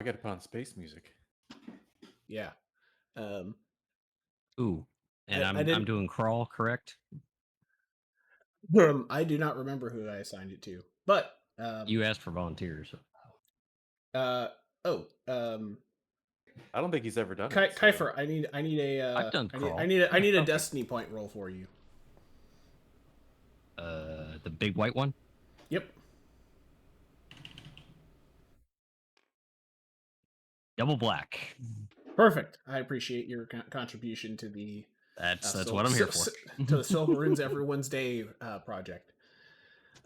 got to put on space music. Yeah. Ooh, and I'm doing crawl, correct? I do not remember who I assigned it to, but you asked for volunteers. I don't think he's ever done it. Kaifer, I need a. I've done crawl. I need a Destiny point roll for you. The big white one. Yep. Double black. Perfect. I appreciate your contribution to the. That's what I'm here for. To the Silver Runes Everyone's Day project.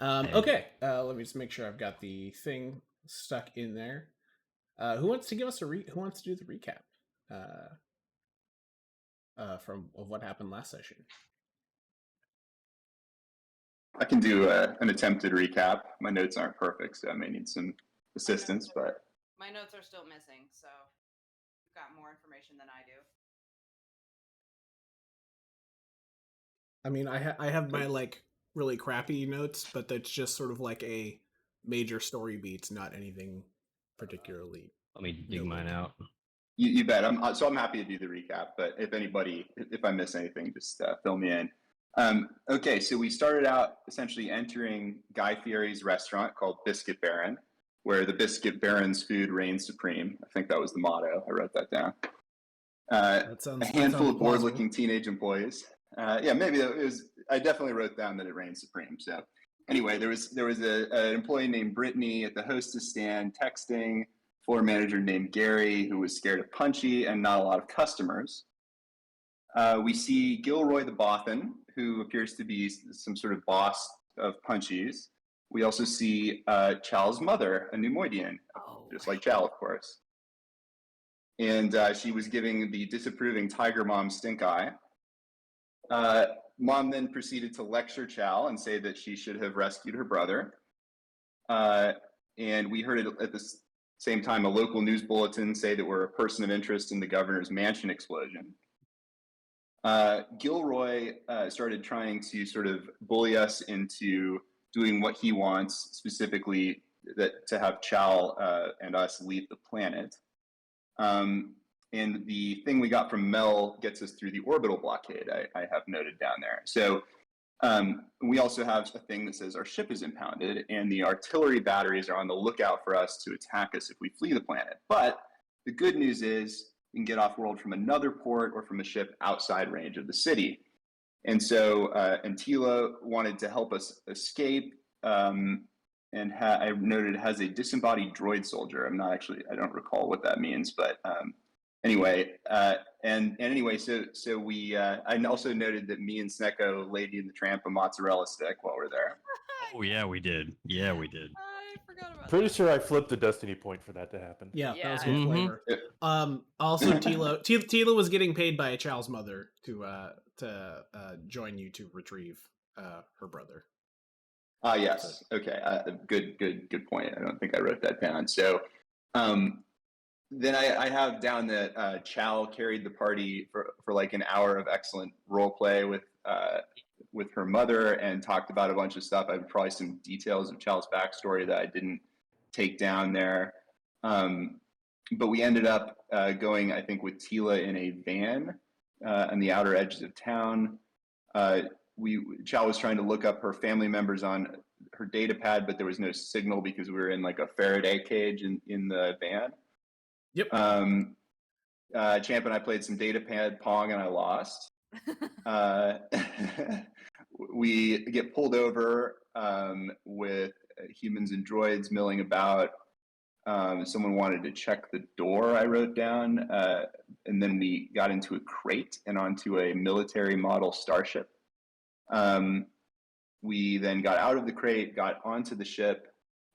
Okay. Let me just make sure I've got the thing stuck in there. Who wants to give us who wants to do the recap? From what happened last session. I can do an attempted recap. My notes aren't perfect, so I may need some assistance. But my notes are still missing, so you've got more information than I do. I mean, I have my like really crappy notes, but that's just sort of like a major story beats, not anything particularly. Let me dig mine out. You bet. I'm happy to do the recap, but if I miss anything, just fill me in. Okay, so we started out essentially entering Guy Fieri's restaurant called Biscuit Baron, where the Biscuit Baron's food reigns supreme. I think that was the motto. I wrote that down. A handful of bored-looking teenage employees. Yeah, maybe it was. I definitely wrote down that it reigned supreme. So anyway, there was an employee named Brittany at the hostess stand texting. Floor manager named Gary, who was scared of Punchy and not a lot of customers. We see Gilroy the Bothan, who appears to be some sort of boss of Punchy's. We also see Chal's mother, a Nemoidian, just like Chal, of course. And she was giving the disapproving Tiger Mom stink eye. Mom then proceeded to lecture Chal and say that she should have rescued her brother. And we heard it at the same time, a local news bulletin say that we're a person of interest in the governor's mansion explosion. Gilroy started trying to sort of bully us into doing what he wants, specifically to have Chal and us leave the planet. And the thing we got from Mel gets us through the orbital blockade, I have noted down there. So we also have a thing that says our ship is impounded and the artillery batteries are on the lookout for us to attack us if we flee the planet. But the good news is we can get off world from another port or from a ship outside range of the city. And so Antila wanted to help us escape and I noted has a disembodied droid soldier. I don't recall what that means, but anyway, so we. I also noted that me and Snekgo Lady and the Tramp a mozzarella stick while we're there. Oh yeah, we did. Yeah, we did. I forgot about Pretty sure I flipped the Destiny point for that to happen. Yeah, that was good flavor. Also, Tila was getting paid by Chal's mother to join you to retrieve her brother. Yes. Okay. Good point. I don't think I wrote that down. So. Then I have down that Chal carried the party for like an hour of excellent role play with her mother and talked about a bunch of stuff. I have probably some details of Chal's backstory that I didn't take down there. But we ended up going, I think, with Tila in a van on the outer edges of town. Chal was trying to look up her family members on her data pad, but there was no signal because we were in like a Faraday cage in the van. Yep. Champ and I played some data pad Pong and I lost. We get pulled over with humans and droids milling about. Someone wanted to check the door, I wrote down. And then we got into a crate and onto a military model starship. We then got out of the crate, got onto the ship,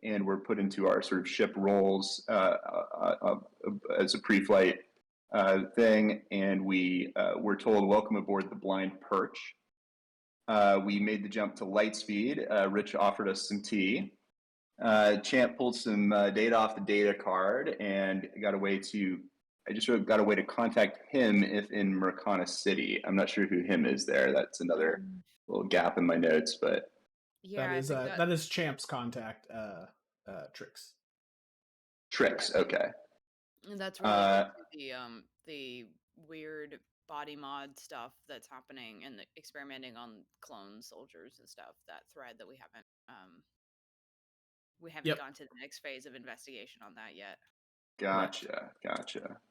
and were put into our sort of ship roles as a pre-flight thing. And we were told, welcome aboard the Blind Perch. We made the jump to light speed. Rich offered us some tea. Champ pulled some data off the data card and got a way to contact him if in Mercana City. I'm not sure who him is there. That's another little gap in my notes, but Yeah, that is Champ's contact. Tricks. Tricks. Okay. And that's related to the weird body mod stuff that's happening and experimenting on clone soldiers and stuff. That thread that we haven't Yep. gone to the next phase of investigation on that yet. Gotcha.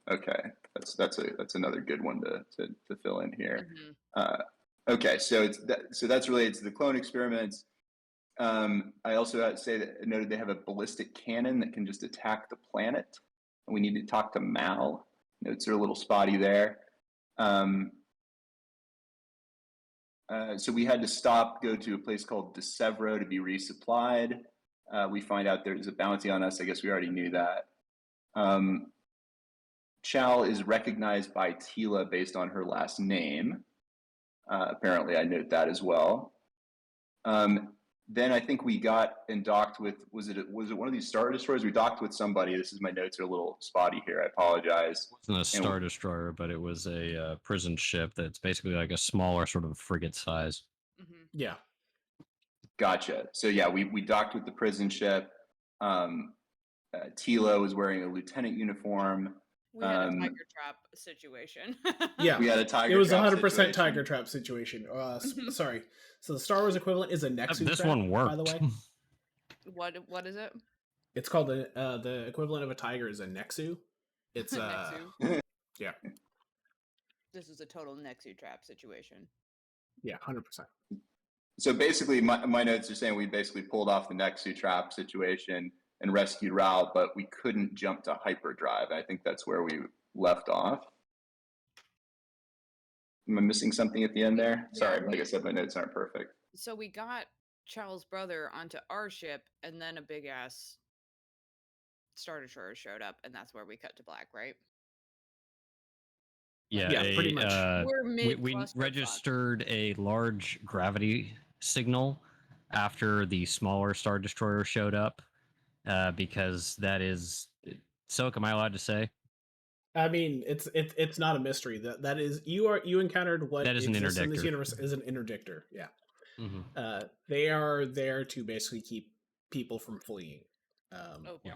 Okay, that's another good one to fill in here. Okay, so that's related to the clone experiments. I also noted they have a ballistic cannon that can just attack the planet. And we need to talk to Mal. Notes are a little spotty there. So we had to go to a place called DeSevro to be resupplied. We find out there's a bounty on us. I guess we already knew that. Chal is recognized by Tila based on her last name. Apparently, I note that as well. Then I think we got and docked with, was it one of these Star Destroyers? We docked with somebody. My notes are a little spotty here. I apologize. It wasn't a Star Destroyer, but it was a prison ship that's basically like a smaller sort of frigate size. Yeah. Gotcha. So yeah, we docked with the prison ship. Tila was wearing a lieutenant uniform. We had a tiger trap situation. Yeah, we had a tiger. It was trap 100% situation. tiger trap situation. Sorry. So the Star Wars equivalent is a Nexu. This trap, one worked. by the way. What is it? It's called the equivalent of a tiger is a Nexu. It's Nexu. Yeah. This is a total Nexu trap situation. Yeah, 100%. So basically, my notes are saying we basically pulled off the Nexu trap situation and rescued Raoul, but we couldn't jump to hyperdrive. I think that's where we left off. Am I missing something at the end there? Yeah. Sorry, like I said, my notes aren't perfect. So we got Charles' brother onto our ship, and then a big ass Star Destroyer showed up, and that's where we cut to black, right? Yeah, pretty much. We registered a large gravity signal after the smaller Star Destroyer showed up, because that is. Soak, am I allowed to say? I mean, it's not a mystery. That is you encountered what that is an exists in this interdictor. universe is an interdictor. Yeah. Mm-hmm. They are there to basically keep people from fleeing. Yeah.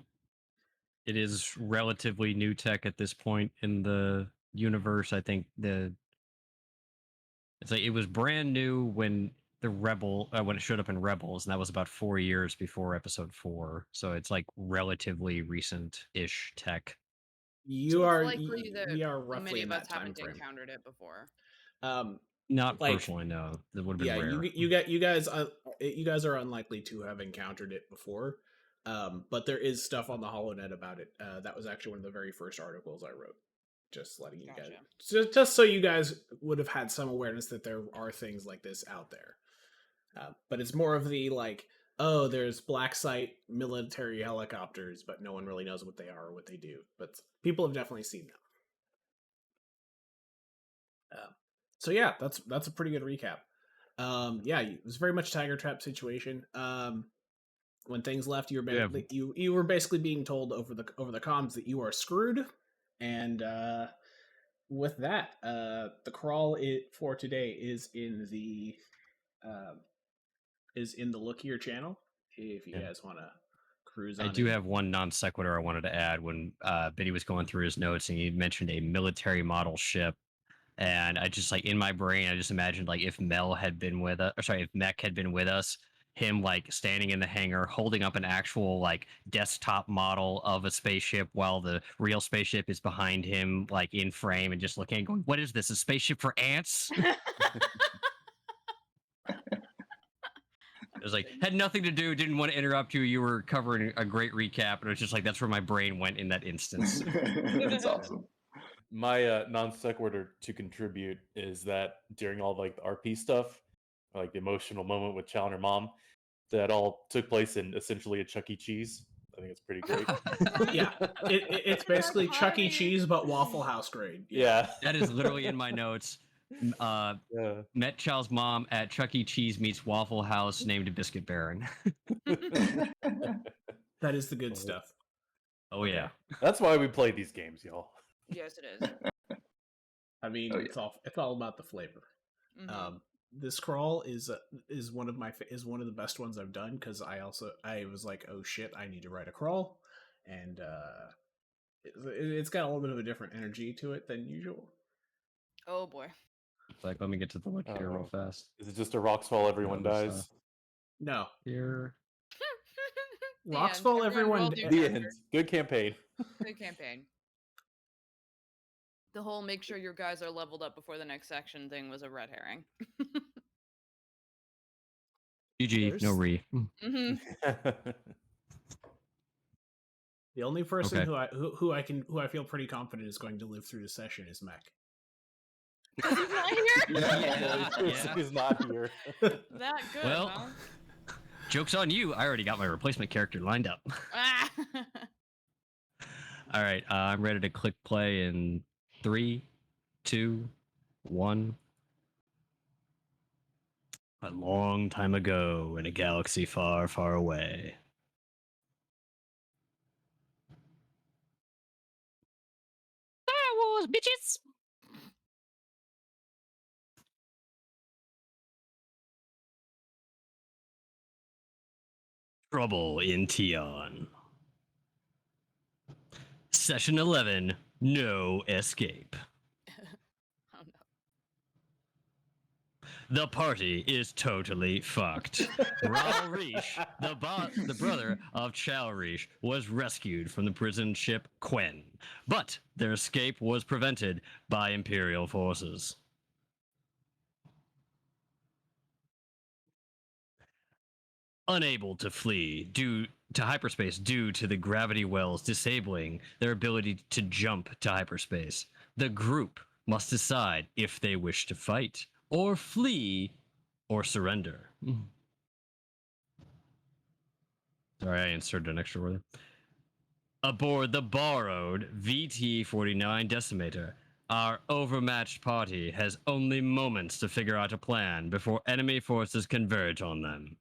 It is relatively new tech at this point in the universe. I think it's like it was brand new when when it showed up in Rebels, and that was about 4 years before Episode 4. So it's like relatively recent-ish tech. We are roughly in that time frame. Encountered it before. Not personally, no. That would have been rare. You guys are unlikely to have encountered it before. But there is stuff on the HoloNet about it. That was actually one of the very first articles I wrote. Just letting you guys, just so you guys would have had some awareness that there are things like this out there. But it's more of the like, oh, there's black site military helicopters, but no one really knows what they are or what they do. But people have definitely seen them. So yeah, that's a pretty good recap. Yeah, it was very much tiger trap situation. When things left, you were basically being told over the comms that you are screwed, and with that, the crawl for today is in the Look Here channel. If you guys want to cruise on. I do have one non sequitur I wanted to add when Biddy was going through his notes and he mentioned a military model ship. And I just like in my brain, I just imagined like if Mel had been with us, or sorry, if Mech had been with us, him like standing in the hangar holding up an actual like desktop model of a spaceship while the real spaceship is behind him, like in frame, and just looking and going, "What is this? A spaceship for ants?" It was like, had nothing to do, didn't want to interrupt you. You were covering a great recap, and it was just like, that's where my brain went in that instance. That's awesome. My non sequitur to contribute is that during all like the RP stuff, like the emotional moment with Chal and her mom, that all took place in essentially a Chuck E. Cheese. I think it's pretty great. Yeah, it's basically Chuck E. Cheese but Waffle House grade. Yeah, that is literally in my notes. Met Chal's mom at Chuck E. Cheese meets Waffle House, named Biscuit Baron. That is the good stuff. Oh yeah, that's why we play these games, y'all. Yes, it is. I mean, it's all about the flavor. Mm-hmm. This crawl is one of the best ones I've done because I was like, oh shit, I need to write a crawl, and It's got a little bit of a different energy to it than usual. Oh boy. Like, let me get to the locator real Oh. fast. Is it just a rocks fall, everyone this, dies? No, Here. The rocks end. fall. Everyone roll Everyone. your The character. end. Good campaign. Good campaign. The whole make sure your guys are leveled up before the next section thing was a red herring. GG, no There's- re. hmm The only person Okay. who I feel pretty confident is going to live through the session is Mech. Because he's not here. Yeah. He's not here. That good, Well, huh? joke's on you. I already got my replacement character lined up. Ah. All right, I'm ready to click play in 3, 2, 1. A long time ago in a galaxy far, far away. Star Wars, bitches! Trouble in Tion. Session 11, no escape. Oh no. The party is totally fucked. Ral Rish, the brother of Chal Rish, was rescued from the prison ship Quen, but their escape was prevented by Imperial forces. Unable to flee due to hyperspace due to the gravity wells disabling their ability to jump to hyperspace, the group must decide if they wish to fight, or flee, or surrender. Sorry, I inserted an extra word. Aboard the borrowed VT-49 Decimator, our overmatched party has only moments to figure out a plan before enemy forces converge on them.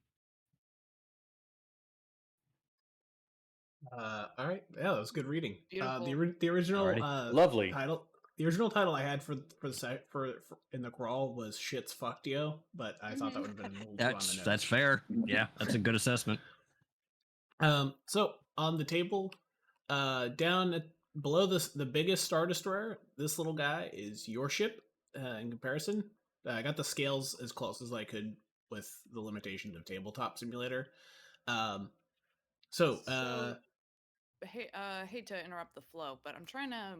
All right, yeah, that was good reading. Beautiful. The original Alrighty. Lovely. title. The original title I had for in the crawl was "Shit's Fucked Yo," but I thought that would have been a little too on the nose. That's fair. Yeah, that's a good assessment. So on the table, down below the biggest Star Destroyer, this little guy is your ship. In comparison, I got the scales as close as I could with the limitations of Tabletop Simulator. Hate to interrupt the flow, but I'm trying to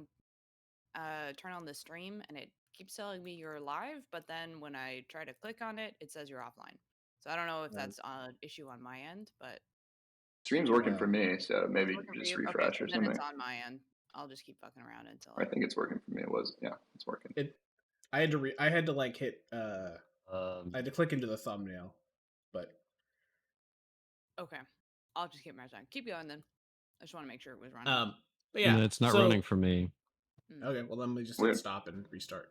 turn on the stream and it keeps telling me you're live, but then when I try to click on it, it says you're offline. So I don't know if that's an issue on my end, but Stream's working for me, so maybe working for just you? refresh Okay, or then something. it's on my end. I'll just keep fucking around until I think it's working for me. It's working. I had to like hit I had to click into the thumbnail, but okay. I'll just keep my time. Keep going then. I just want to make sure it was running. but yeah, It's not so- running for me. Okay, well then we just Weird. hit stop and restart.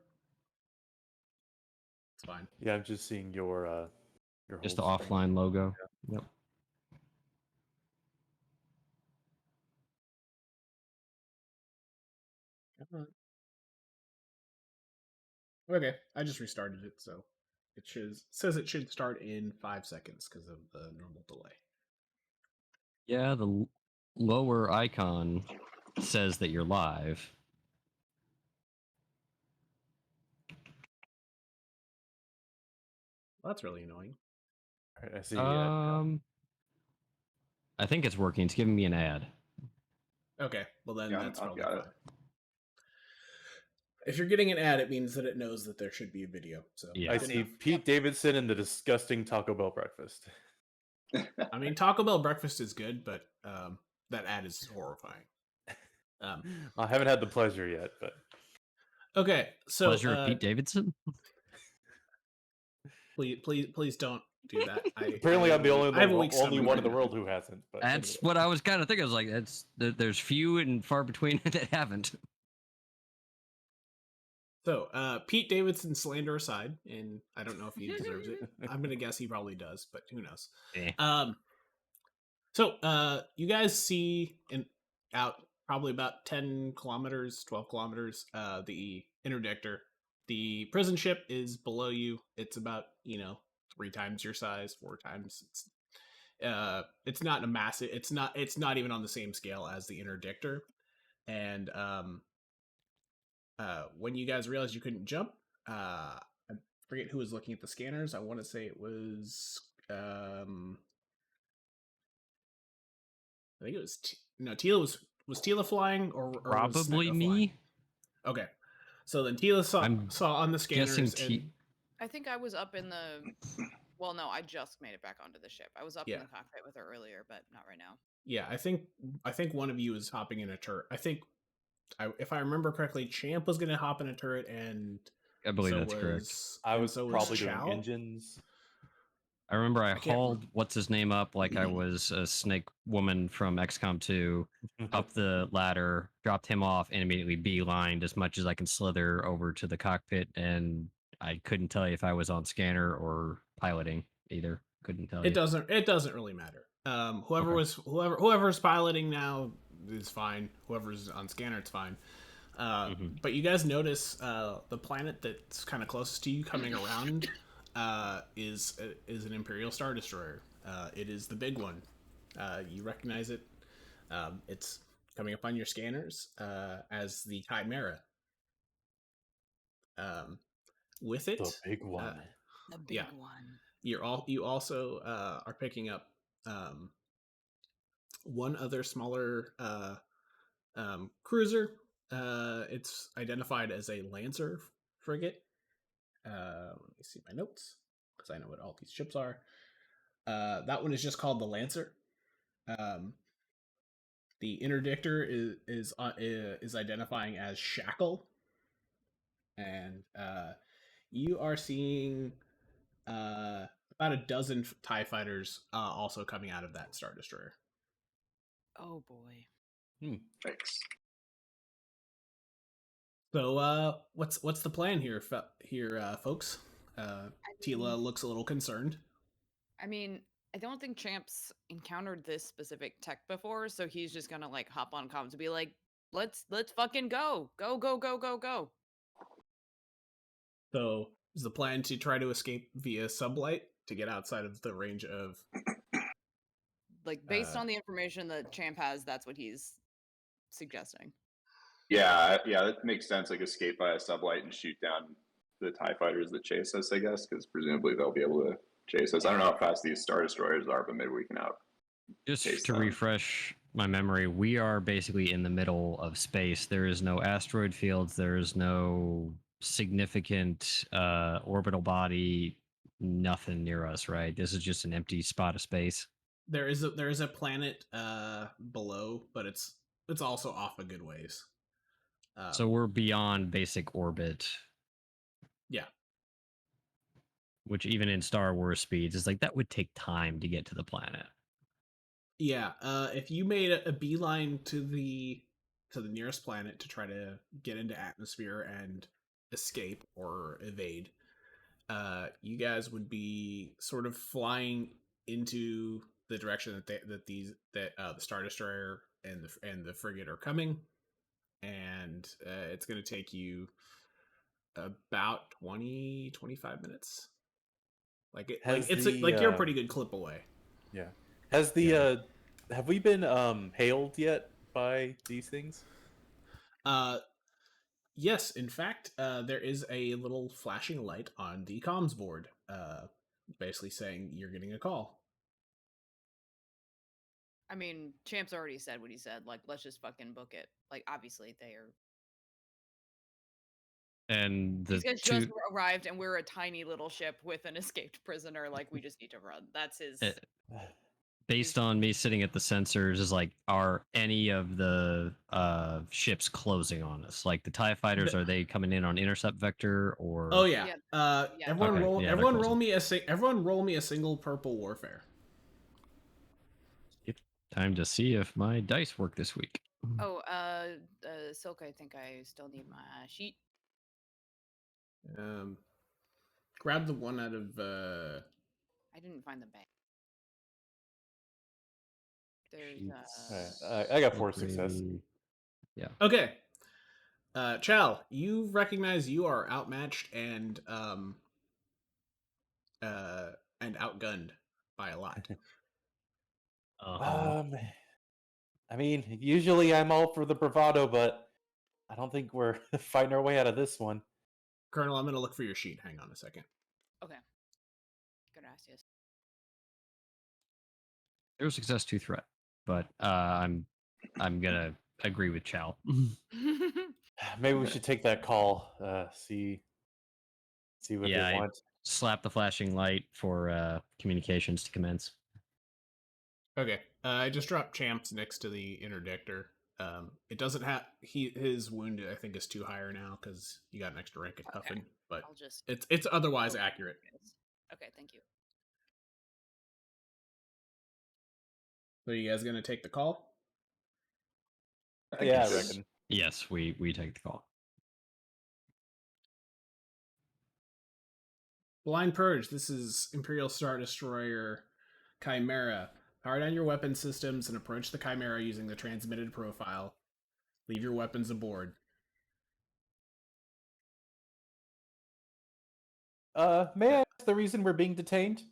It's fine. Yeah, I'm just seeing your Just the whole screen. offline logo. Yep. Okay, I just restarted it, so says it should start in 5 seconds because of the normal delay. Yeah, the lower icon says that you're live. Well, that's really annoying. All right, I see. I think it's working. It's giving me an ad. Okay, well then Yeah, that's I've probably got fine. it. If you're getting an ad, it means that it knows that there should be a video. So Yeah. I good see enough. Pete Davidson and the disgusting Taco Bell breakfast. I mean, Taco Bell breakfast is good, but that ad is horrifying. I haven't had the pleasure yet, but Okay, so Pleasure of Pete Davidson. please don't do that. apparently I'm the I have a weak only stomach one in the right now. world who hasn't. But That's anyway. what I was kind of thinking. I was like, there's few and far between that haven't. So, Pete Davidson slander aside, and I don't know if he deserves it. I'm gonna guess he probably does, but who knows? Eh. So, you guys see out probably about 10 kilometers, 12 kilometers, the interdictor. The prison ship is below you. It's about 3 times your size, 4 times. It's not a massive. It's not even on the same scale as the interdictor. And when you guys realized you couldn't jump, I forget who was looking at the scanners. I want to say it was I think it was no, Tila was Tila flying or was Probably Snekgo me. flying? Okay, so then Tila I'm saw on the guessing scanners, and I think I was up in the. Well, no, I just made it back onto the ship. I was up in Yeah. the cockpit with her earlier, but not right now. yeah, I think one of you is hopping in a turret. I think, if I remember correctly, Champ was going to hop in a turret, and I believe so that's correct. was I and was so was probably doing Chal. engines. I remember I I can't hauled what's his name up like I was a snake woman from XCOM 2 up the ladder, dropped him off, and immediately beelined as much as I can slither over to the cockpit. And I couldn't tell you if I was on scanner or piloting either. Couldn't tell It you. doesn't really matter. Okay. Whoever's piloting now is fine. Whoever's on scanner, it's fine. But you guys notice the planet that's kind of closest to you coming around is an Imperial Star Destroyer. It is the big one. You recognize it. It's coming up on your scanners as the Chimera. With it, The big one. The big yeah. one. You also are picking up one other smaller cruiser. It's identified as a Lancer frigate. Let me see my notes because I know what all these ships are. That one is just called the Lancer. The interdictor is identifying as Shackle, and you are seeing about a dozen TIE fighters also coming out of that Star Destroyer. Oh boy. Thanks. So, what's the plan here, folks? Tila looks a little concerned. I mean, I don't think Champ's encountered this specific tech before, so he's just gonna like hop on comms and be like, "Let's fucking go, go, go, go, go, go." So, is the plan to try to escape via sublight to get outside of the range of? Like based on the information that Champ has, that's what he's suggesting. Yeah, that makes sense. Like escape by a sublight and shoot down the TIE fighters that chase us, I guess, because presumably they'll be able to chase us. I don't know how fast these Star Destroyers are, but maybe we can Just chase to them. refresh my memory, we are basically in the middle of space. There is no asteroid fields. There is no significant orbital body. Nothing near us, right? This is just an empty spot of space. There is a planet below, but it's also off a good ways. So we're beyond basic orbit. Yeah. Which even in Star Wars speeds is like that would take time to get to the planet. Yeah, if you made a beeline to the nearest planet to try to get into atmosphere and escape or evade, you guys would be sort of flying into the direction that the Star Destroyer and the frigate are coming, and it's going to take you about 20-25 minutes. Like you're a pretty good clip away. Yeah. Has the have we been hailed yet by these things? Yes, in fact, there is a little flashing light on the comms board, basically saying you're getting a call. I mean, Champ's already said what he said. Like, let's just fucking book it. Like, obviously they are. And the These guys two, just arrived, and we're a tiny little ship with an escaped prisoner. Like, we just need to run. That's his. based on me sitting at the sensors, is like, are any of the ships closing on us? Like the TIE fighters, are they coming in on intercept vector or? Oh yeah. Yeah. Everyone Okay, roll. yeah, they're everyone roll closing. me everyone roll me a single purple warfare. Time to see if my dice work this week. Oh, Silk, I think I still need my sheet. Grab the one out of. I didn't find the bag. There's I got 4 success. Yeah. Okay. Chal, you recognize you are outmatched and outgunned by a lot. Uh-huh. I mean, usually I'm all for the bravado, but I don't think we're fighting our way out of this one. Colonel, I'm going to look for your sheet. Hang on a second. Okay. Gracias. Zero success, 2 threat, but I'm gonna agree with Chal. Maybe we should take that call. See what Yeah, they I want. slap the flashing light for communications to commence. Okay. I just dropped Champs next to the interdictor. It doesn't have his wound. I think is 2 higher now because you got an extra rank at Huffin. But I'll just. it's otherwise accurate. Okay, thank you. So you guys gonna take the call? Yeah, I Yes. reckon. Yes, we take the call. Blind Purge. This is Imperial Star Destroyer Chimera. Power down your weapon systems and approach the Chimera using the transmitted profile. Leave your weapons aboard. May I ask the reason we're being detained?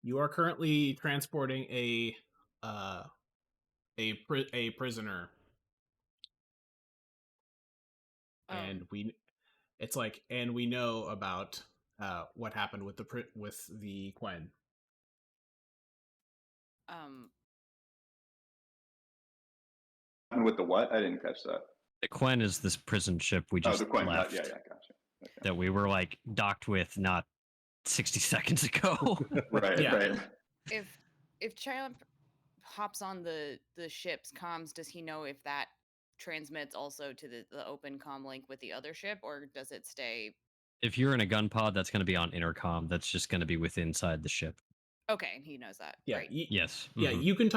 You are currently transporting a prisoner, and we know about what happened with the Quen. And with the what? I didn't catch that. The Quen is this prison ship we Oh, just the Quinn. left Yeah, gotcha. Okay. that we were like docked with not 60 seconds ago. Right, Yeah. right. If Chal hops on the ship's comms, does he know if that transmits also to the open comm link with the other ship, or does it stay? If you're in a gun pod, that's going to be on intercom. That's just going to be inside the ship. Okay, and he knows that. Yeah. Right. Yes. Yeah, Mhm. you can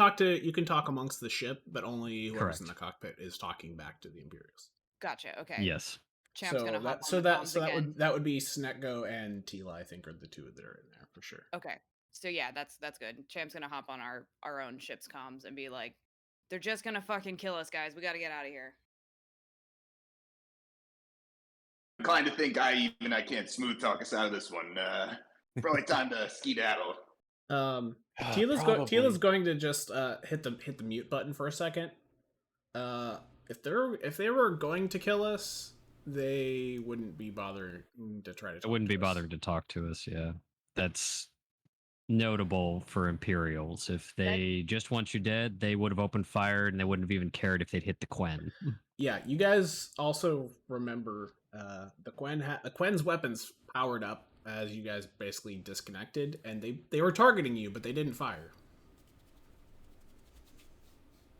talk amongst the ship, but only whoever's in the cockpit is talking back to the Imperials. Gotcha. Okay. Yes. Champ's gonna hop so on the that comms so that again. would be Snekgo and Tila, I think, are the 2 that are in there for sure. Okay. So yeah, that's good. Champ's gonna hop on our own ship's comms and be like, "They're just gonna fucking kill us, guys. We got to get out of here." Inclined to think I can't smooth talk us out of this one. Probably time to skedaddle. Tila's going to just hit the mute button for a second. If they were going to kill us, they wouldn't be bothering to try to. It wouldn't be bothering to talk to us. Yeah, that's notable for Imperials. If they just want you dead, they would have opened fire, and they wouldn't have even cared if they'd hit the Quen. Yeah, you guys also remember the Quen's weapons powered up as you guys basically disconnected, and they were targeting you, but they didn't fire.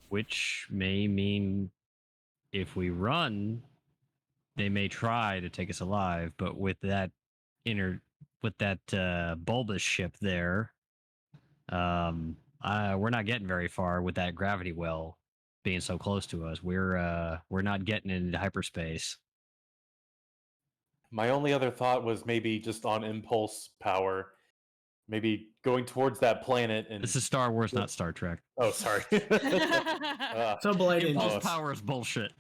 Which may mean if we run, they may try to take us alive, but with that bulbous ship there, we're not getting very far with that gravity well being so close to us. We're not getting into hyperspace. My only other thought was maybe just on impulse power, maybe going towards that planet and. This is Star Wars, not Star Trek. Oh, sorry. So Blade Impulse Engines. power is bullshit.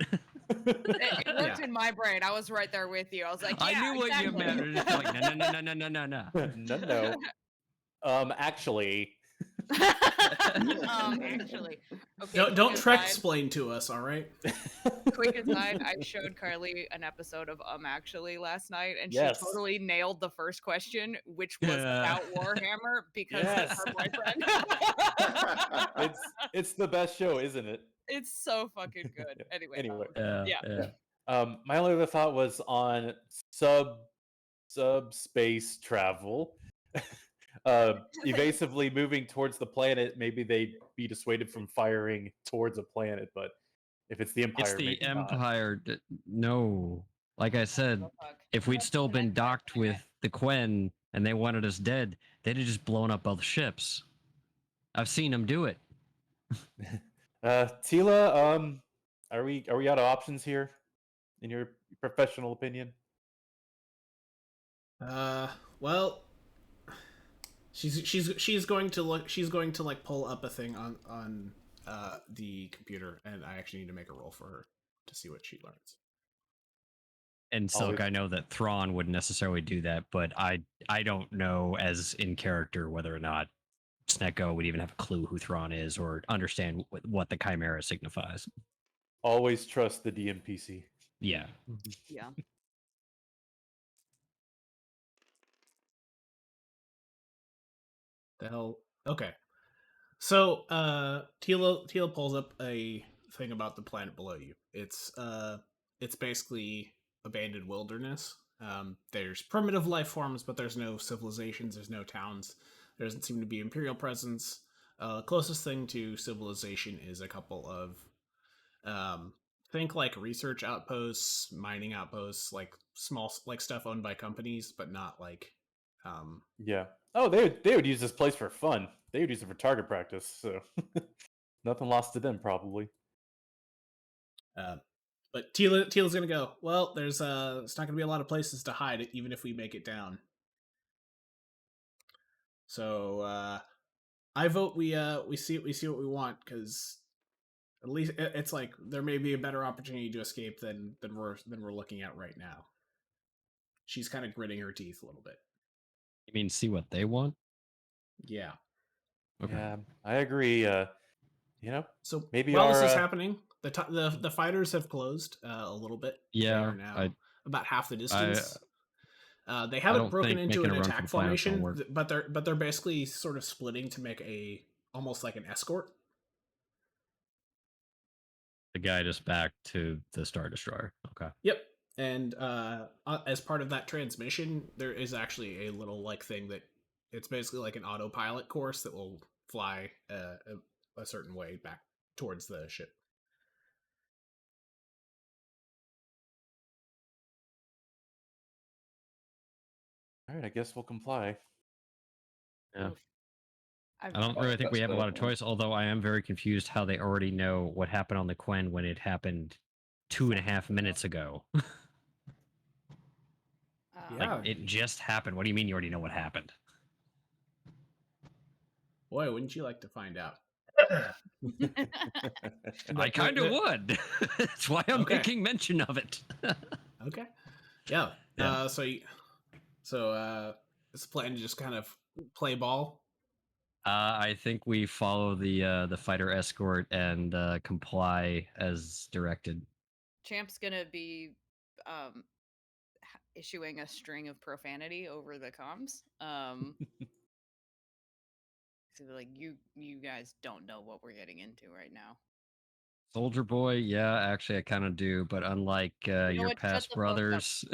It worked in my brain. I was right there with you. I was like, yeah, I knew what you exactly. meant. It was just like, no. No. Actually. Actually. Okay, Don't Trek explain to us, all right? Quick aside, I showed Carly an episode of Actually last night, and Yes. she totally nailed the first question, which was about Warhammer because Yes. of her boyfriend. It's the best show, isn't it? It's so fucking good. Anyway. Yeah. My only other thought was on subspace travel. Evasively moving towards the planet, maybe they'd be dissuaded from firing towards a planet, but if it's the Empire, It's the maybe not. Empire. No. Like I said, Oh, fuck. if we'd still been Empire docked planet. with the Quen and they wanted us dead, they'd have just blown up both ships. I've seen them do it. Tila, are we out of options here, in your professional opinion? Well, she's going to look. She's going to like pull up a thing on the computer, and I actually need to make a roll for her to see what she learns. And Silk, I know that Thrawn wouldn't necessarily do that, but I don't know as in character whether or not Snekgo would even have a clue who Thrawn is or understand what the Chimera signifies. Always trust the DMPC. Yeah. Yeah. The hell. Okay. So Tila pulls up a thing about the planet below you. It's basically abandoned wilderness. There's primitive life forms, but there's no civilizations, there's no towns. There doesn't seem to be Imperial presence. Closest thing to civilization is a couple of think like research outposts, mining outposts, like small like stuff owned by companies, but not like Yeah. Oh, they would use this place for fun. They would use it for target practice. So nothing lost to them, probably. But Tila's gonna go. Well, there's it's not gonna be a lot of places to hide, even if we make it down. So I vote we see what we want, because at least it's like there may be a better opportunity to escape than we're looking at right now. She's kind of gritting her teeth a little bit. You mean see what they want? Yeah. Okay. Yeah, I agree. So maybe while our this is happening, the fighters have closed a little bit. Yeah, they are now about half the I distance. They I haven't don't broken think into making an a run for attack the planet's gonna formation, work. but they're basically sort of splitting to make almost like an escort. The guide us back to the Star Destroyer. Okay. Yep. And as part of that transmission, there is actually a little like thing that it's basically like an autopilot course that will fly a certain way back towards the ship. All right, I guess we'll comply. Yeah. Oof. I don't really think we have a lot of choice, although I am very confused how they already know what happened on the Quen when it happened 2.5 minutes ago. Yeah. Like, it just happened. What do you mean you already know what happened? Boy, wouldn't you like to find out? I kind of would. That's why I'm Okay. making mention of it. Okay. Yeah. Yeah. So it's a plan to just kind of play ball. I think we follow the fighter escort and comply as directed. Champ's gonna be issuing a string of profanity over the comms. So like you guys don't know what we're getting into right now. Soldier boy, yeah, actually I kind of do, but unlike know your what? Shut past the fuck up. brothers,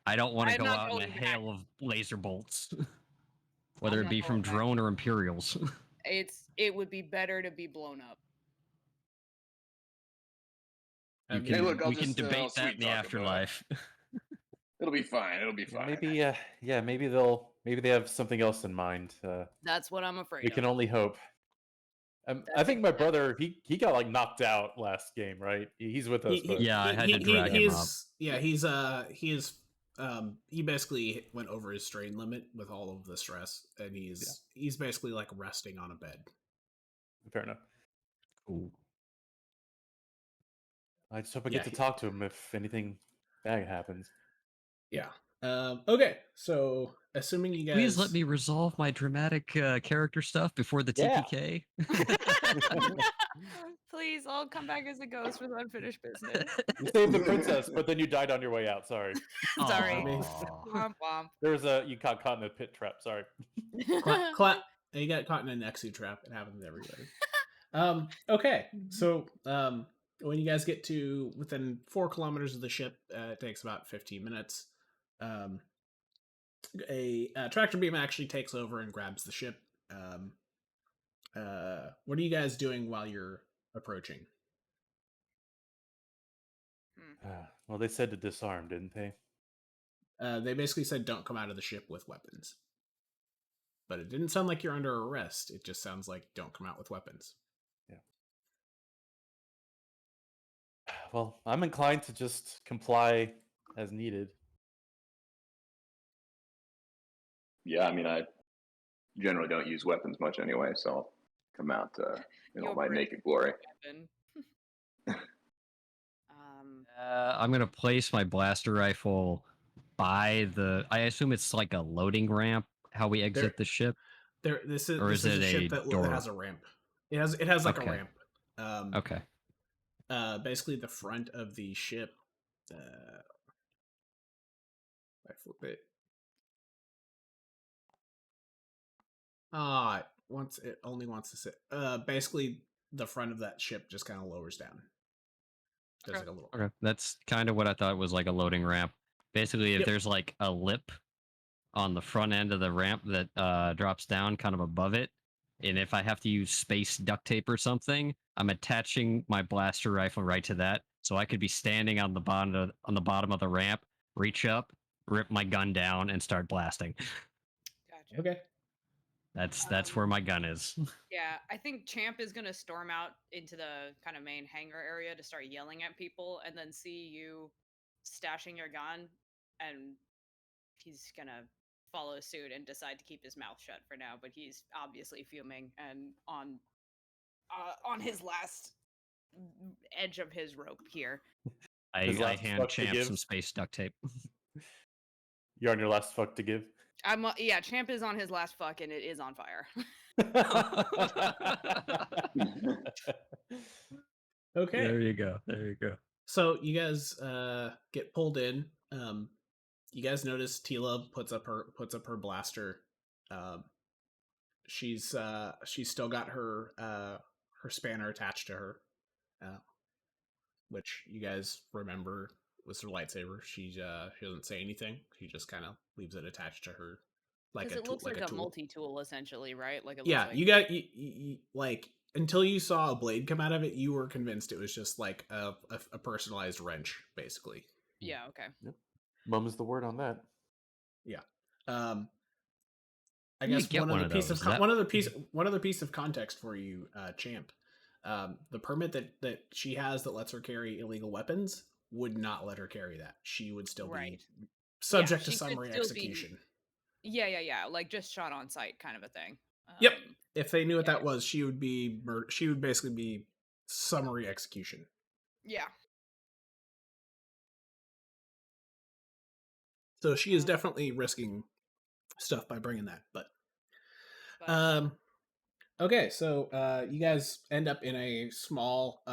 I don't want to I'm go not out in a going back. hail of laser bolts, whether I'm it be not from going back. drone or Imperials. It would be better to be blown up. You Hey, can, look, I'll we can just, debate that sweet in the talk about it. afterlife. It'll be fine. It'll be Yeah, fine. maybe they have something else in mind. That's what I'm afraid We of. can only hope. I think my brother he got like knocked out last game, right? He's with us, but Yeah, I had to drag him up. Yeah, he basically went over his strain limit with all of the stress, and he's basically like resting on a bed. fair enough. Cool. I just hope I get to talk to him if anything bad happens. Yeah. Okay, so assuming you guys Please let me resolve my dramatic character stuff before the TPK. Please, I'll come back as a ghost with unfinished business. You saved the princess, but then you died on your way out. Sorry. Sorry. Aw. Womp womp. You got caught in a pit trap. Sorry. you got caught in an exu trap. It happens to everybody. Okay, so when you guys get to within 4 kilometers of the ship, it takes about 15 minutes. A tractor beam actually takes over and grabs the ship. What are you guys doing while you're approaching? Well, they said to disarm, didn't they? They basically said don't come out of the ship with weapons. But it didn't sound like you're under arrest. It just sounds like don't come out with weapons. Yeah. Well, I'm inclined to just comply as needed. Yeah, I mean, I generally don't use weapons much anyway, so I'll come out in all my naked glory. I'm gonna place my blaster rifle by the. I assume it's like a loading ramp. How we exit the ship. This Or is is a it ship a that door? has a ramp. It has like a Okay. ramp. Okay. Basically the front of the ship. I flip it. It only wants to sit. Basically the front of that ship just kind of lowers down. There's like a little. Okay. That's kind of what I thought was like a loading ramp. Basically, if Yep. there's like a lip on the front end of the ramp that drops down kind of above it, and if I have to use space duct tape or something, I'm attaching my blaster rifle right to that, so I could be standing on the bottom of the ramp, reach up, rip my gun down, and start blasting. Gotcha. Okay. That's where my gun is. Yeah, I think Champ is gonna storm out into the kind of main hangar area to start yelling at people, and then see you stashing your gun, and he's gonna follow suit and decide to keep his mouth shut for now. But he's obviously fuming and on his last edge of his rope here. His I last hand fuck to Champ give? some space duct tape. You're on your last fuck to give. Yeah, Champ is on his last fuck, and it is on fire. Okay. There you go. There you go. So you guys get pulled in. You guys notice Tila puts up her blaster. She's still got her spanner attached to her, which you guys remember was her lightsaber. She doesn't say anything. She just kind of leaves it attached to her, like Because a it tool, looks like a tool. multi-tool, essentially, right? Like it Yeah, looks like... you got you, like until you saw a blade come out of it, you were convinced it was just like a personalized wrench, basically. Yeah. Okay. Yep. Mum is the word on that. Yeah. I You guess get one of those. one other piece of context for you, Champ. The permit that she has that lets her carry illegal weapons would not let her carry that. She would still Right. be subject Yeah, to she could summary still be- execution. Yeah. Like just shot on sight, kind of a thing. Yep. If they knew what yeah. that was, she would basically be summary execution. Yeah. So she is definitely risking stuff by bringing that, but But okay, so you guys end up in a small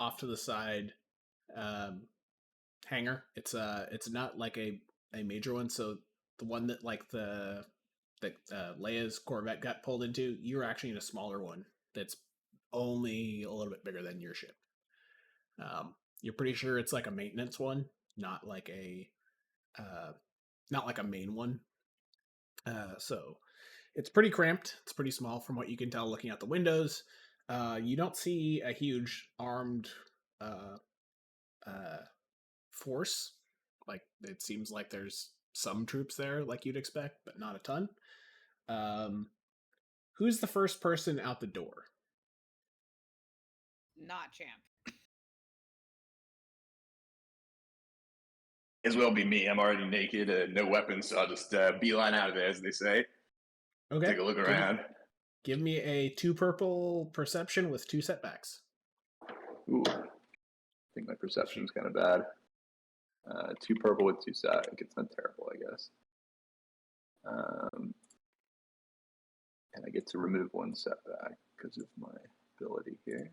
off to the side hangar. It's not like a major one, so the one that Leia's Corvette got pulled into, you're actually in a smaller one that's only a little bit bigger than your ship. You're pretty sure it's like a maintenance one, not like a main one. So it's pretty cramped. It's pretty small from what you can tell looking out the windows. You don't see a huge armed force. Like it seems like there's some troops there, like you'd expect, but not a ton. Who's the first person out the door? not Champ. As well be me. I'm already naked and no weapons, so I'll just beeline out of there, as they say. Okay. Take a look around. Give me a 2 purple perception with 2 setbacks. Ooh. I think my perception's kind of bad. 2 purple with 2 set. It's not terrible, I guess. And I get to remove 1 setback because of my ability here.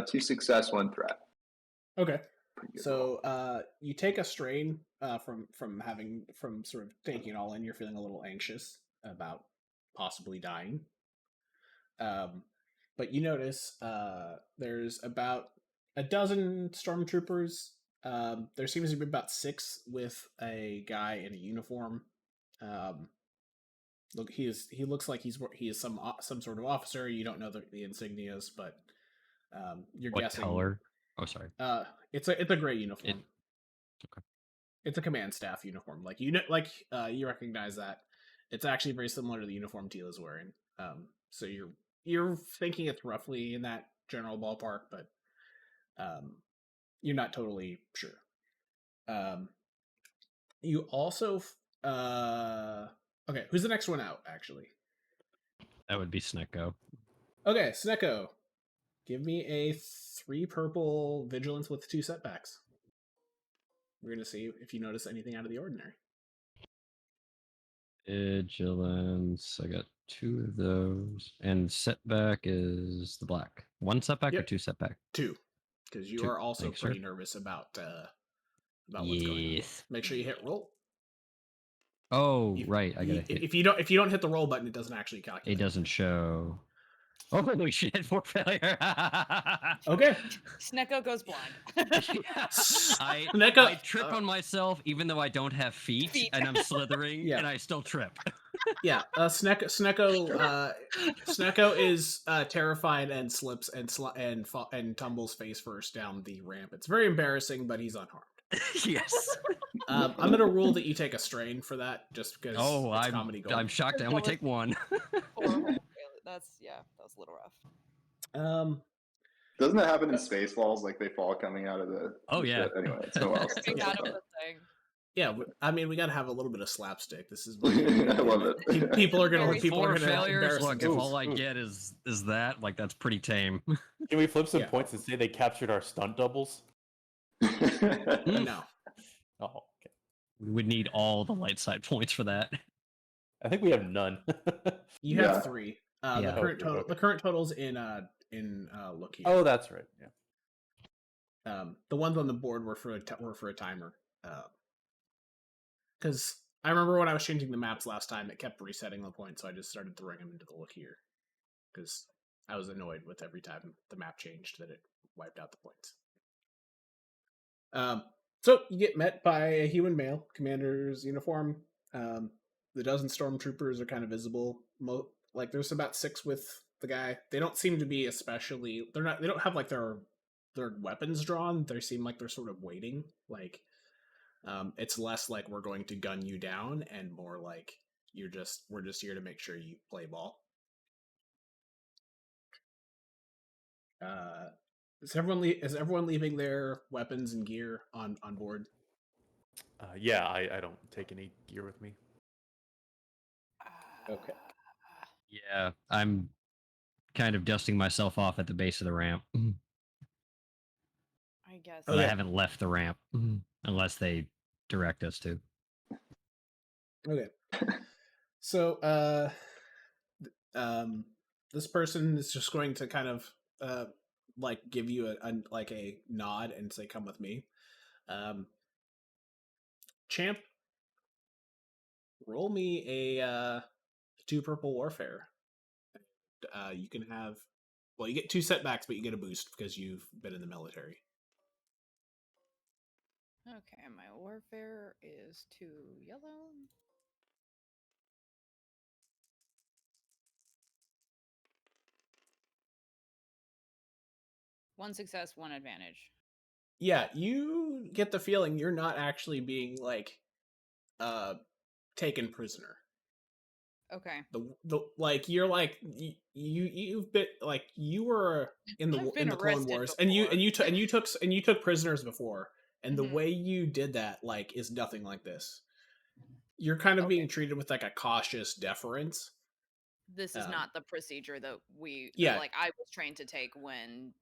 Two success, 1 threat. Okay. Pretty good So roll. you take a strain from sort of taking it all in. You're feeling a little anxious about possibly dying. But you notice there's about a dozen stormtroopers. There seems to be about 6 with a guy in a uniform. Look, he looks like he is some sort of officer. You don't know the insignias, but you're What guessing. color? Oh, sorry. It's a gray uniform. Okay. It's a command staff uniform. Like you recognize that. It's actually very similar to the uniform Tila's wearing. So you're thinking it's roughly in that general ballpark, but you're not totally sure. You also okay, who's the next one out actually? That would be Snekgo. Okay, Snekgo. Give me a 3 purple vigilance with 2 setbacks. We're gonna see if you notice anything out of the ordinary. Vigilance. I got 2 of those. And setback is the black. 1 setback or Yep. 2 setback? 2, because you 2. are also Thanks, pretty sir. nervous about what's going on. Yes. Make sure you hit roll. Oh, right. I gotta hit. If you don't hit the roll button, it doesn't actually calculate. It doesn't show. Oh, holy shit! For failure. Okay. Snekgo goes blind. I trip on myself even though I don't have feet. And I'm slithering Yeah. and I still trip. Yeah, Snekgo is terrified and slips and tumbles face first down the ramp. It's very embarrassing, but he's unharmed. Yes. I'm gonna rule that you take a strain for that, just because. Oh, it's comedy gold. I'm shocked. I only take 1. Horrible. That was a little rough. Doesn't it happen in Spaceballs? Like they fall coming out of the. Oh, yeah. Ship? Anyway, it's no else. Coming out of the thing. Yeah, I mean, we gotta have a little bit of slapstick. This is. I love it. People are gonna. Very People are Four gonna. failures. embarrass Look, if themselves. all I get is that, like, that's pretty tame. Can we flip some Yeah. points and say they captured our stunt doubles? No. Oh, okay. We would need all the light side points for that. I think we have none. You Yeah. have 3. Yeah. The current Okay, total. okay. The current totals in look here. Oh, that's right. Yeah. The ones on the board were for a timer. Because I remember when I was changing the maps last time, it kept resetting the points, so I just started throwing them into the look here. Because I was annoyed with every time the map changed that it wiped out the points. So you get met by a human male, commander's uniform. The dozen stormtroopers are kind of visible. Like there's about 6 with the guy. They don't seem to be especially. They don't have like their weapons drawn. They seem like they're sort of waiting. Like it's less like we're going to gun you down, and more like we're just here to make sure you play ball. Is everyone leaving their weapons and gear on board? Yeah, I don't take any gear with me. Okay. Yeah, I'm kind of dusting myself off at the base of the ramp. I guess. But I haven't left the ramp unless they direct us to. Okay. So, this person is just going to kind of like give you a nod and say, "Come with me." Champ, roll me a 2 purple warfare. You can have, well, you get 2 setbacks, but you get a boost because you've been in the military. Okay, my warfare is 2 yellow. One success, 1 advantage. Yeah, you get the feeling you're not actually being like taken prisoner. Okay. The like you're like you've been like you were in the I've been Clone arrested Wars before. and you took prisoners before, and the Mhm. way you did that like is nothing like this. You're kind of Okay. being treated with like a cautious deference. This is not the procedure that Yeah. like I was trained to take when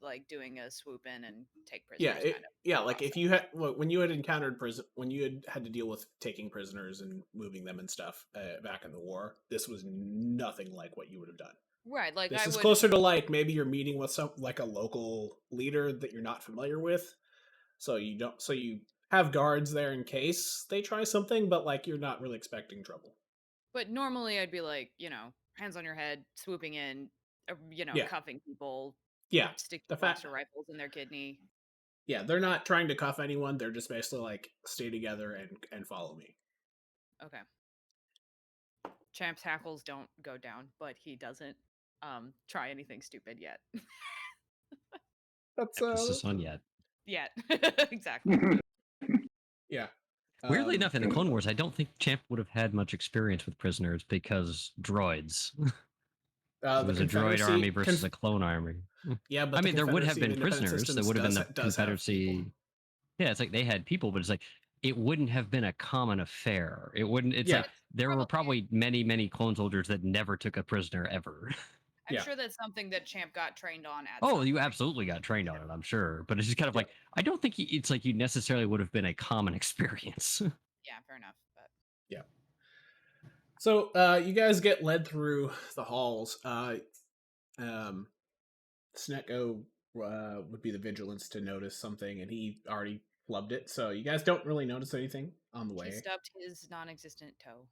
like doing a swoop in and take prisoners. Yeah, kind of like if process. you had when you had encountered when you had to deal with taking prisoners and moving them and stuff back in the war, this was nothing like what you would have done. Right, like This I is would closer to like maybe you're meeting with some like a local leader that you're not familiar with, so you have guards there in case they try something, but like you're not really expecting trouble. But normally I'd be like, hands on your head, swooping in, Yeah. cuffing people, Yeah, sticking the blaster rifles in their kidney. yeah, they're not trying to cuff anyone. They're just basically like stay together and follow me. Okay. Champ's hackles don't go down, but he doesn't try anything stupid yet. That's Emphasis on yet. Yet. Exactly. yeah. Weirdly enough, in the Clone Wars, I don't think Champ would have had much experience with prisoners because droids. It was a droid army versus a clone army. Yeah, but I mean, there would have been Independent prisoners. There Systems would have been the does have Confederacy. people. Yeah, it's like they had people, but it's like it wouldn't have been a common affair. It wouldn't. It's Yeah. like there were probably many clone soldiers that never took a prisoner ever. I'm Yeah. sure that's something that Champ got trained on at Oh, some you point. absolutely got trained on it, I'm sure. But it's just kind of like I don't think it's like you necessarily would have been a common experience. Yeah, fair enough. But So you guys get led through the halls. Snekgo would be the vigilance to notice something, and he already flubbed it. So you guys don't really notice anything on the He way. stubbed his non-existent toe.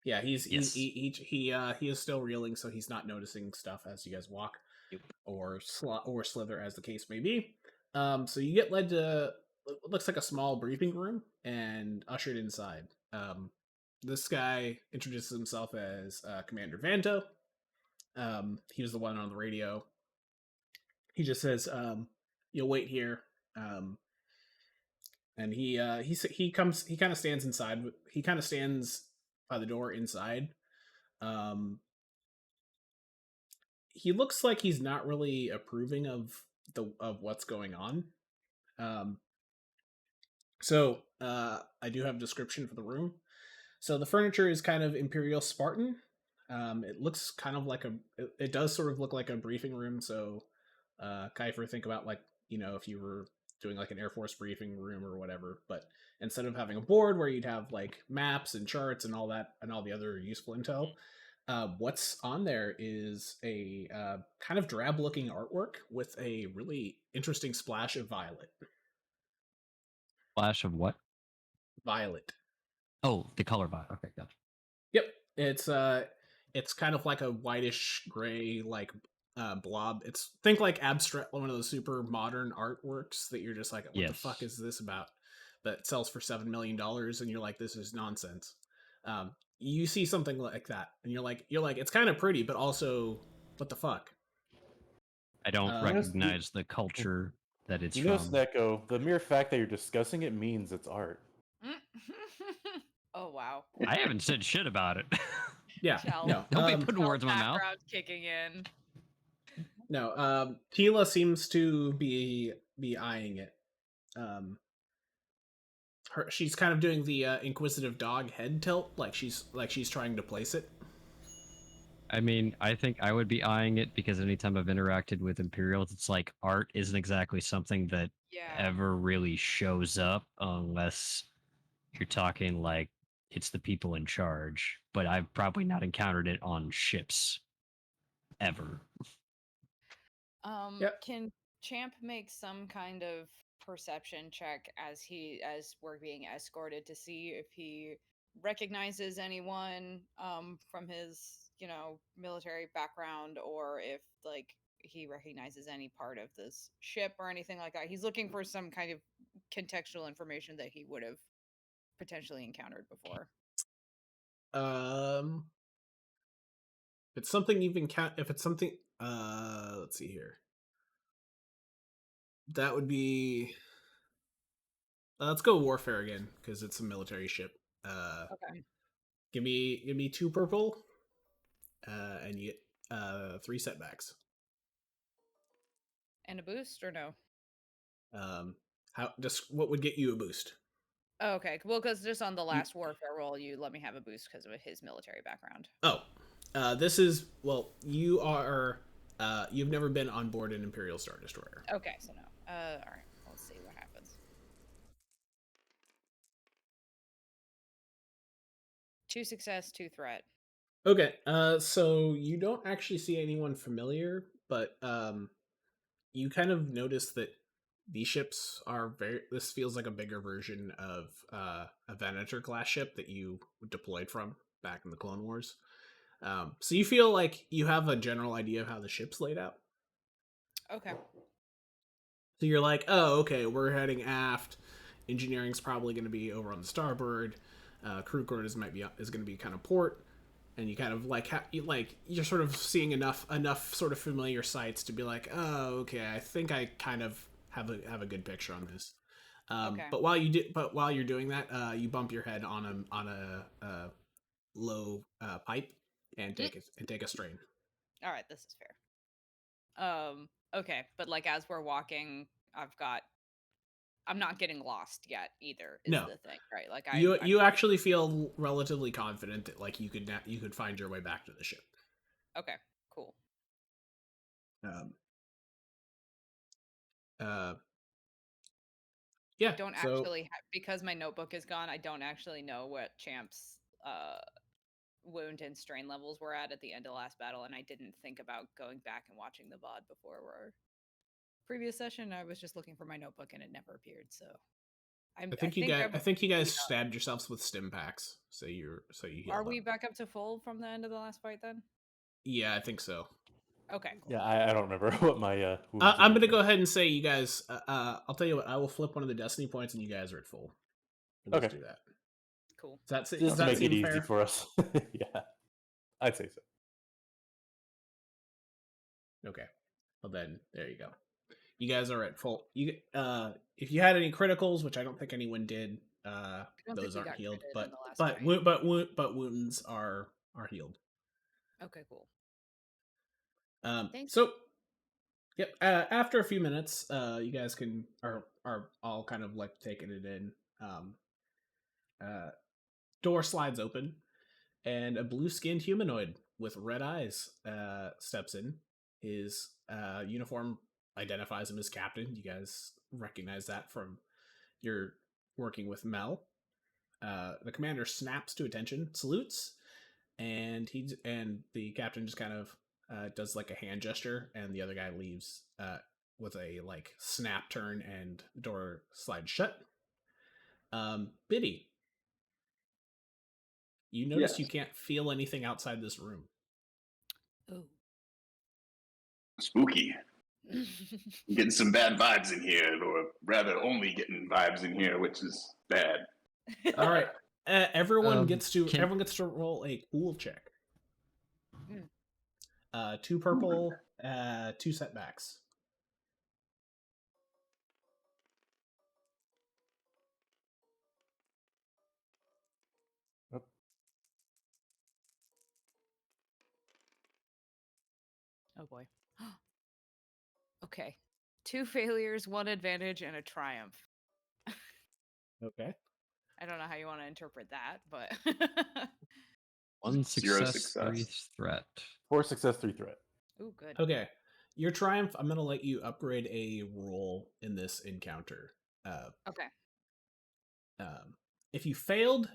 Yeah, he's Yes. he is still reeling, so he's not noticing stuff as you guys walk, Yep. or slither as the case may be. So you get led to what looks like a small briefing room and ushered inside. This guy introduces himself as Commander Vanto. He was the one on the radio. He just says, "You'll wait here." And he comes. He kind of stands inside. He kind of stands by the door inside. Um, he looks like he's not really approving of what's going on. Um, I do have a description for the room. So the furniture is kind of Imperial Spartan. It looks kind of like it does sort of look like a briefing room. So, Kaifer, think about like, if you were doing like an Air Force briefing room or whatever, but instead of having a board where you'd have like maps and charts and all that and all the other useful intel, what's on there is a kind of drab looking artwork with a really interesting splash of violet. Flash of what? Violet. Oh, the color violet. Okay, gotcha. Yep, it's kind of like a whitish gray blob. It's think like abstract, one of those super modern artworks that you're just like, what the fuck Yes. is this about? But it sells for $7 million, and you're like, this is nonsense. You see something like that, and you're like, it's kind of pretty, but also, what the fuck? I don't Uh, recognize the culture that it's You know, from. Snekgo, the mere fact that you're discussing it means it's art. Oh wow. I haven't said shit about it. Yeah, Chal, no, Don't be putting words in my mouth. background kicking in. no. Tila seems to be eyeing it. She's kind of doing the inquisitive dog head tilt, like she's trying to place it. I mean, I think I would be eyeing it because anytime I've interacted with Imperials, it's like art isn't exactly something that Yeah. ever really shows up unless you're talking like it's the people in charge. But I've probably not encountered it on ships ever. Yep. Can Champ make some kind of perception check as we're being escorted to see if he recognizes anyone from his, military background, or if like he recognizes any part of this ship or anything like that? He's looking for some kind of contextual information that he would have potentially encountered before. If it's something you've encountered, if it's something, let's see here. That would be. Let's go warfare again because it's a military ship. Okay. Give me 2 purple, and you get 3 setbacks. And a boost or no? What would get you a boost? Oh, okay. Well, because just on the last warfare roll, you let me have a boost because of his military background. Oh, this is you are you've never been on board an Imperial Star Destroyer. Okay, so no. All right. Let's see what happens. 2 success, 2 threat. Okay, so you don't actually see anyone familiar, but you kind of notice that these ships are this feels like a bigger version of a Venator class ship that you deployed from back in the Clone Wars. So you feel like you have a general idea of how the ship's laid out. Okay. So you're like, oh, okay, we're heading aft. Engineering's probably going to be over on the starboard. Crew quarters is going to be kind of port, and you kind of you're sort of seeing enough sort of familiar sights to be like, oh, okay, I think I kind of have a good picture on this. Okay. But while you're doing that, you bump your head on a low pipe and take a strain. All right, this is fair. Okay, but like as we're walking, I'm not getting lost yet either. Is No. the thing, right? Like you actually feel relatively confident that like you could find your way back to the ship. Okay, cool. Yeah. Don't actually because my notebook is gone. I don't actually know what Champ's wound and strain levels were at the end of the last battle, and I didn't think about going back and watching the VOD before our previous session. I was just looking for my notebook, and it never appeared. So I think you guys stabbed yourselves with stim packs, so you healed Are we up. back up to full from the end of the last fight then? Yeah, I think so. Okay. Cool. Yeah, I don't remember what my. I'm gonna go ahead and say you guys. I'll tell you what. I will flip one of the destiny points, and you guys are at full. Let's do that. Cool. Does that Just to make it easy fair? for us. Yeah, I'd say so. Okay. Well then, there you go. You guys are at full. You if you had any criticals, which I don't think anyone did, those aren't healed. But wounds are healed. Okay, cool. So, yep. After a few minutes, you guys are all kind of like taking it in. Door slides open, and a blue-skinned humanoid with red eyes steps in. His uniform identifies him as captain. You guys recognize that from your working with Mel. The commander snaps to attention, salutes, and the captain just kind of does like a hand gesture, and the other guy leaves with a like snap turn, and the door slides shut. Biddy, you notice you can't feel anything outside this room. Oh. Spooky. Getting some bad vibes in here, or rather, only getting vibes in here, which is bad. All right, everyone gets to roll a cool check. 2 purple, 2 setbacks. Oh boy. Okay. 2 failures, 1 advantage, and a triumph. Okay. I don't know how you want to interpret that, but 1 success, 3 threat. 4 success, 3 threat. Ooh, good. Okay. Your triumph, I'm going to let you upgrade a roll in this encounter. Okay. If you failed,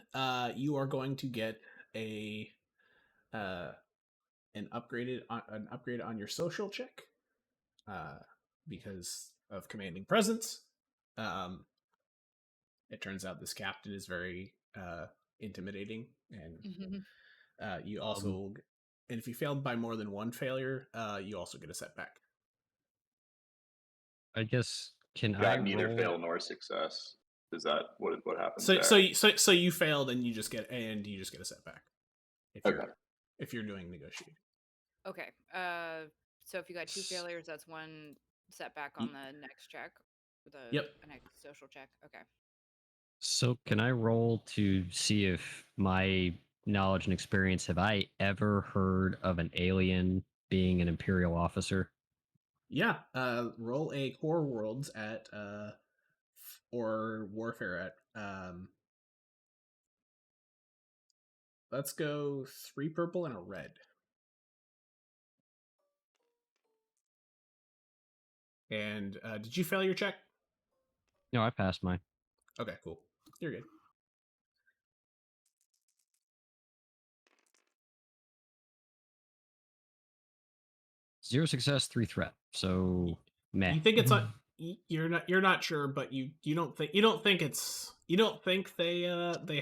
you are going to get an upgrade on your social check because of commanding presence. It turns out this captain is very intimidating, and you also, and if you failed by more than 1 failure, you also get a setback. I guess I neither roll? fail nor success? Is that what happens? So you failed, and you just get a setback. If you're doing negotiating. Okay. So if you got 2 failures, that's 1 setback on the next check. The next social check. Okay. So can I roll to see if my knowledge and experience, have I ever heard of an alien being an Imperial officer? Yeah. Roll a core worlds at or warfare at let's go 3 purple and a red. And did you fail your check? No, I passed mine. Okay, cool. You're good. Zero success, 3 threat. So meh. You think it's you're not sure, but you don't think they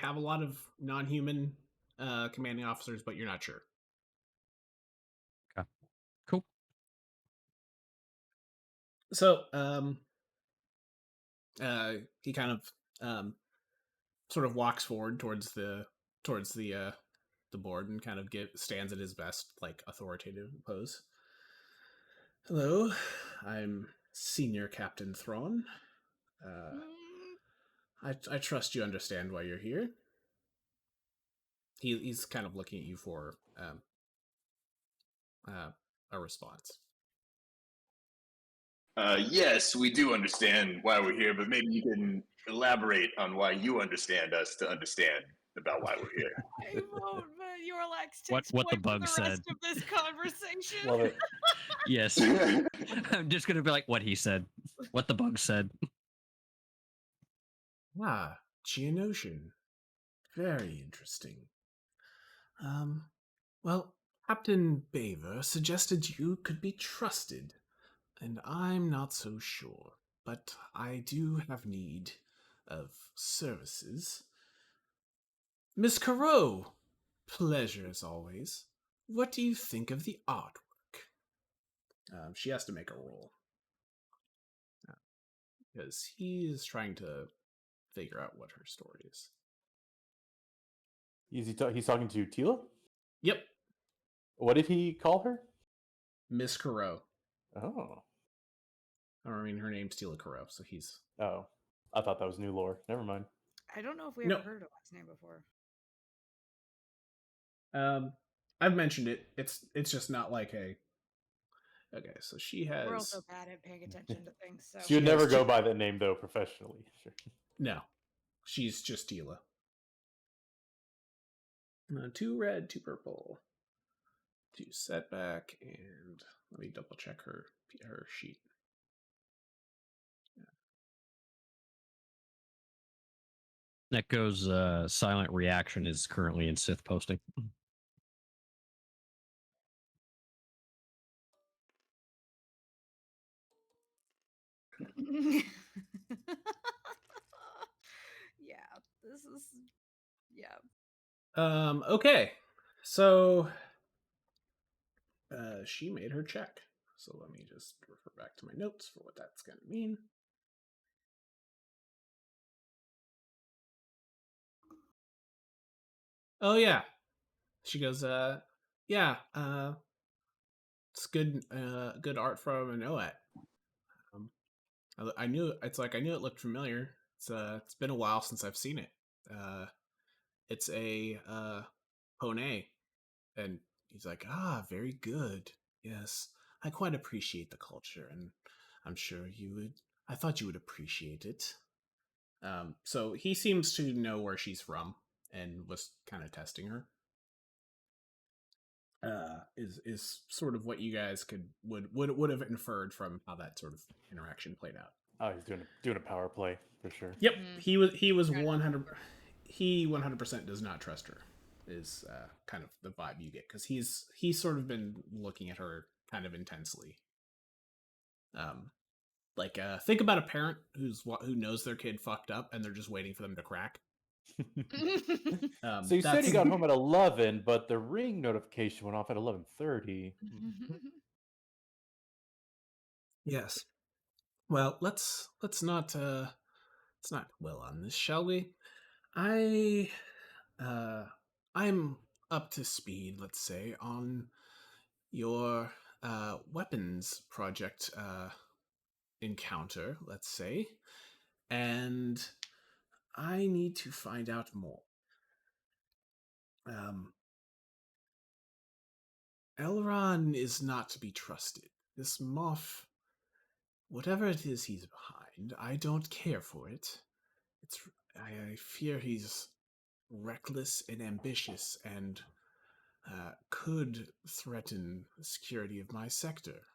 have a lot of non-human commanding officers, but you're not sure. Okay. Cool. So he kind of sort of walks forward towards the board and kind of stands at his best like authoritative pose. Hello, I'm Senior Captain Thrawn. I trust you understand why you're here. He's kind of looking at you for a response. Yes, we do understand why we're here, but maybe you can elaborate on why you understand us to understand about why we're here. I vote Eorlax takes what the point bug for the said. rest of this conversation. Love it. Yes. I'm just going to be like what he said. What the bug said. Geonosian. Very interesting. Well, Captain Baver suggested you could be trusted, and I'm not so sure. But I do have need of services. Miss Carreau, pleasure as always. What do you think of the artwork? She has to make a roll. Because he is trying to figure out what her story is. He's talking to Tila? Yep, What did he call her? Miss Carreau. Oh. I mean, her name's Tila Carreau, so he's... Oh. I thought that was new lore. Never mind. I don't know if we No. ever heard her last name before. I've mentioned it. It's just not like a... Okay, so she has... We're also bad at paying attention to things, so... She would She has never go two- by that name, though, professionally. Sure. No, she's just Tila. 2 red, 2 purple, 2 setback, and let me double check her sheet. Snekgo's silent reaction is currently in Sith posting. Yeah, this is... Yeah. Okay, so she made her check. So let me just refer back to my notes for what that's going to mean. Oh yeah, she goes. Yeah. It's good art from an OAT. I knew I knew it looked familiar. It's been a while since I've seen it. It's a Pone, and he's like, very good. Yes, I quite appreciate the culture, and I'm sure you would. I thought you would appreciate it. So he seems to know where she's from and was kind of testing her. Is sort of what you guys would have inferred from how that sort of interaction played out. Oh, he's doing a power play for sure. Yep, Mhm. he was Trying to 100. He 100% does not trust her. Is kind of the vibe you get, because he's sort of been looking at her kind of intensely. Think about a parent who knows their kid fucked up and they're just waiting for them to crack. So you said he got home at 11, but the ring notification went off at 11:30. Yes. Well, let's not dwell on this, shall we? I'm up to speed, let's say, on your weapons project encounter, let's say, and I need to find out more. Elron is not to be trusted. This Moff, whatever it is he's behind, I don't care for it. I fear he's reckless and ambitious and could threaten the security of my sector.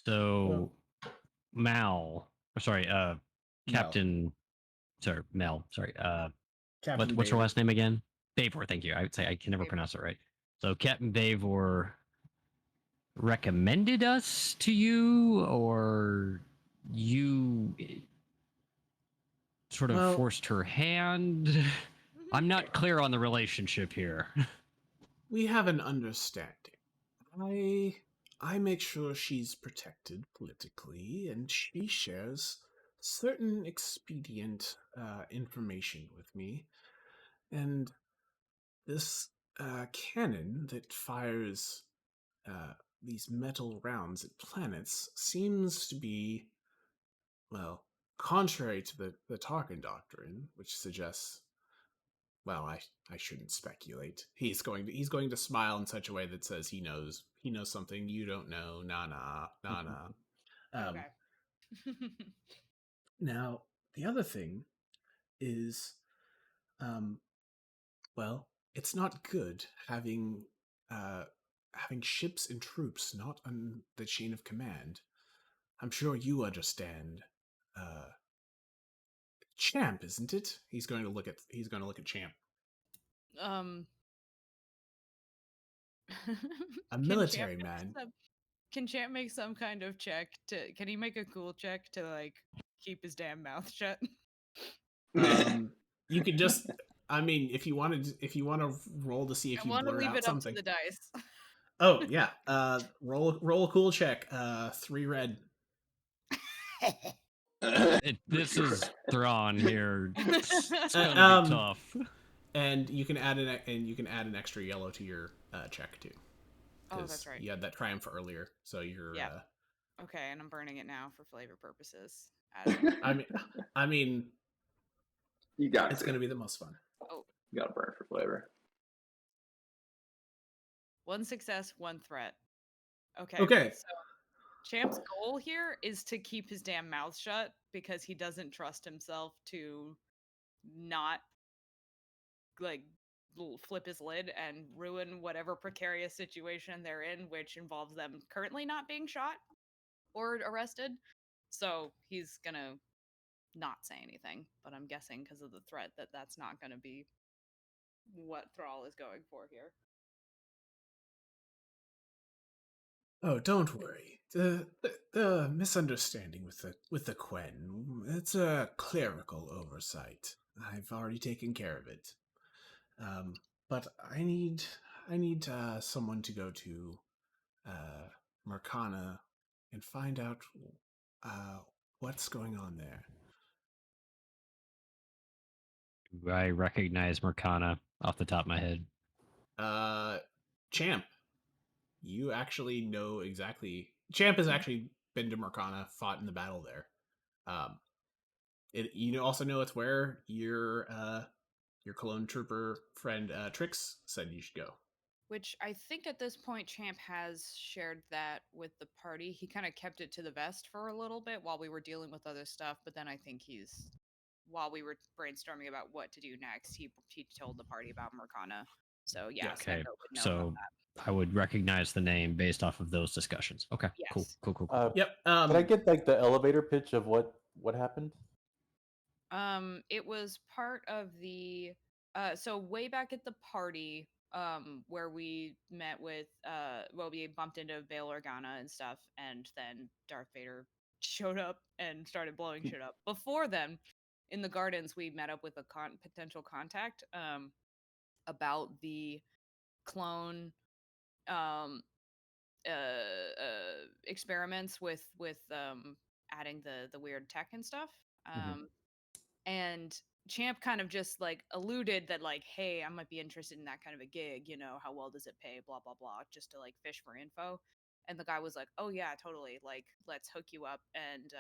So, Captain, sorry, Mel, sorry, Captain what's her Baver. last name again? Bavor, thank you. I would say I can never pronounce it right. So Captain Bavor recommended us to you, or you sort of forced her hand? I'm not clear on the relationship here. We have an understanding. I make sure she's protected politically, and she shares certain expedient information with me. And this cannon that fires these metal rounds at planets seems to be, well, contrary to the Tarkin doctrine, which suggests, well, I shouldn't speculate. He's going to smile in such a way that says he knows something you don't know. Nah. Okay. Now the other thing is, well, it's not good having ships and troops not on the chain of command. I'm sure you understand. Champ, isn't it? He's going to look at Champ. A Can military Champ man. Can Champ make some kind of check to? Can he make a cool check to like keep his damn mouth shut? You could just. I mean, if you want to roll to see if I you want to blurt leave out it up to something. the dice. Oh yeah. Roll a cool check. 3 red. This is Thrawn here. It's gonna be tough. And you can add an extra yellow to your check too. Oh, that's right. You had that triumph earlier, so you're. Yeah. Okay, and I'm burning it now for flavor purposes. I mean, You got it's going to be the most fun. Oh, You got to burn for flavor. 1 success, 1 threat. Okay. Okay. So Champ's goal here is to keep his damn mouth shut because he doesn't trust himself to not like flip his lid and ruin whatever precarious situation they're in, which involves them currently not being shot or arrested. So he's gonna not say anything, but I'm guessing because of the threat that that's not gonna be what Thrall is going for here. Oh, don't worry. The misunderstanding with the Quen, it's a clerical oversight. I've already taken care of it. But I need someone to go to Mercana and find out what's going on there. Do I recognize Mercana off the top of my head? Champ, you actually know exactly. Champ has actually been to Mercana, fought in the battle there. You also know it's where your clone trooper friend Trix said you should go. Which I think at this point Champ has shared that with the party. He kind of kept it to the vest for a little bit while we were dealing with other stuff, but then I think while we were brainstorming about what to do next, he told the party about Mercana. So yeah, Okay, Snekgo would know so about that. I would recognize the name based off of those discussions. Okay, Yes. cool. Yep. Can I get like the elevator pitch of what happened? It was part of the so way back at the party, where we met with we bumped into Bail Organa and stuff, and then Darth Vader showed up and started blowing shit up. Before then, in the gardens, we met up with a potential contact about the clone experiments with adding the weird tech and stuff. And Champ kind of just like alluded that like, hey, I might be interested in that kind of a gig, how well does it pay, blah blah blah, just to like fish for info. And the guy was like, oh yeah, totally, like let's hook you up and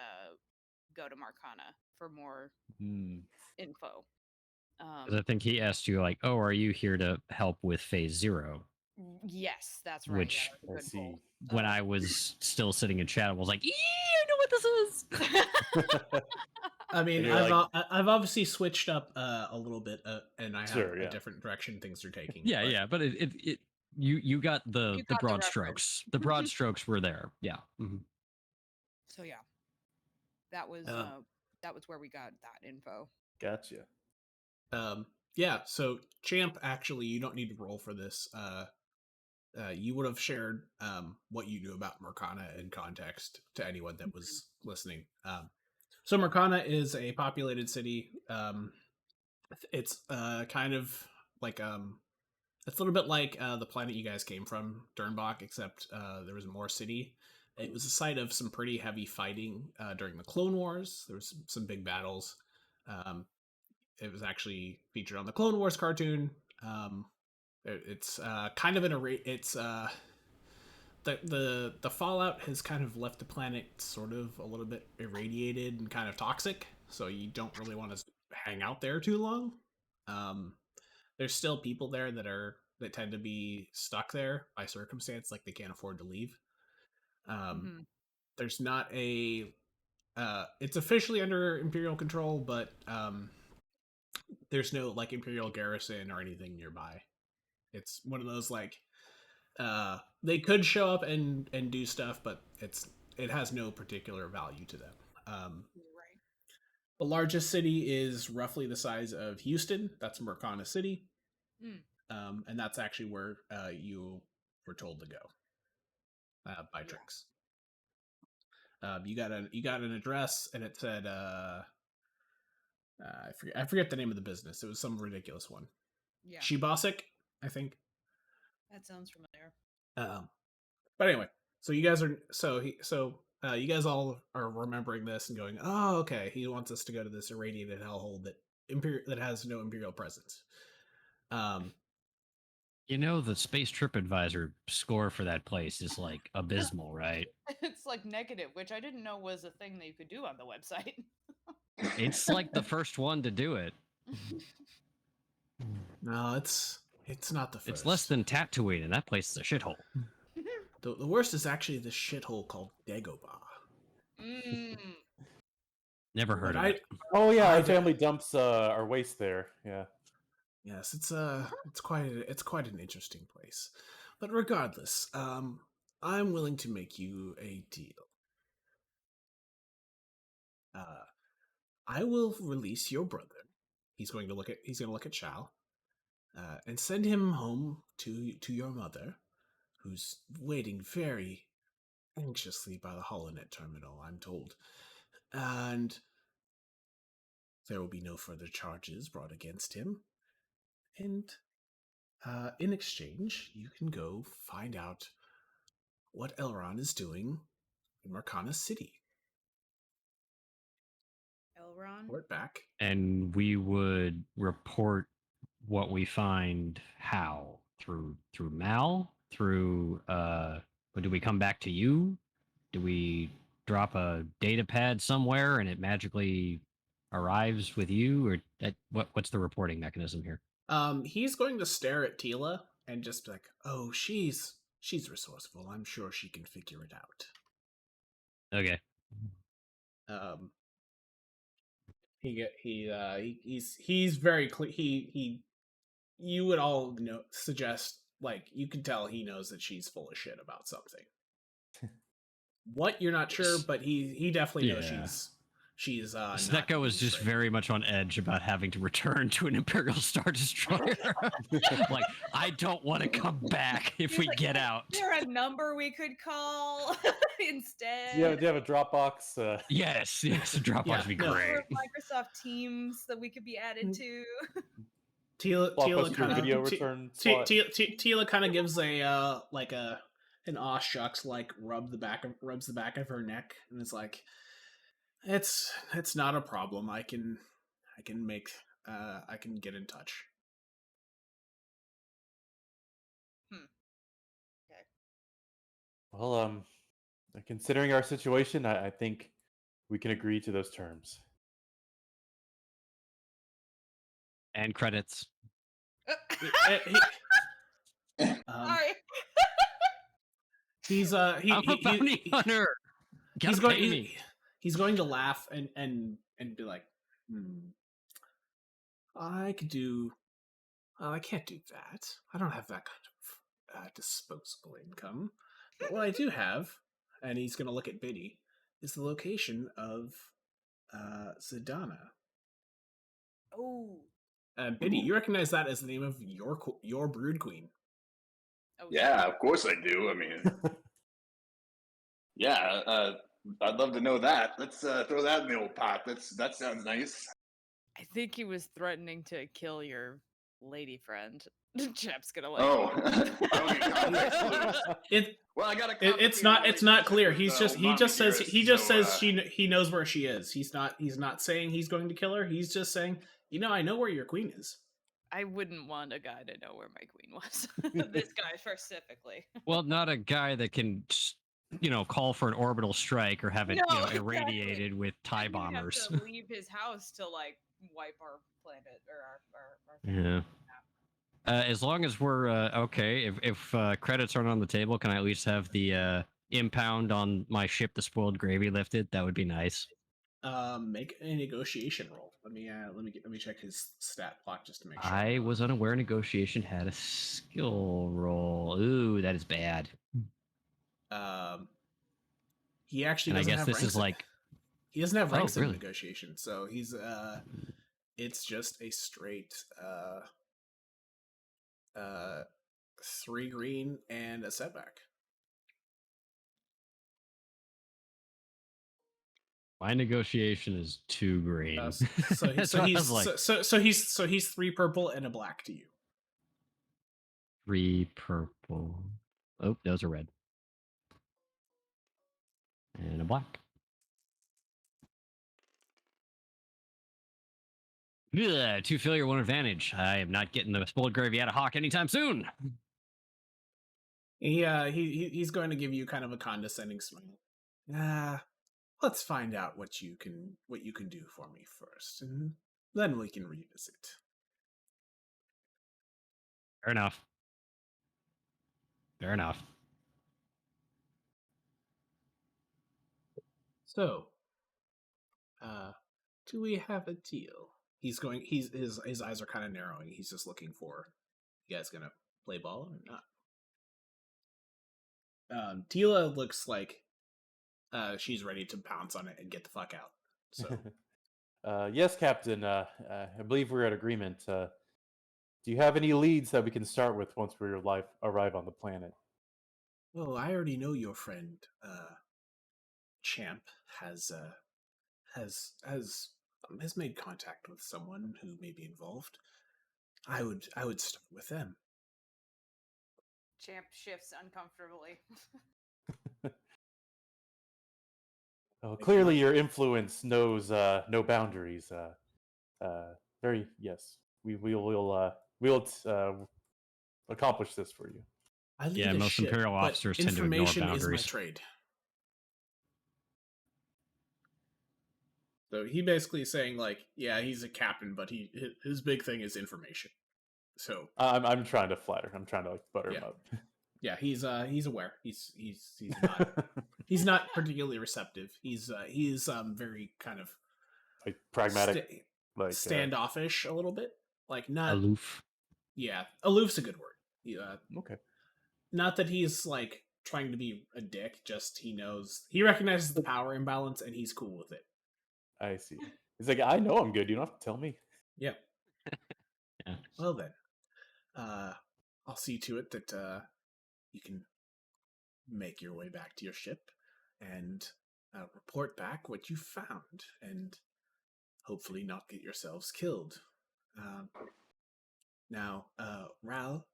go to Marcana for more info. 'Cause I think he asked you like, "Oh, are you here to help with Phase 0?" Yes, that's right. Which yeah, that's a good pull. when I was still sitting in chat, I was like, I know what this is. I mean, I've obviously switched up a little bit, and I have a different direction things are taking. Yeah, but you got the broad the strokes. The broad strokes were there. Yeah. Mm-hmm. So yeah, that was where we got that info. Gotcha. Yeah. So Champ, actually, you don't need to roll for this. You would have shared what you knew about Mercana in context to anyone that was listening. So Mercana is a populated city. It's kind of like it's a little bit like the planet you guys came from, Dernbach, except there was more city. It was a site of some pretty heavy fighting during the Clone Wars. There was some big battles. It was actually featured on the Clone Wars cartoon. It's kind of it's the fallout has kind of left the planet sort of a little bit irradiated and kind of toxic, so you don't really want to hang out there too long. There's still people there that tend to be stuck there by circumstance, like they can't afford to leave. There's not a it's officially under Imperial control, but there's no like Imperial garrison or anything nearby. It's one of those like they could show up and do stuff, but it's it has no particular value to them. Right. The largest city is roughly the size of Houston. That's Mercana City. And that's actually where you were told to go by Trinks. You got an address, and it said I forget the name of the business. It was some ridiculous one. Yeah. Shebossik, I think. That sounds familiar. But anyway, so you guys are you guys all are remembering this and going, oh, okay, he wants us to go to this irradiated hellhole that has no Imperial presence. You know, the Space TripAdvisor score for that place is like abysmal, right? It's like negative, which I didn't know was a thing that you could do on the website. It's like the first one to do it. No, it's not the first. It's less than Tatooine, and that place is a shithole. The worst is actually this shithole called Dagobah. Never heard of it. Oh yeah, our family dumps our waste there. Yeah. Yes, it's quite an interesting place. But regardless, I'm willing to make you a deal. I will release your brother. He's going to look at Chal, and send him home to your mother, who's waiting very anxiously by the HoloNet terminal, I'm told. And there will be no further charges brought against him. And in exchange, you can go find out what Elrond is doing in Marcana City. Elrond? Report back. And we would report what we find how? Through Mal? Through do we come back to you? Do we drop a data pad somewhere and it magically arrives with you? Or what's the reporting mechanism here? He's going to stare at Tila and just be like, "Oh, she's resourceful. I'm sure she can figure it out." Okay. He's very clear. You would all suggest, like, you can tell he knows that she's full of shit about something. What, you're not sure, but he definitely knows she's Snekgo is just very much on edge about having to return to an Imperial Star Destroyer. Like, I don't want to come back if we get out. Is there a number we could call instead? Do you have a Dropbox? Yes, a Dropbox would be great. Or Microsoft Teams that we could be added to. Tila kind of video return slot. Tila kind of gives a an aw shucks, like rubs the back of her neck, and it's like, it's not a problem. I can get in touch. Okay. Well, considering our situation, I think we can agree to those terms. And credits. Sorry. He's I'm a bounty hunter. He's going to laugh and be like, I can't do that. I don't have that kind of disposable income. But what I do have, and he's going to look at Biddy, is the location of Zidana. Oh. Biddy, you recognize that as the name of your brood queen. Oh, yeah, of course I do. I mean, yeah, I'd love to know that. Let's throw that in the old pot. That sounds nice. I think he was threatening to kill your lady friend. Chap's gonna like. Oh, well, I got It's not clear. He just says he knows where she is. He's not saying he's going to kill her. He's just saying, I know where your queen is. I wouldn't want a guy to know where my queen was. This guy specifically. Well, not a guy that can, call for an orbital strike or have it, irradiated with TIE bombers. Have to leave his house to like wipe our planet or our yeah. As long as we're okay, if credits aren't on the table, can I at least have the impound on my ship, the spoiled gravy, lifted? That would be nice. Make a negotiation roll. Let me check his stat block just to make sure. I was unaware negotiation had a skill roll. Ooh, that is bad. He actually And I doesn't guess have this ranks is in- like, he doesn't have Oh, ranks in really? negotiation, so he's it's just a straight 3 green and a setback. my negotiation is 2 green. So That's what I was like, he's 3 purple and a black to you. 3 purple. Oh, those are red. And a black. Ugh, 2 failure, 1 advantage. I am not getting the spoiled gravy out of Hawk anytime soon. He's going to give you kind of a condescending smile. Let's find out what you can do for me first, and then we can revisit. Fair enough. Fair enough. So, do we have a deal? His eyes are kind of narrowing. He's just looking for, you guys gonna play ball or not? Tila looks like she's ready to pounce on it and get the fuck out. So Yes, Captain. I believe we're at agreement. Do you have any leads that we can start with once we arrive on the planet? well, I already know your friend Champ has made contact with someone who may be involved. I would start with them. Champ shifts uncomfortably. Oh, clearly, your influence knows no boundaries. Very yes. We'll accomplish this for you. I lead Yeah, a most ship, Imperial but officers tend to ignore information is my boundaries. trade. So he basically saying like, yeah, he's a captain, but his big thing is information. So I'm trying to flatter. I'm trying to like butter him Yeah. up. yeah, he's aware. He's not he's not particularly receptive. He's very kind of Like pragmatic, like standoffish a little bit. Like not Aloof. Yeah, aloof's a good word. okay. Not that he's like trying to be a dick, just he recognizes the power imbalance and he's cool with it. I see. He's like, I know I'm good. You don't have to tell me. Yeah. Yeah. Well then, I'll see to it that you can make your way back to your ship and report back what you found, and hopefully not get yourselves killed. Now, Ral,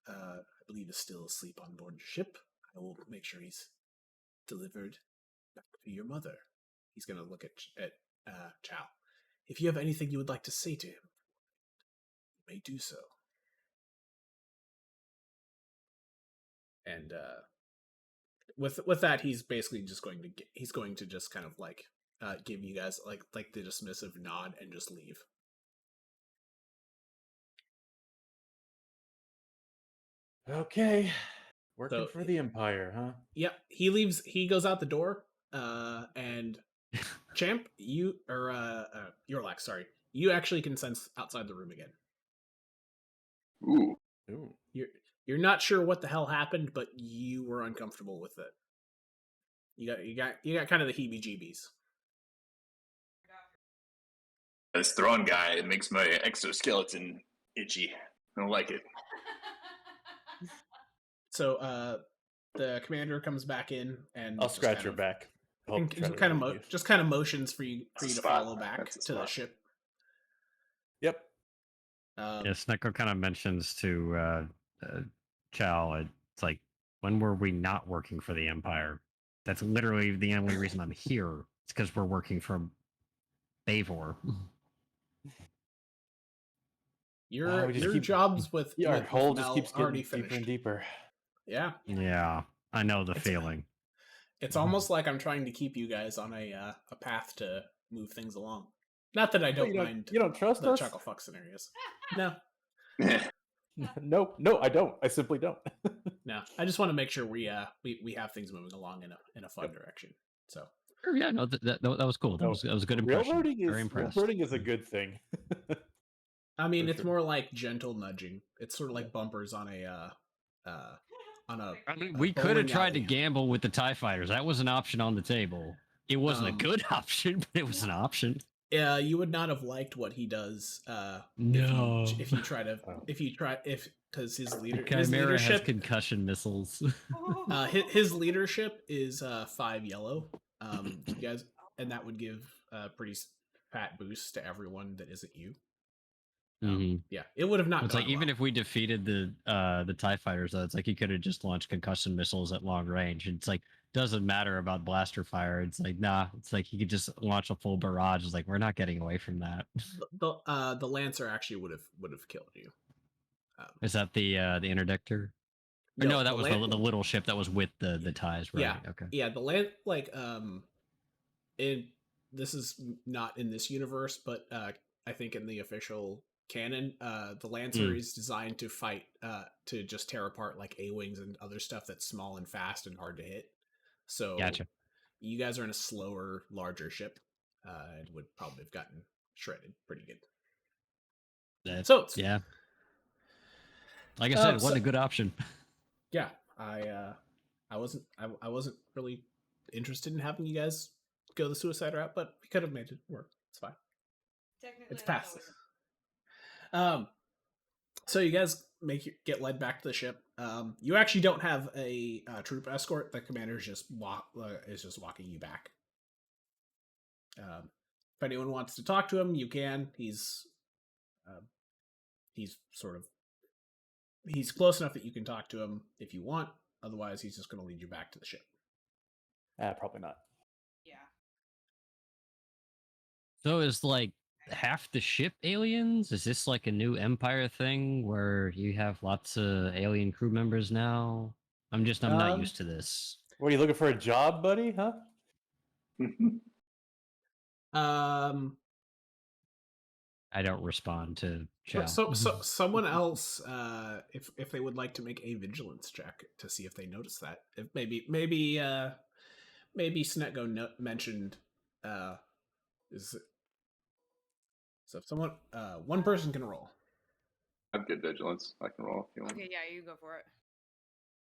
I believe is still asleep on board your ship. I will make sure he's delivered back to your mother. He's going to look at Chal. If you have anything you would like to say to him, you may do so. And with that, he's basically just going to just kind of like give you guys like the dismissive nod and just leave. Okay. Working So- for the Empire, huh? Yep, he leaves. He goes out the door, and Champ, you or Eorlax, sorry, you actually can sense outside the room again. Ooh. Ooh. You're not sure what the hell happened, but you were uncomfortable with it. You got kind of the heebie-jeebies. This Thrawn guy, it makes my exoskeleton itchy. I don't like it. So the commander comes back in and I'll just scratch kind your of- back. and Try to kind of relieve you. just kind of motions for you That's a to spot. follow back That's a to the spot. ship. Yep. Yeah, Snekgo kind of mentions to Chal, it's like, when were we not working for the Empire? That's literally the only reason I'm here. It's because we're working for Bavor. Your we just keep- jobs with Yeah, our with hole just Mel keeps getting already deeper finished. and deeper. Yeah, Yeah, I know the It's- feeling. it's almost like I'm trying to keep you guys on a path to move things along. Not that I Wait, don't mind You don't trust the us? chuckle fuck scenarios. No, No, I don't. I simply don't. no. I just want to make sure we have things moving along in a fun direction. So Yeah, no, that was cool. That was a good impression. Very impressed. Railroading is a good thing. I mean, For it's sure. more like gentle nudging. It's sort of like bumpers on a I mean, a we could have bowling tried to alley. gamble with the TIE fighters. That was an option on the table. It wasn't a Um, good option, but it was an option. You would not have liked what he does. No. If you try to Oh. because his The his Chimera has leadership concussion missiles. his leadership is 5 yellow. You guys, and that would give a pretty fat boost to everyone that isn't you. Mhm. Yeah, it would have not. It's gone like even well. if we defeated the TIE fighters, though, it's like he could have just launched concussion missiles at long range. It's like doesn't matter about blaster fire. It's like nah. It's like he could just launch a full barrage. It's like we're not getting away from that. The Lancer actually would have killed you. Is that the interdictor? Or No, no, that the was Lan- the little ship that was with the ties, right? Yeah, Okay. yeah. The land in this is not in this universe, but I think in the official canon, the Lancer is designed to fight to just tear apart like A-wings and other stuff that's small and fast and hard to hit. So Gotcha. you guys are in a slower, larger ship, and would probably have gotten shredded pretty good. So it's, Yeah. Like I said, it wasn't so- a good option. yeah, I wasn't really interested in having you guys go the suicide route, but we could have made it work. It's fine. Technically, It's that's past. always- So you guys get led back to the ship. You actually don't have a troop escort. The commander is just walking you back. If anyone wants to talk to him, you can. He's close enough that you can talk to him if you want. Otherwise, he's just going to lead you back to the ship. Probably not. Yeah. So is like half the ship aliens? Is this like a new Empire thing where you have lots of alien crew members now? I'm not used to this. What, are you looking for a job, buddy? Huh? I don't respond to Chal. So someone else, if they would like to make a vigilance check to see if they notice that, if maybe Snekgo mentioned, is so if someone one person can roll. I have good vigilance. I can roll if you want. Okay, yeah, you go for it.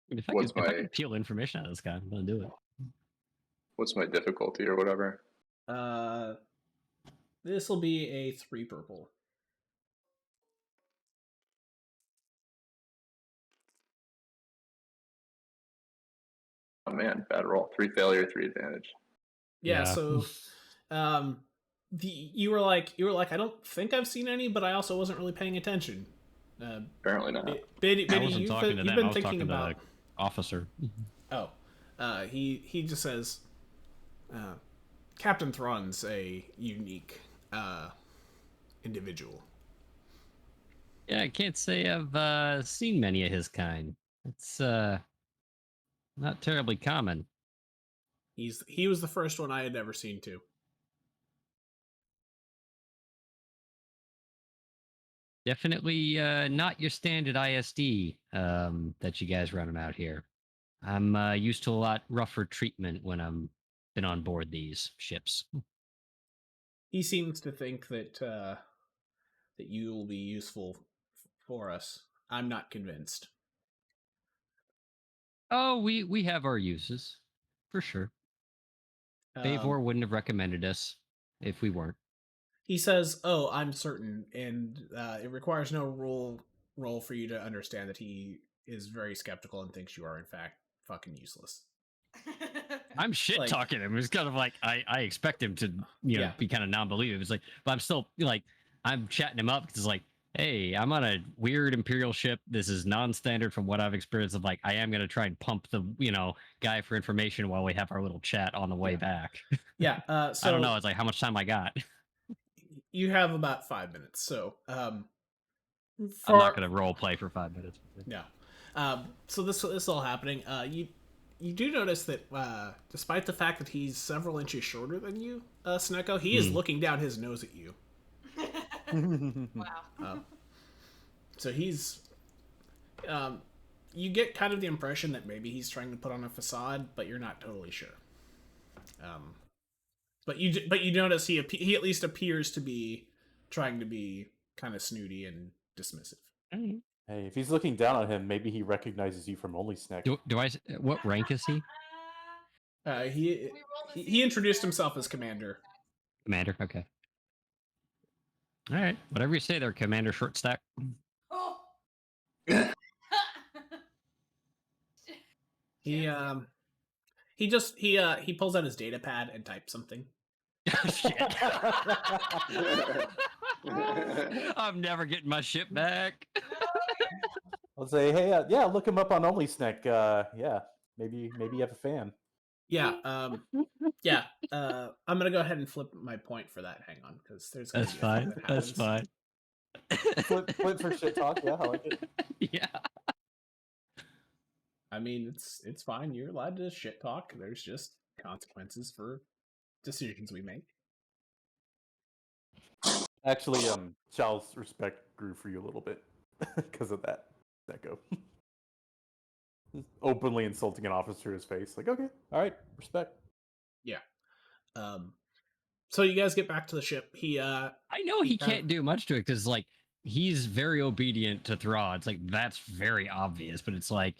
If I What's could, if I my- could peel information out of this guy, I'm gonna do it. What's my difficulty or whatever? This will be a 3 purple. Oh man, bad roll. 3 failure, 3 advantage. Yeah. Yeah. So, you were like, I don't think I've seen any, but I also wasn't really paying attention. Apparently not. Biddy, I wasn't you've talking been, to you've them. been I was thinking talking about. to the officer. Oh, he just says, Captain Thrawn's a unique individual. Yeah, I can't say I've seen many of his kind. It's not terribly common. He was the first one I had ever seen too. Definitely not your standard ISD that you guys running out here. I'm used to a lot rougher treatment when I'm been on board these ships. He seems to think that that you will be useful for us. I'm not convinced. Oh, we have our uses, for sure. Bavor wouldn't have recommended us if we weren't. He says, "Oh, I'm certain," and it requires no roll for you to understand that he is very skeptical and thinks you are in fact fucking useless. I'm shit Like- talking him. It's kind of like I expect him to Yeah. be kind of non-believing. It's like, but I'm still like I'm chatting him up because it's like, hey, I'm on a weird Imperial ship. This is non-standard from what I've experienced. Of like, I am gonna try and pump the guy for information while we have our little chat on the way Yeah. back. Yeah. So I don't know. It's like how much time I got. you have about 5 minutes. So I'm not gonna role play for 5 minutes. No. So this is all happening. You do notice that despite the fact that he's several inches shorter than you, Snekgo, he is looking down his nose at you. Wow. So he's you get kind of the impression that maybe he's trying to put on a facade, but you're not totally sure. But you notice he at least appears to be trying to be kind of snooty and dismissive. Hey, if he's looking down on him, maybe he recognizes you from Only Snack. What rank is he? He We rolled to he, see he if introduced said himself he as was commander. Commander. Okay. All right. Whatever you say there, Commander Short Stack. Oh. He he pulls out his data pad and types something. Shit. I'm never getting my ship back. I'll say, hey, yeah, look him up on Only Snack. Yeah, maybe you have a fan. Yeah, yeah. I'm gonna go ahead and flip my point for that. Hang on, because there's gonna That's be a thing fine. that happens. That's fine. Flip for shit talk. Yeah, I like it. Yeah. I mean, it's fine. You're allowed to shit talk. There's just consequences for decisions we make. Actually, Chal's respect grew for you a little bit because of that. Snekgo. Openly insulting an officer to his face. Like, okay, all right, respect. Yeah. So you guys get back to the ship. I know he can't do much to it because, like, he's very obedient to Thraw. It's like, that's very obvious, but it's like,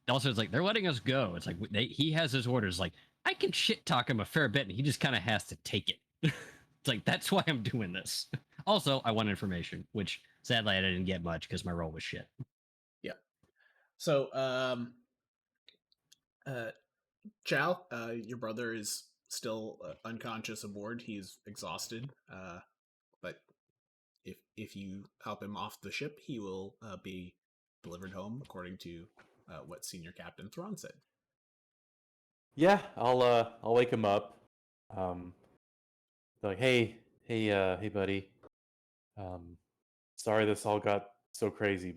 also, it's like, they're letting us go. It's like, he has his orders. Like, I can shit talk him a fair bit, and he just kind of has to take it. It's like, that's why I'm doing this. Also, I want information, which sadly I didn't get much because my roll was shit. Yeah. So, Chal, your brother is still unconscious aboard. He's exhausted. But if you help him off the ship, he will be delivered home, according to what Senior Captain Thrawn said. Yeah, I'll wake him up. Like, hey, buddy. Sorry this all got so crazy,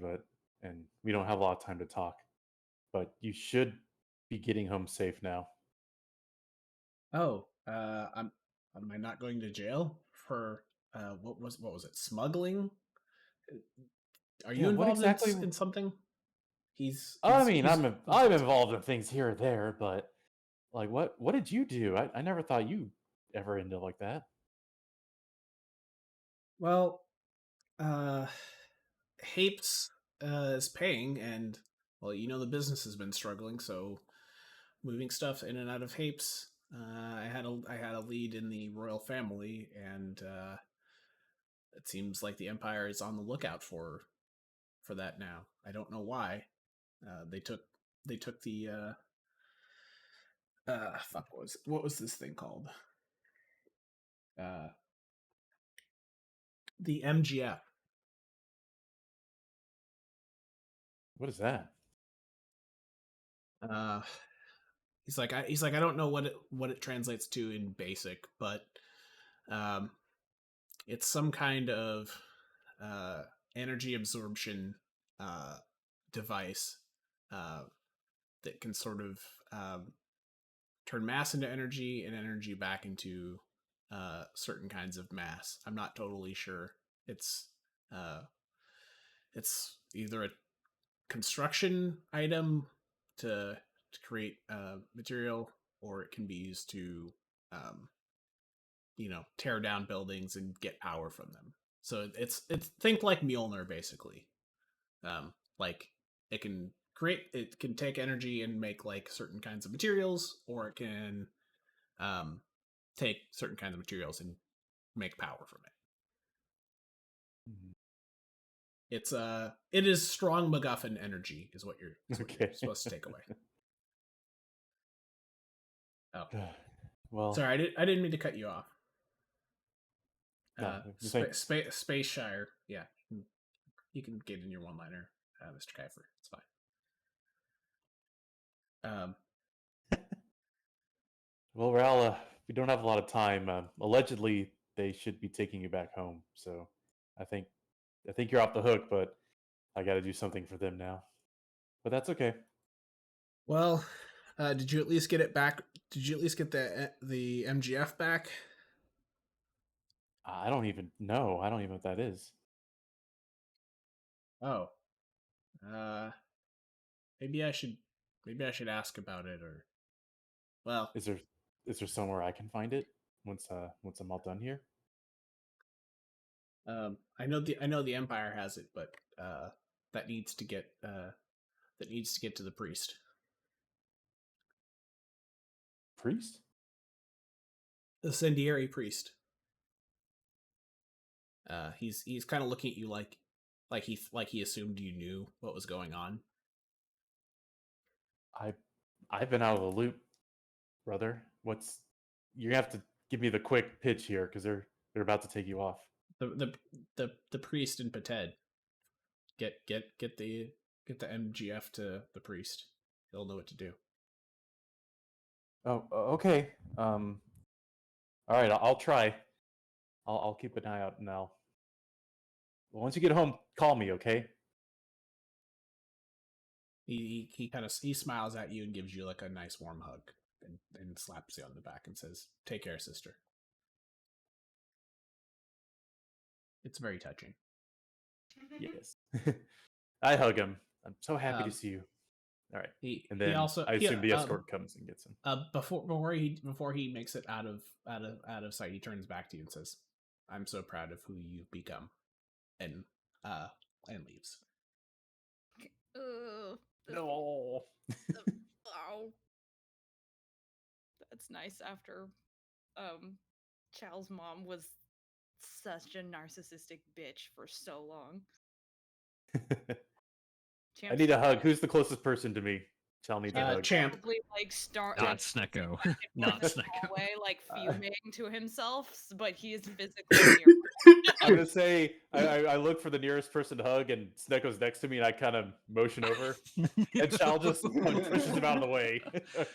and we don't have a lot of time to talk. But you should be getting home safe now. Oh, am I not going to jail for what was it? Smuggling? Are you Yeah, what involved exactly? in something? He's I'm involved in things here or there, but like, what did you do? I never thought you ever ended like that. Well, Hapes is paying, and well, you know the business has been struggling, so moving stuff in and out of Hapes. I had a lead in the royal family, and it seems like the Empire is on the lookout for that now. I don't know why. They took the fuck, what was this thing called? The MGF. What is that? He's like I don't know what it translates to in basic, but it's some kind of energy absorption device that can sort of turn mass into energy and energy back into certain kinds of mass. I'm not totally sure. It's either a construction item to create material, or it can be used to tear down buildings and get power from them. So it's think like Mjolnir, basically. Like it can take energy and make like certain kinds of materials, or it can take certain kinds of materials and make power from it. Mhm. It is strong MacGuffin energy is what you're Okay. supposed to take away. Oh, Well, sorry, I didn't mean to cut you off. no, Space Shire, yeah, you can get in your one-liner, Mr. Kaifer. It's fine. well, Ral, we don't have a lot of time. Allegedly, they should be taking you back home. So, I think you're off the hook, but I got to do something for them now. But that's okay. Well, did you at least get it back? Did you at least get the MGF back? I don't even know. I don't even know what that is. Oh, maybe I should ask about it, or well, Is there somewhere I can find it once I'm all done here? I know the Empire has it, but that needs to get to the priest. Priest? The incendiary priest. He's kind of looking at you like he assumed you knew what was going on. I've been out of the loop, brother. You have to give me the quick pitch here because they're about to take you off. The priest in Pated. Get the MGF to the priest. He'll know what to do. Oh, okay. All right, I'll try. I'll keep an eye out now. Well, once you get home, call me, okay? He kind of smiles at you and gives you like a nice warm hug and slaps you on the back and says, "Take care, sister." It's very touching. Yes. I hug him. I'm so happy to see you. All right. And then I assume the escort comes and gets him. Before he makes it out of sight, he turns back to you and says, "I'm so proud of who you've become," and leaves. No. Oh, that's nice. After Chal's mom was such a narcissistic bitch for so long. I need a hug. Who's the closest person to me? Chal needs a hug. Champ. Probably like start Not Snekgo. Not Snekgo. Away, like fuming to himself, but he is physically near. I'm gonna say I look for the nearest person to hug, and Snekgo's next to me, and I kind of motion over, and Chal just pushes him out of the way,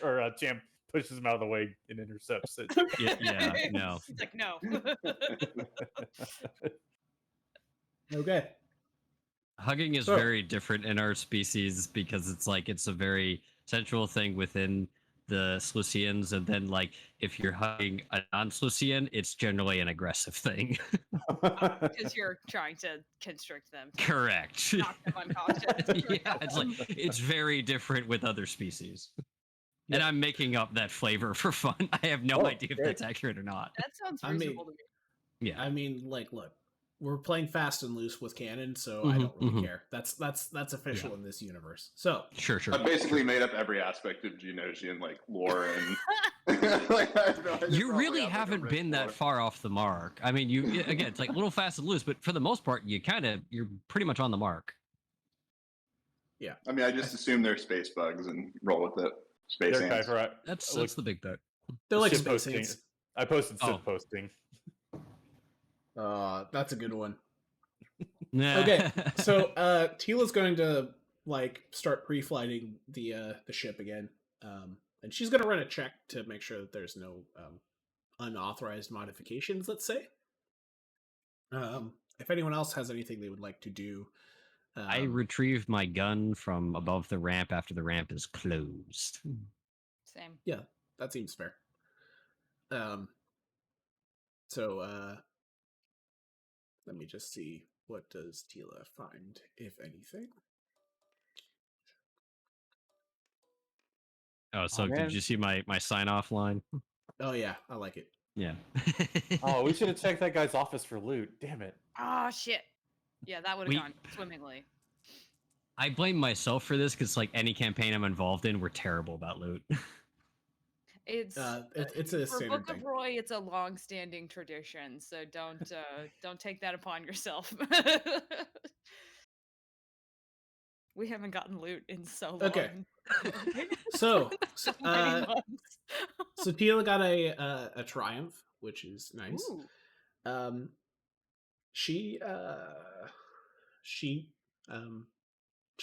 or Champ pushes him out of the way and intercepts it. Yeah, no. He's like, no. Okay. Hugging is very different in our species because it's a very central thing within the Slusians, and then if you're hugging a non-Slusian, it's generally an aggressive thing. Because you're trying to constrict them. Correct. Knock them unconscious. Yeah, it's very different with other species. Yeah. And I'm making up that flavor for fun. I have no idea if that's accurate or not. That sounds reasonable to me. Yeah. I mean, look, we're playing fast and loose with canon, so I don't really care. That's official in this universe. So sure. I basically made up every aspect of Geonosian lore, and you really haven't been that far off the mark. I mean, again, it's a little fast and loose, but for the most part, you're pretty much on the mark. Yeah. I mean, I just assume they're space bugs and roll with it. Space ants. Kaifer, that's the big bet. They're like space ants. I posted Sid posting. That's a good one. Nah. Okay, so Tila's going to start pre-flighting the ship again, and she's going to run a check to make sure that there's no unauthorized modifications. Let's say. If anyone else has anything they would like to do, I retrieve my gun from above the ramp after the ramp is closed. Same. Yeah, that seems fair. So let me just see, what does Tila find, if anything? Oh, so did you see my sign-off line? Oh yeah, I like it. Yeah. Oh, we should have checked that guy's office for loot. Damn it. Oh, shit. Yeah, that would have gone swimmingly. I blame myself for this because any campaign I'm involved in, we're terrible about loot. It's a for standard Book thing. of Roy. It's a long-standing tradition, so don't take that upon yourself. We haven't gotten loot in so long. Okay, so Tila got a triumph, which is nice. Ooh. She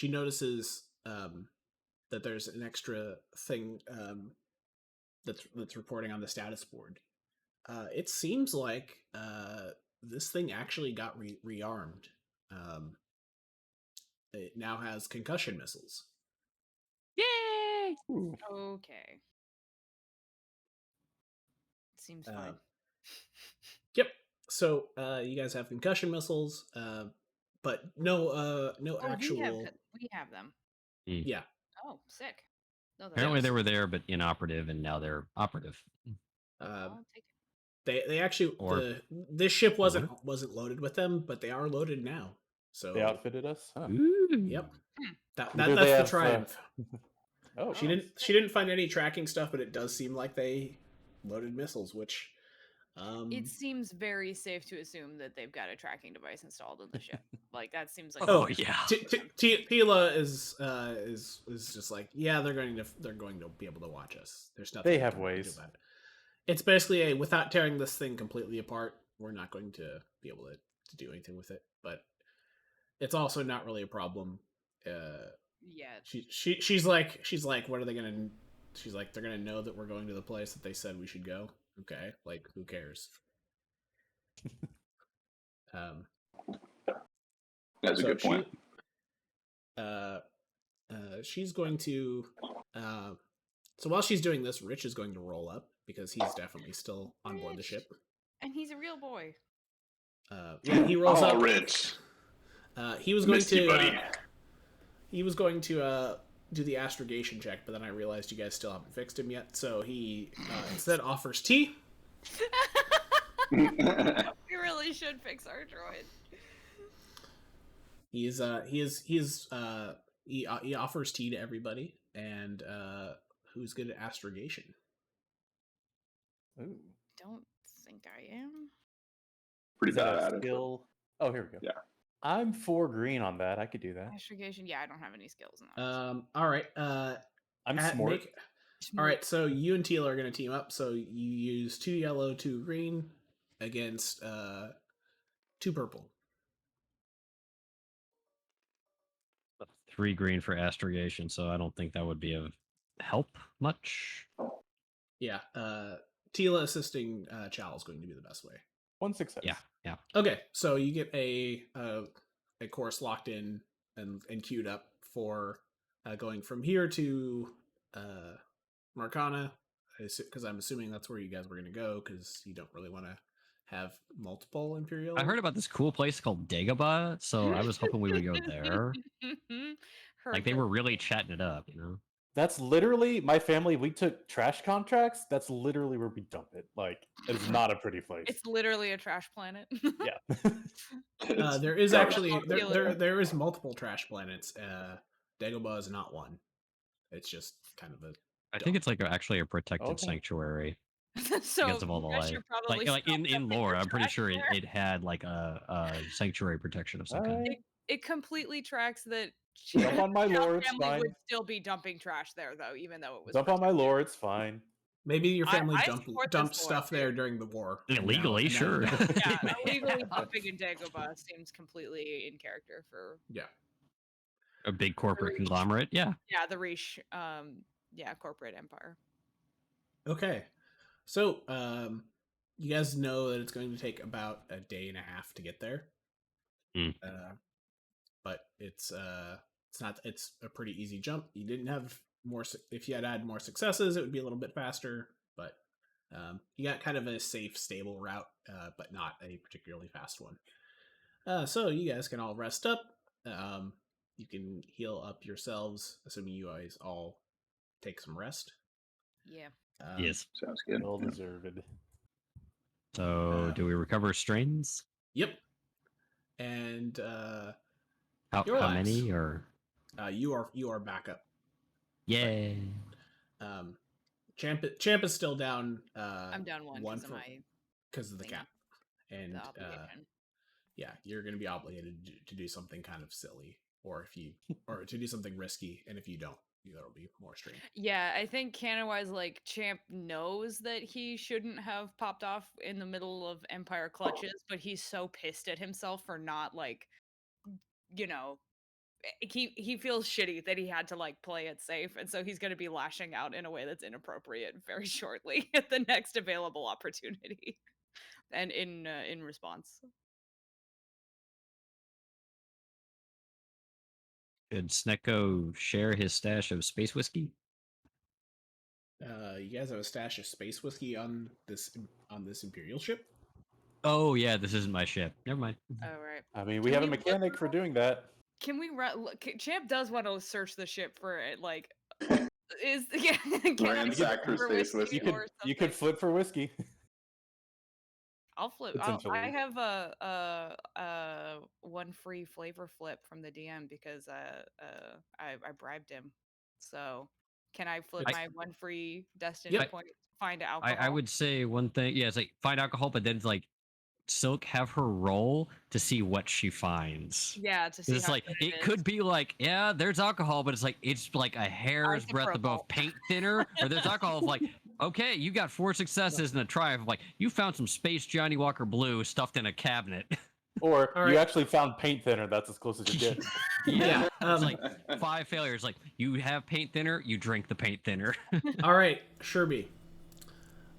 notices that there's an extra thing that's reporting on the status board. It seems like this thing actually got rearmed. It now has concussion missiles. Yay! Ooh. Okay. Seems fine. Yep. So you guys have concussion missiles, but no actual. We have them. Yeah. Oh, sick. No, Apparently they were there, but inoperative, and now they're operative. I'll take it. They actually this ship wasn't loaded with them, but they are loaded now. So They outfitted us. Huh. Yep. Either That's they the have, triumph. Oh, She didn't find any tracking stuff, but it does seem like they loaded missiles, which It seems very safe to assume that they've got a tracking device installed in the ship. Like that seems like. Oh yeah. Tila is just like, yeah, they're going to be able to watch us. There's nothing They we have can really do ways. about it. It's basically without tearing this thing completely apart, we're not going to be able to do anything with it. But it's also not really a problem. Yeah. She's like, what are they gonna? She's like, they're gonna know that we're going to the place that they said we should go. Okay, like who cares? That's a good point. She's going to. So while she's doing this, Rich is going to roll up because he's definitely still on board the ship. And he's a real boy. Yeah, he rolls up. Rich. He was going Missed you, to. buddy. He was going to do the astrogation check, but then I realized you guys still haven't fixed him yet, so he instead offers tea. We really should fix our droid. He offers tea to everybody, and who's good at astrogation? Ooh. Don't think I am. Pretty Is that bad a at it. skill? Oh, here we go. Yeah. I'm 4 green on that. I could do that. Astrogation. Yeah, I don't have any skills in that. All right. I'm smart. All right, so you and Teal are going to team up. So you use 2 yellow, 2 green against 2 purple. 3 green for astrogation, so I don't think that would be of help much. Yeah, Tila assisting Chal is going to be the best way. 1 success. Yeah. Okay, so you get a course locked in and queued up for going from here to Marcana, because I'm assuming that's where you guys were going to go, because you don't really want to have multiple Imperial. I heard about this cool place called Dagobah, so I was hoping we would go there. Like they were really chatting it up, you know? That's literally my family. We took trash contracts. That's literally where we dump it. Like, it's not a pretty place. It's literally a trash planet. Yeah. There is actually there is multiple trash planets. Dagobah is not one. It's just kind of a. I think it's like actually a protected sanctuary. So because of all the life. Like in lore, I'm pretty sure it had like a sanctuary protection of some kind. It completely tracks that. Dump on my lore, it's family fine. would still be dumping trash there, though, even though it was. Dump on my lore, it's fine. Maybe your family I dumped stuff there during the war. Illegally, sure. Yeah, illegally dumping in Dagobah seems completely in character for. Yeah. A big corporate conglomerate, yeah. Yeah, the Riche, corporate empire. Okay, so you guys know that it's going to take about a day and a half to get there. But it's a pretty easy jump. You didn't have more. If you had had more successes, it would be a little bit faster. But you got kind of a safe, stable route, but not a particularly fast one. So you guys can all rest up. You can heal up yourselves, assuming you guys all take some rest. Yeah. Yes. Sounds good. Well deserved. So, do we recover strains? Yep. And how many or? You are back up. Yay. Champ is still down. I'm down one because of the cap, and yeah, you're going to be obligated to do something kind of silly, or to do something risky, and if you don't, that'll be more strain. Yeah, I think canon-wise, like Champ knows that he shouldn't have popped off in the middle of Empire clutches, but he's so pissed at himself for not he feels shitty that he had to play it safe, and so he's going to be lashing out in a way that's inappropriate very shortly at the next available opportunity, and in response. Could Snekgo share his stash of space whiskey? You guys have a stash of space whiskey on this Imperial ship? Oh yeah, this isn't my ship. Never mind. Oh right. I mean, we have a mechanic for doing that. Can we Champ does want to search the ship for it, Ransack for space whiskey. You could flip for whiskey. I'll flip. I Potentially. have a one free flavor flip from the DM because I bribed him. So can I flip It's- my one free destiny Yep. point? Find alcohol. I would say one thing. Yeah, it's like find alcohol, but then it's like Silk have her roll to see what she finds. Yeah, to see It's how like good it is. could be like, yeah, there's alcohol, but it's like a hair's breadth above Isopropyl. paint thinner, or there's alcohol of like, okay, you got 4 successes and a triumph. Like you found some Space Johnny Walker Blue stuffed in a cabinet. Or All you right. actually found paint thinner. That's as close as you get. Yeah, It's like 5 failures. Like you have paint thinner, you drink the paint thinner. All right, Sherby.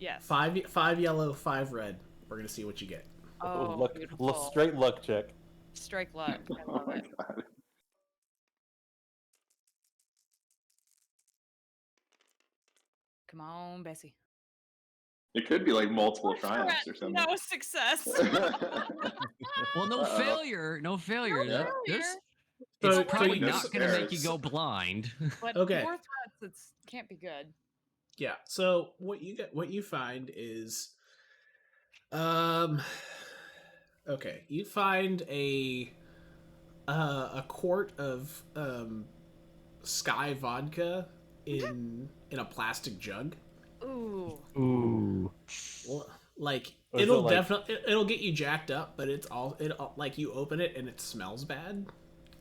Yes. 5 yellow, 5 red. We're gonna see what you get. Oh, Luck, beautiful. straight luck check. Strike luck. I Oh love my it. god. Come on, Bessie. It could be like multiple One triumphs threat, or something. no success. Well, no Uh-oh. failure. No failure. Yeah. There's, So- it's so probably you- not going to make you Spares. go blind. But Okay. 4 threats, it's can't be good. Yeah. So what you find is, okay, you find a quart of Sky vodka in a plastic jug. Ooh. Ooh. Well, like Or is it'll it like- definitely it'll get you jacked up, but it's all like you open it and it smells bad.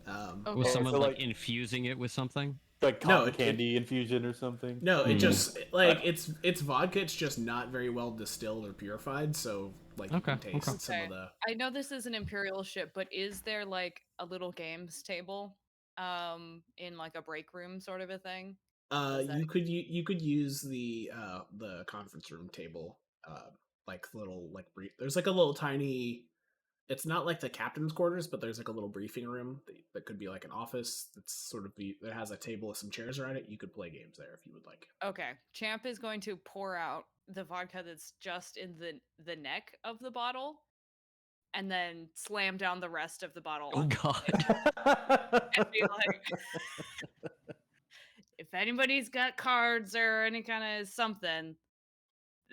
Okay. Was someone so, like like- infusing it with something? Like No, cotton it- candy infusion or something. No, it Hmm. just like it's vodka. It's just not very well distilled or purified, so like you Okay, can taste okay. some of Okay. the. I know this is an Imperial ship, but is there like a little games table in like a break room sort of a thing? Is that- You could use the conference room table, like little like there's like a little tiny. It's not like the captain's quarters, but there's like a little briefing room that could be like an office. That's sort of that has a table with some chairs around it. You could play games there if you would like. Okay. Champ is going to pour out the vodka that's just in the neck of the bottle and then slam down the rest of the bottle Oh on god. and be like, if anybody's got cards or any kind of something,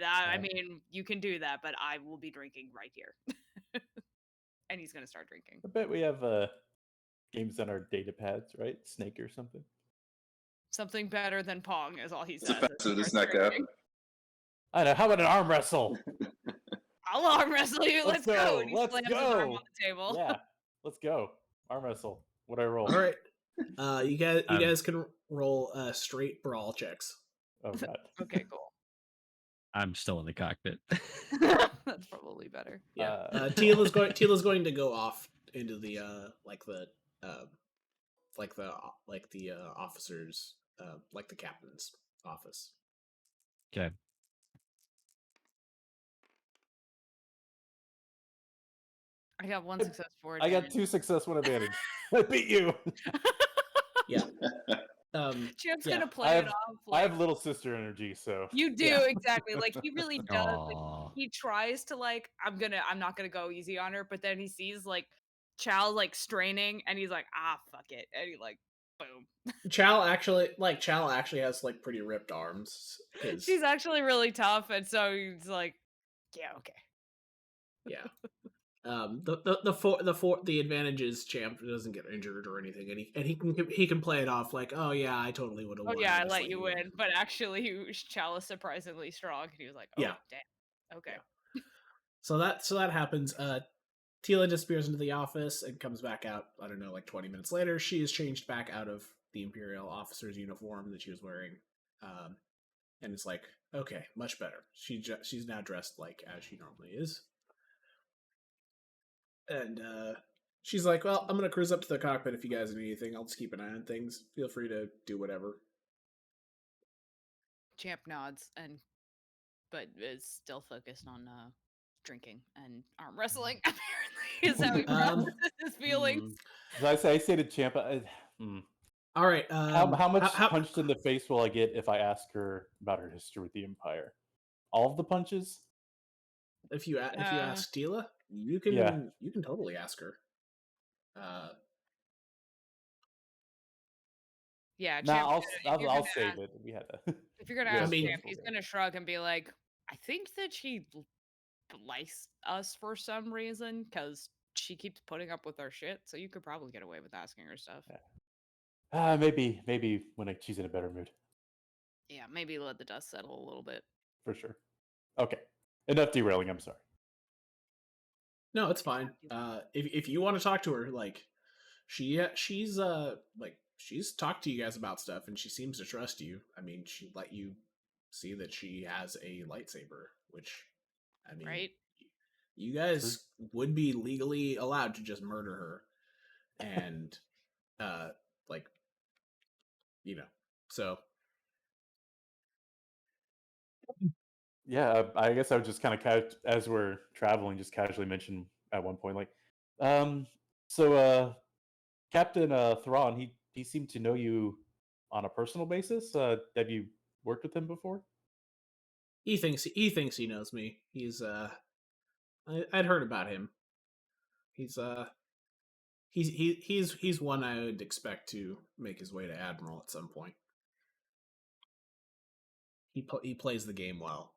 I Yeah. mean, you can do that, but I will be drinking right here. And he's gonna start drinking. I bet we have games on our data pads, right? Snake or something. Something better than Pong is all he It's says. offensive to Starts Snekgo. drinking. I know. How about an arm wrestle? I'll arm wrestle you. Let's Let's go. go, And he let's slams his arm go. on the table. Yeah, let's go. Arm wrestle. What I roll? All right, you Um, guys can roll straight brawl checks. Oh god. Okay, cool. I'm still in the cockpit. That's probably better. Yeah, Uh, Teela's going to go off into the officers like the captain's office. Okay. I got 1 success for it. I got 2 success, 1 advantage. I beat you. Yeah. Champ's yeah, gonna play I it have- off. I Like, have little sister energy, so you do Yeah. exactly. Like he really does. Like, Aw. he tries to like, I'm not gonna go easy on her, but then he sees like Chal like straining, and he's like, fuck it, and he like, boom. Chal actually has like pretty ripped arms. 'Cause- She's actually really tough, and so he's like, yeah, okay. yeah. The advantage is Champ doesn't get injured or anything, and he can play it off like, oh yeah, I totally would have. Oh yeah, I let you win, but actually, Chal is surprisingly strong, and he was like, oh Yeah. damn, okay. Yeah. So that happens. Teela disappears into the office and comes back out. I don't know, like 20 minutes later, she is changed back out of the Imperial officer's uniform that she was wearing, and it's like, okay, much better. She's now dressed like as she normally is, and she's like, well, I'm gonna cruise up to the cockpit if you guys need anything. I'll just keep an eye on things. Feel free to do whatever. Champ nods but is still focused on drinking and arm wrestling. Apparently, is how he processes his feelings. I say to Champ, All right. how much punched in the face will I get if I ask her about her history with the Empire? All of the punches? If you ask Teela, you can totally ask her. Yeah, Nah, Champ's I'll gonna save ask- it. We had If you're gonna Yeah, ask I mean- Champ, he's gonna shrug and be like, I think that she likes us for some reason because she keeps putting up with our shit. So you could probably get away with asking her stuff. Maybe when she's in a better mood, Yeah, maybe let the dust settle a little bit. for sure. Okay, enough derailing. I'm sorry. No, it's fine. If you want to talk to her, like she's like she's talked to you guys about stuff, and she seems to trust you. I mean, she let you see that she has a lightsaber, which I mean, Right? you guys would be legally allowed to just murder her, and like so. Yeah, I guess I would just kind of as we're traveling, just casually mention at one point, like, so Captain Thrawn, he seemed to know you on a personal basis. Have you worked with him before? He thinks he knows me. He's I'd heard about him. He's he's one I would expect to make his way to Admiral at some point. He plays the game well.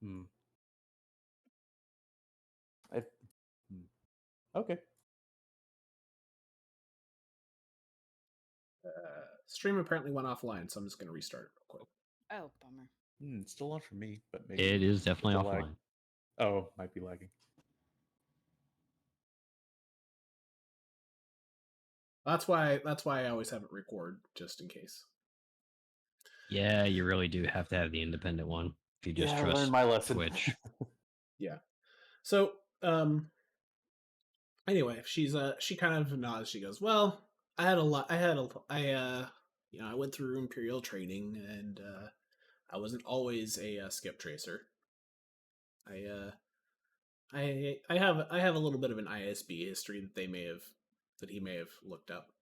Hmm. Okay. Stream apparently went offline, so I'm just going to restart it real quick. Oh, bummer. It's still on for me, but maybe It is definitely the lag. offline. Oh, might be lagging. That's why I always have it record, just in case. Yeah, you really do have to have the independent one if you just Yeah, I trust learned my lesson. Twitch. Yeah. So, anyway, she kind of nods. She goes, "Well, I went through Imperial training, and I wasn't always a skip tracer. I have a little bit of an ISB history that he may have looked up."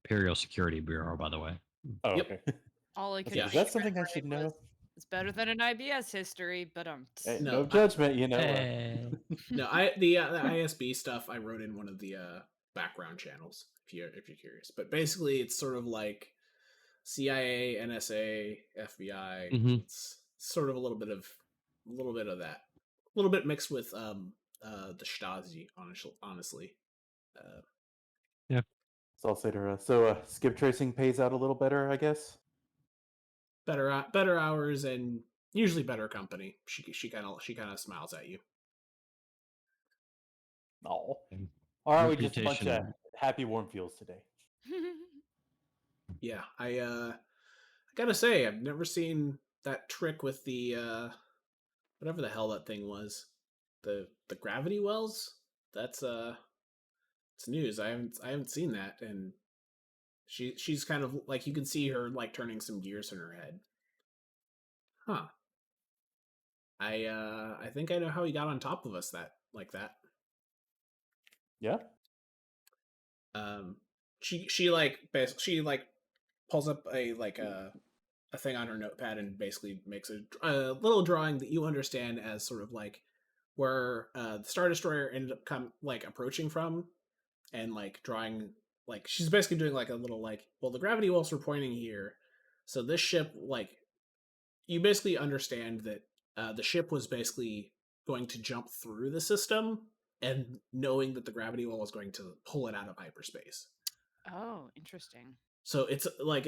Imperial Security Bureau, by the way. Oh, Yep. okay. All I Is could Yeah. that something I should know? It's better than an IBS history, but Hey, No, no judgment, you know. Hey. No, the ISB stuff I wrote in one of the background channels if you're curious. But basically, it's sort of like CIA, NSA, FBI. Mhm. It's sort of a little bit of that, a little bit mixed with the Stasi. Honestly, So I'll say to her, so skip tracing pays out a little better, I guess. better hours and usually better company. She kind of smiles at you. Oh, are we just a bunch of Reputation. happy, warm feels today? Yeah, I gotta say I've never seen that trick with the whatever the hell that thing was, the gravity wells. That's it's news. I haven't seen that, and she's kind of like, you can see her like turning some gears in her head. Huh. I think I know how he got on top of us that. Yeah. She like pulls up a thing on her notepad and basically makes a little drawing that you understand as sort of like where the Star Destroyer ended up approaching from, and like drawing, like she's basically doing like a little like, well, the gravity wells were pointing here, so this ship, like, you basically understand that the ship was basically going to jump through the system, and knowing that the gravity well was going to pull it out of hyperspace. Oh, interesting. So it's like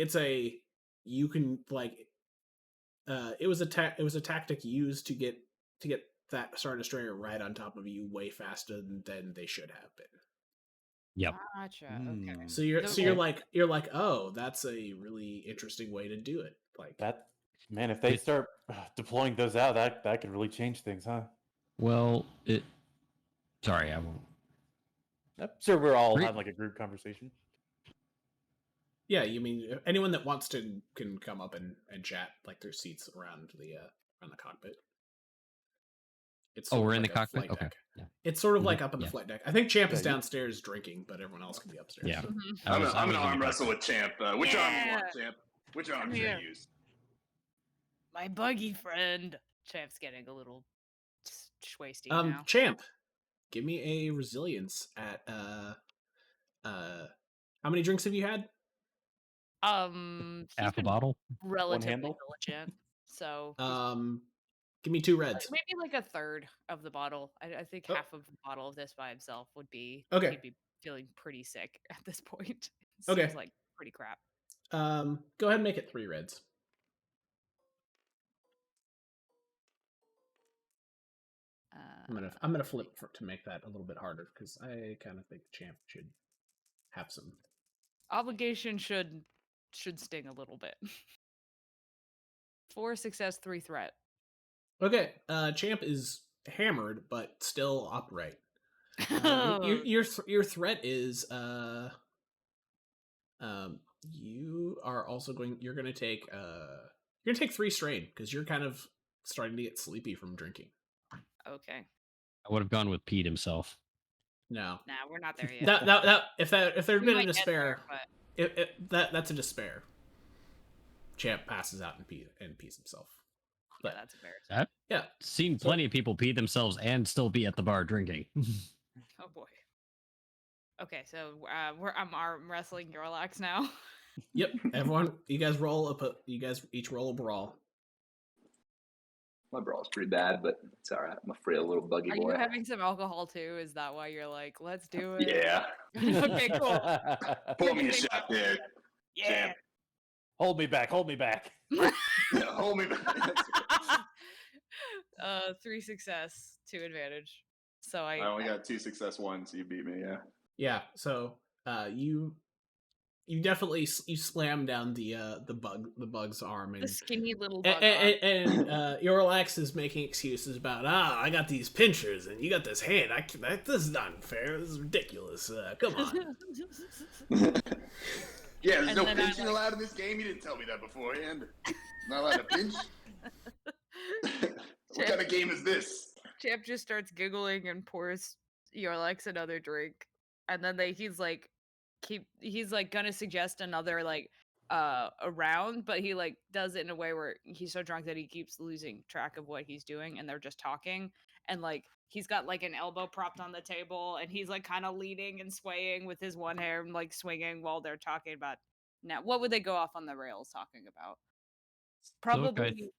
you can like it was a tactic used to get that Star Destroyer right on top of you way faster than they should have been. Yep. Gotcha. Okay. So you're Okay. you're like, oh, that's a really interesting way to do it. Like That, man, if they start deploying those out, that could really change things, huh? Well, sorry, I won't. Yep. Sure, we're all Great. having like a group conversation. Yeah, you mean anyone that wants to can come up and chat. Like, there's seats around the cockpit. It's Oh, sort we're of in like the a cockpit. flight Okay. deck. Yeah. It's sort of Mhm. like up on the Yeah. flight deck. I think Champ is Yeah, you- downstairs drinking, but everyone else can be upstairs. Yeah. Mhm. I'm I gonna was in arm the wrestle cockpit. with Champ. Which arm you want, Yeah. Champ? Which arm Come should I here. use? My buggy friend. Champ's getting a little schwasty now. Champ, give me a resilience at how many drinks have you had? He's Half a been bottle. relatively handle? diligent, so Give me 2 reds. maybe like a third of the bottle. I think Oh. half of the bottle of this by himself would be Okay. he'd be feeling pretty sick at this point. It Okay. seems like pretty crap. Go ahead and make it 3 reds. I'm gonna flip to make that a little bit harder because I kind of think the champ should have some. Obligation should sting a little bit. 4 success, 3 threat. Okay, champ is hammered but still upright. Your threat is you are also you're gonna take 3 strain because you're kind of starting to get sleepy from drinking. Okay. I would have gone with Pete himself. No, Nah, we're not there yet. if there'd We been a might get despair, there, but that's a despair. Champ passes out and pees himself. yeah, But that's embarrassing. I've yeah, seen So- plenty of people pee themselves and still be at the bar drinking. Oh boy. Okay, so I'm arm wrestling Eorlax now. Yep, everyone, you guys each roll a brawl. My brawl's pretty bad, but it's all right. I'm a frail little buggy Are boy. you having some alcohol too? Is that why you're like, let's do it? Yeah. Okay, cool. Pour me a shot there. Yeah. Champ. Hold me back. Hold me back. Hold me back. 3 success, 2 advantage. So I only got 2 success, 1, so you beat me. Yeah. Yeah, so you definitely you slam down the bug's arm the and skinny little bug. and Eorlax is making excuses about I got these pinchers and you got this hand. This is not fair. This is ridiculous. Come on. Yeah, there's And no then I, pinching allowed in this game. You didn't tell me that beforehand. Not allowed to pinch. What kind of game is this? Champ just starts giggling and pours Eorlax another drink, and then he's like gonna suggest another a round, but he like does it in a way where he's so drunk that he keeps losing track of what he's doing, and they're just talking, and like he's got like an elbow propped on the table, and he's like kind of leaning and swaying with his one hand like swinging while they're talking about. Now, what would they go off on the rails talking about? Probably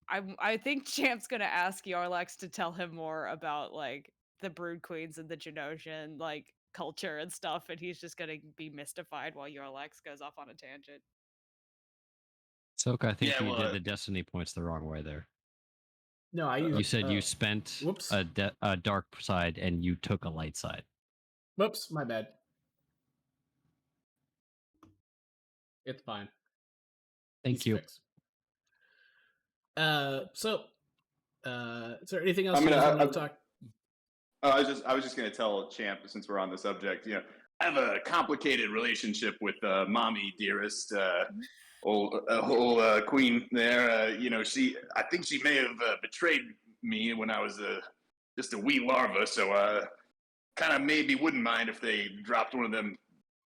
I think Champ's gonna ask Eorlax to tell him more about like the Brood Queens and the Genosian like culture and stuff, and he's just gonna be mystified while Eorlax goes off on a tangent. Soak, I think Yeah, you well, did the destiny points the wrong way there. No, I used. You said you spent whoops. a dark side and you took a light side. Whoops, my bad. It's fine. Thank Easy you. fix. So, is there anything else I'm you gonna- guys want to talk? I was just gonna tell Champ, since we're on the subject. I have a complicated relationship with mommy dearest, old queen there. I think she may have betrayed me when I was just a wee larva. So kind of maybe wouldn't mind if they dropped one of them,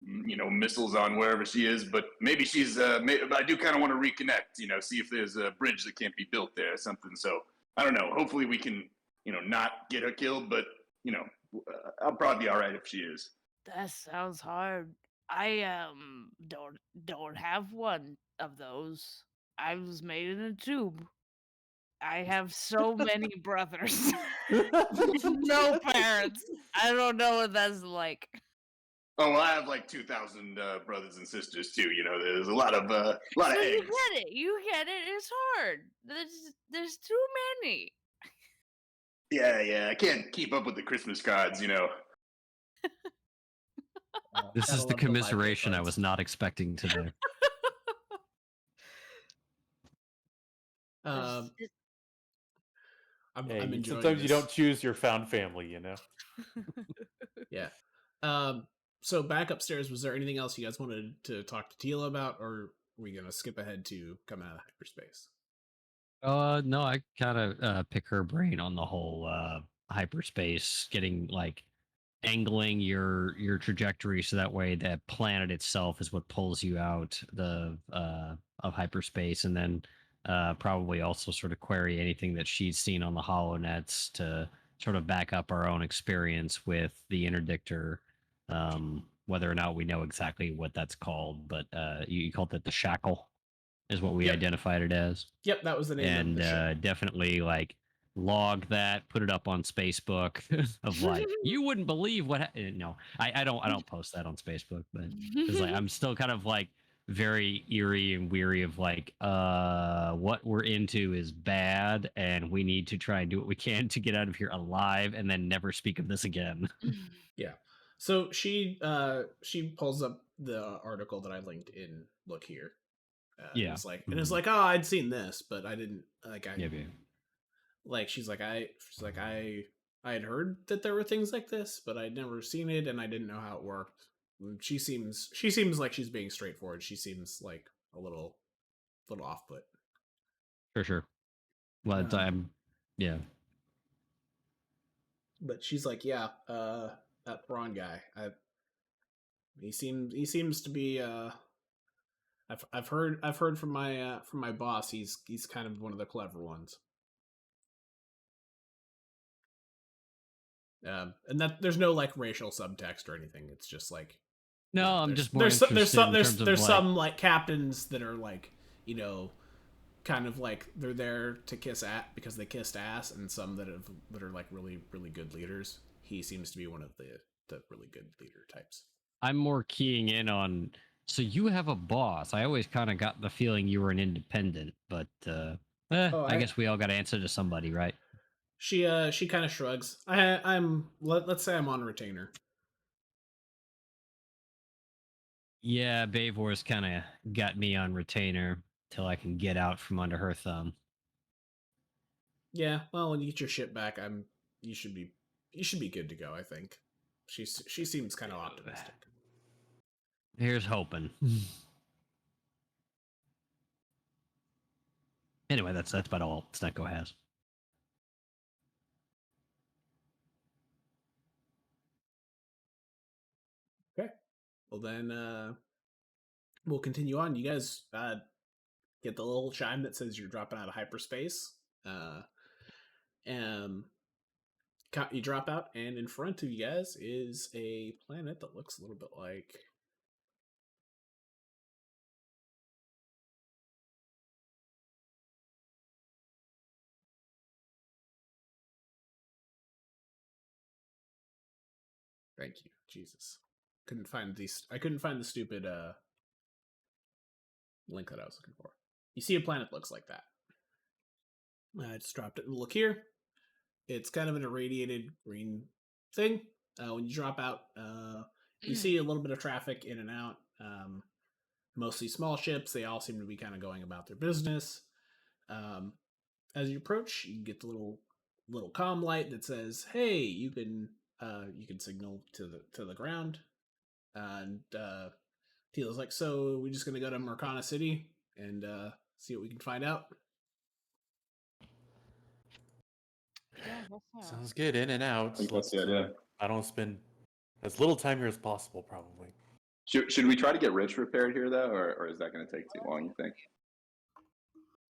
missiles on wherever she is. But maybe she's. I do kind of want to reconnect. See if there's a bridge that can't be built there or something. So I don't know. Hopefully we can, not get her killed. But I'll probably be all right if she is. That sounds hard. I don't have one of those. I was made in a tube. I have so many brothers. No parents. I don't know what that's like. Oh, well, I have like 2,000 brothers and sisters too. There's a lot of So eggs. you get it. You get it. It's hard. There's too many. Yeah. I can't keep up with the Christmas cards. This Gotta is the love commiseration I live was not expecting today. I'm Hey, enjoying sometimes you this. don't choose your found family, Yeah. So back upstairs, was there anything else you guys wanted to talk to Tila about, or are we gonna skip ahead to coming out of hyperspace? No, I kind of pick her brain on the whole hyperspace, getting like angling your trajectory so that way that planet itself is what pulls you out of hyperspace, and then probably also sort of query anything that she's seen on the HoloNets to sort of back up our own experience with the interdictor whether or not we know exactly what that's called, but you called it the shackle, is what we Yep. identified it as. Yep, that was the name And of the ship. definitely like log that, put it up on Spacebook of like you wouldn't believe what. No, I don't post that on Spacebook, but it's like I'm still kind of like very eerie and weary of like what we're into is bad, and we need to try and do what we can to get out of here alive, and then never speak of this again. Yeah. So she pulls up the article that I linked in. Look here. Yeah. And it's like, oh, I'd seen this, but I didn't Yeah. like. She's like, I had heard that there were things like this, but I'd never seen it, and I didn't know how it worked. And she seems like she's being straightforward. She seems like a little off put. For sure. Well, yeah. But she's like, yeah, that prawn guy. He seems to be. I've heard from my boss. He's kind of one of the clever ones. And that there's no like racial subtext or anything. It's just like, no, you know, I'm just more interested in terms of there's like, some like captains that are like, you know, kind of like they're there to kiss at because they kissed ass, and some that are like really good leaders. He seems to be one of the really good leader types. I'm more keying in on. So you have a boss. I always kind of got the feeling you were an independent, but I guess we all got to answer to somebody, right? She kind of shrugs. Let's say I'm on retainer. Yeah, Bavor's kind of got me on retainer till I can get out from under her thumb. Yeah, well, when you get your ship back, you should be good to go. I think she seems kind of optimistic. Here's hoping. Anyway, that's about all Snekgo has. Okay, well then we'll continue on. You guys get the little chime that says you're dropping out of hyperspace. And you drop out, and in front of you guys is a planet that looks a little bit like. Thank you, Jesus. I couldn't find the stupid link that I was looking for. You see a planet looks like that. I just dropped it. Look here. It's kind of an irradiated green thing. When you drop out, you see a little bit of traffic in and out. Mostly small ships. They all seem to be kind of going about their business. As you approach, you get the little comm light that says, "Hey, you can signal to the ground." And Tila's like, "So we're just gonna go to Mercana City and see what we can find out." Yeah, Sounds good. In and out. I think that's the idea. I don't spend as little time here as possible, probably. Should we try to get Rich repaired here though, or is that going to take too long? You think?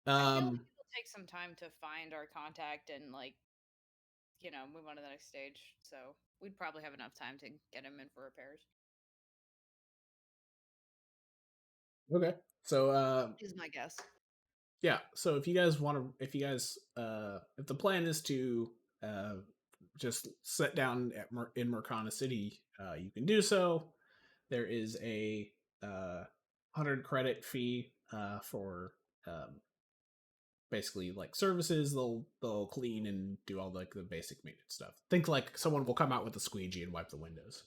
I feel like it'll take some time to find our contact and like, move on to the next stage. So we'd probably have enough time to get him in for repairs. Okay, so Is my guess. yeah. So if the plan is to just sit down in Mercana City, you can do so. There is a 100 credit fee for basically like services. They'll clean and do all like the basic maintenance stuff. Think like someone will come out with a squeegee and wipe the windows.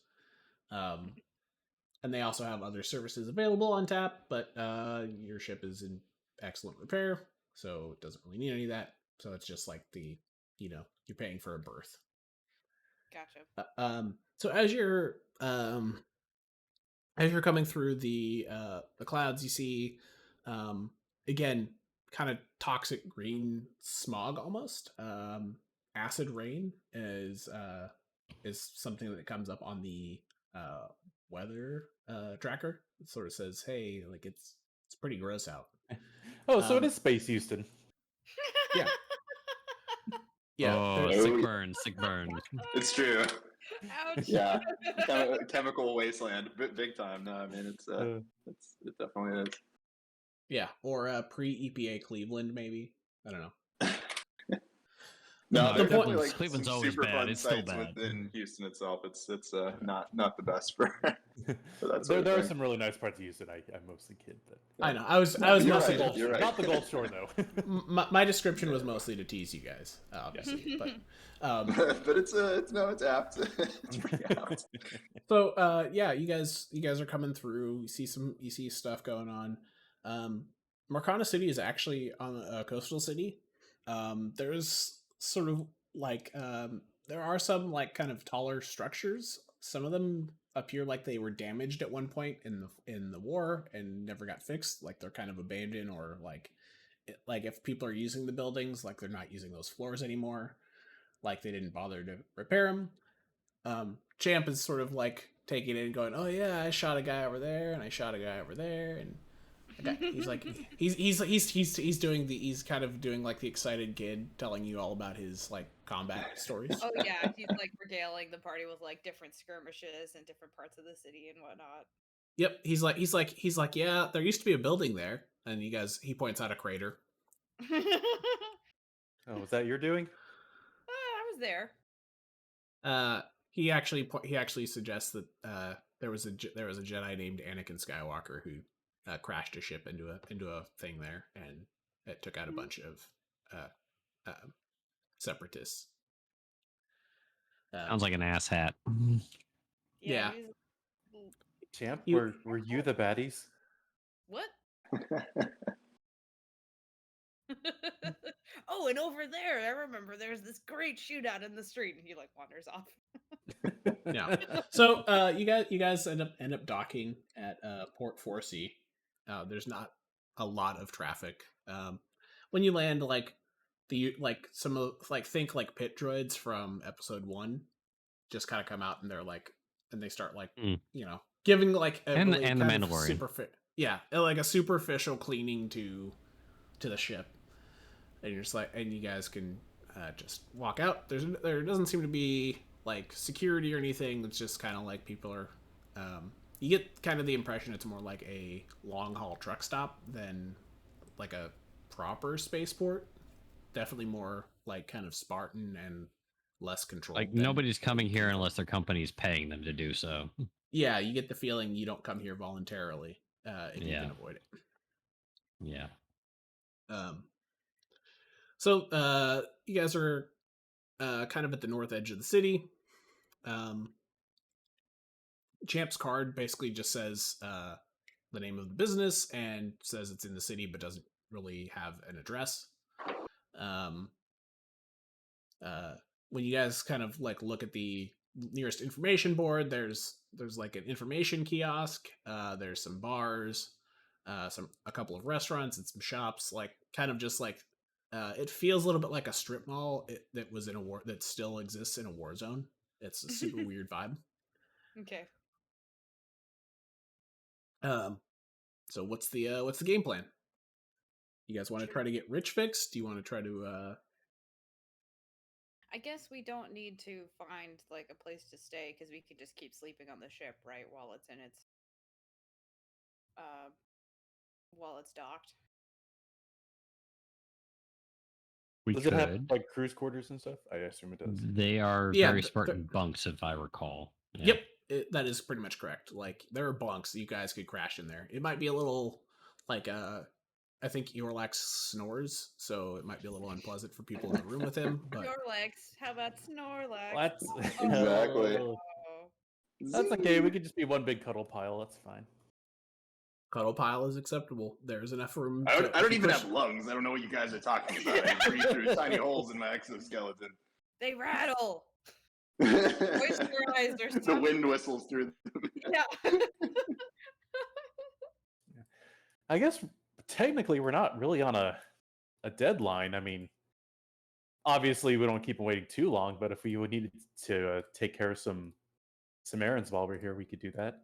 And they also have other services available on tap, but your ship is in excellent repair, so it doesn't really need any of that. So it's just like you're paying for a berth. Gotcha. So as you're coming through the clouds, you see again kind of toxic green smog almost. Acid rain is something that comes up on the weather tracker. It sort of says, "Hey, like it's pretty gross out." Oh, so it is Space Houston. Yeah. Yeah. Oh, sick burn. It's true. Ouch. Yeah, chemical wasteland, big time. No, I mean it definitely is. Yeah, or pre EPA Cleveland, maybe. I don't know. No, The there's point- definitely like Cleveland's some always super bad. fun It's still sites bad. within Houston itself. It's not the best for that sort there of are thing. some really nice parts of Houston. I mostly kid, but I know. I was No, you're mostly right, you're right. not the Gulf Shore though. my description was mostly to tease you guys, obviously. But but it's apt. It's pretty apt. so yeah, you guys are coming through. You see stuff going on. Marcana City is actually on a coastal city. There's sort of like there are some like kind of taller structures. Some of them appear like they were damaged at one point in the war and never got fixed. Like they're kind of abandoned, or like if people are using the buildings, like they're not using those floors anymore. Like they didn't bother to repair them. Champ is sort of like taking it and going, "Oh yeah, I shot a guy over there, and I shot a guy over there," and he's like, he's doing he's kind of doing like the excited kid, telling you all about his like combat stories. Oh yeah, he's like regaling the party with like different skirmishes and different parts of the city and whatnot. Yep, he's like, yeah, there used to be a building there, and he points out a crater. Oh, was that your doing? I was there. He actually suggests that there was a Jedi named Anakin Skywalker who crashed a ship into a thing there, and it took out a bunch of separatists. Sounds like an ass hat. Yeah. he's- Champ, You- were you the baddies? What? Oh, and over there, I remember there's this great shootout in the street, and he like wanders off. Yeah. So you guys end up docking at Port 4C. There's not a lot of traffic. When you land, like some of think like pit droids from episode 1 just kind of come out, and they're like, and they start like giving like a And- really and the kind of Mandalorian. like a superficial cleaning to the ship, and you're just like, and you guys can just walk out. There doesn't seem to be like security or anything. It's just kind of like people are. You get kind of the impression it's more like a long haul truck stop than like a proper spaceport. Definitely more like kind of Spartan and less controlled. Like than nobody's coming here controlled. unless their company's paying them to do so. Yeah, you get the feeling you don't come here voluntarily if you Yeah. can avoid it. Yeah. So you guys are kind of at the north edge of the city. Champ's card basically just says the name of the business and says it's in the city, but doesn't really have an address. When you guys kind of like look at the nearest information board, there's like an information kiosk. There's some bars, a couple of restaurants and some shops. Like kind of just like it feels a little bit like a strip mall that was in a war that still exists in a war zone. It's a super weird vibe. Okay. So what's the game plan? You guys want to try to get rich fixed? Do you want to try to I guess we don't need to find like a place to stay because we could just keep sleeping on the ship, right, while it's in its while it's docked. We Does could. it have like cruise quarters and stuff? I assume it does. They are Yeah, very th- Spartan bunks, if I recall. Yeah. Yep, that is pretty much correct. Like there are bunks you guys could crash in there. It might be a little like I think Eorlax snores, so it might be a little unpleasant for people in the room with him. But Snorlax, how about Snorlax? What? Exactly. Oh. That's okay. We could just be one big cuddle pile. That's fine. cuddle pile is acceptable. There's enough room. I to- don't if you even push- have lungs. I don't know what you guys are talking about. I can breathe through tiny holes in my exoskeleton. They rattle. The Moisturized or something. wind whistles through. Yeah. I guess technically we're not really on a deadline. I mean, obviously we don't keep them waiting too long, but if we would need to take care of some errands while we're here, we could do that.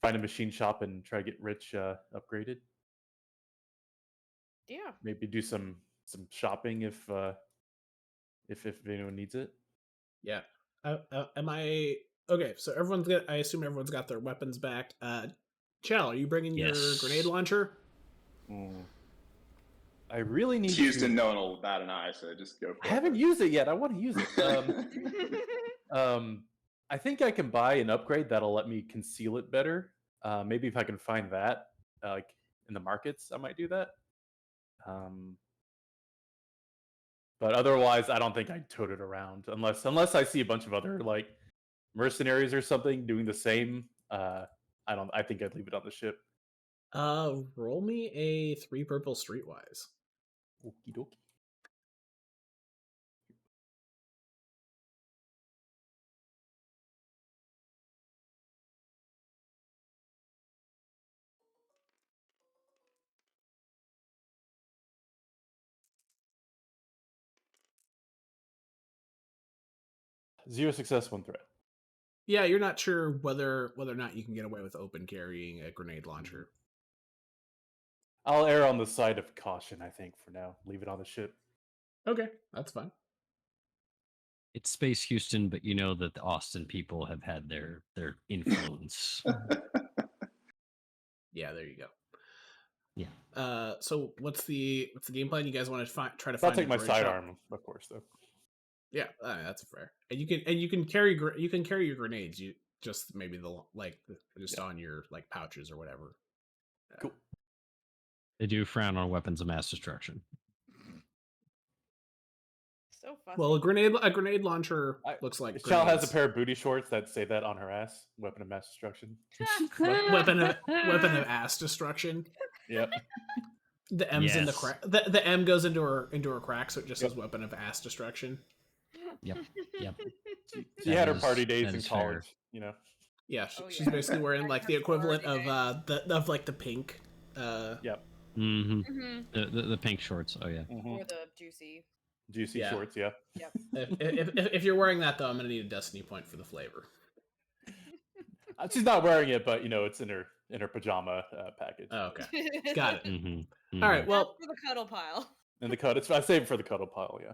Find a machine shop and try to get Rich upgraded. Yeah. Maybe do some shopping if anyone needs it. Yeah. Am I okay? So everyone's got. I assume everyone's got their weapons back. Chal, are you bringing your grenade Yes. launcher? I really need Houston, to. no one will bat an eye, so just go for I it. haven't used it yet. I want to use it. I think I can buy an upgrade that'll let me conceal it better. Maybe if I can find that, like in the markets, I might do that. But otherwise, I don't think I'd tote it around unless I see a bunch of other like mercenaries or something doing the same. I think I'd leave it on the ship. Roll me a 3 purple streetwise. Okie dokie. Zero success, 1 threat. Yeah, you're not sure whether or not you can get away with open carrying a grenade launcher. I'll err on the side of caution, I think, for now. Leave it on the ship. Okay, that's fine. It's Space Houston, but you know that the Austin people have had their influence. Yeah, there you go. Yeah. So what's the game plan? You guys want to try to I'll find take a my droid shop? sidearm, of course, though. Yeah, that's fair. And you can carry your grenades. You just maybe just on your like pouches or whatever. Cool. They do frown on weapons of mass destruction. So fussy. Well, a grenade launcher looks like Chal has a grenades. pair of booty shorts that say that on her ass. Weapon of mass destruction. weapon of ass destruction. Yep. The M's in the Yes. crack. The M goes into her crack, so it just says weapon of ass destruction. Yep. She had her party days in college, fair. you know. Yeah, Oh, she's yeah. basically wearing like the equivalent of the pink. Yep. Mm-hmm. The pink shorts. Oh yeah. Or the juicy. Juicy Yeah. shorts, yeah. Yep. If you're wearing that though, I'm gonna need a destiny point for the flavor. She's not wearing it, but you know it's in her pajama package. Oh, okay, got it. Mm-hmm. All right, well, for the cuddle pile. And the cut. I saved for the cuddle pile, yeah.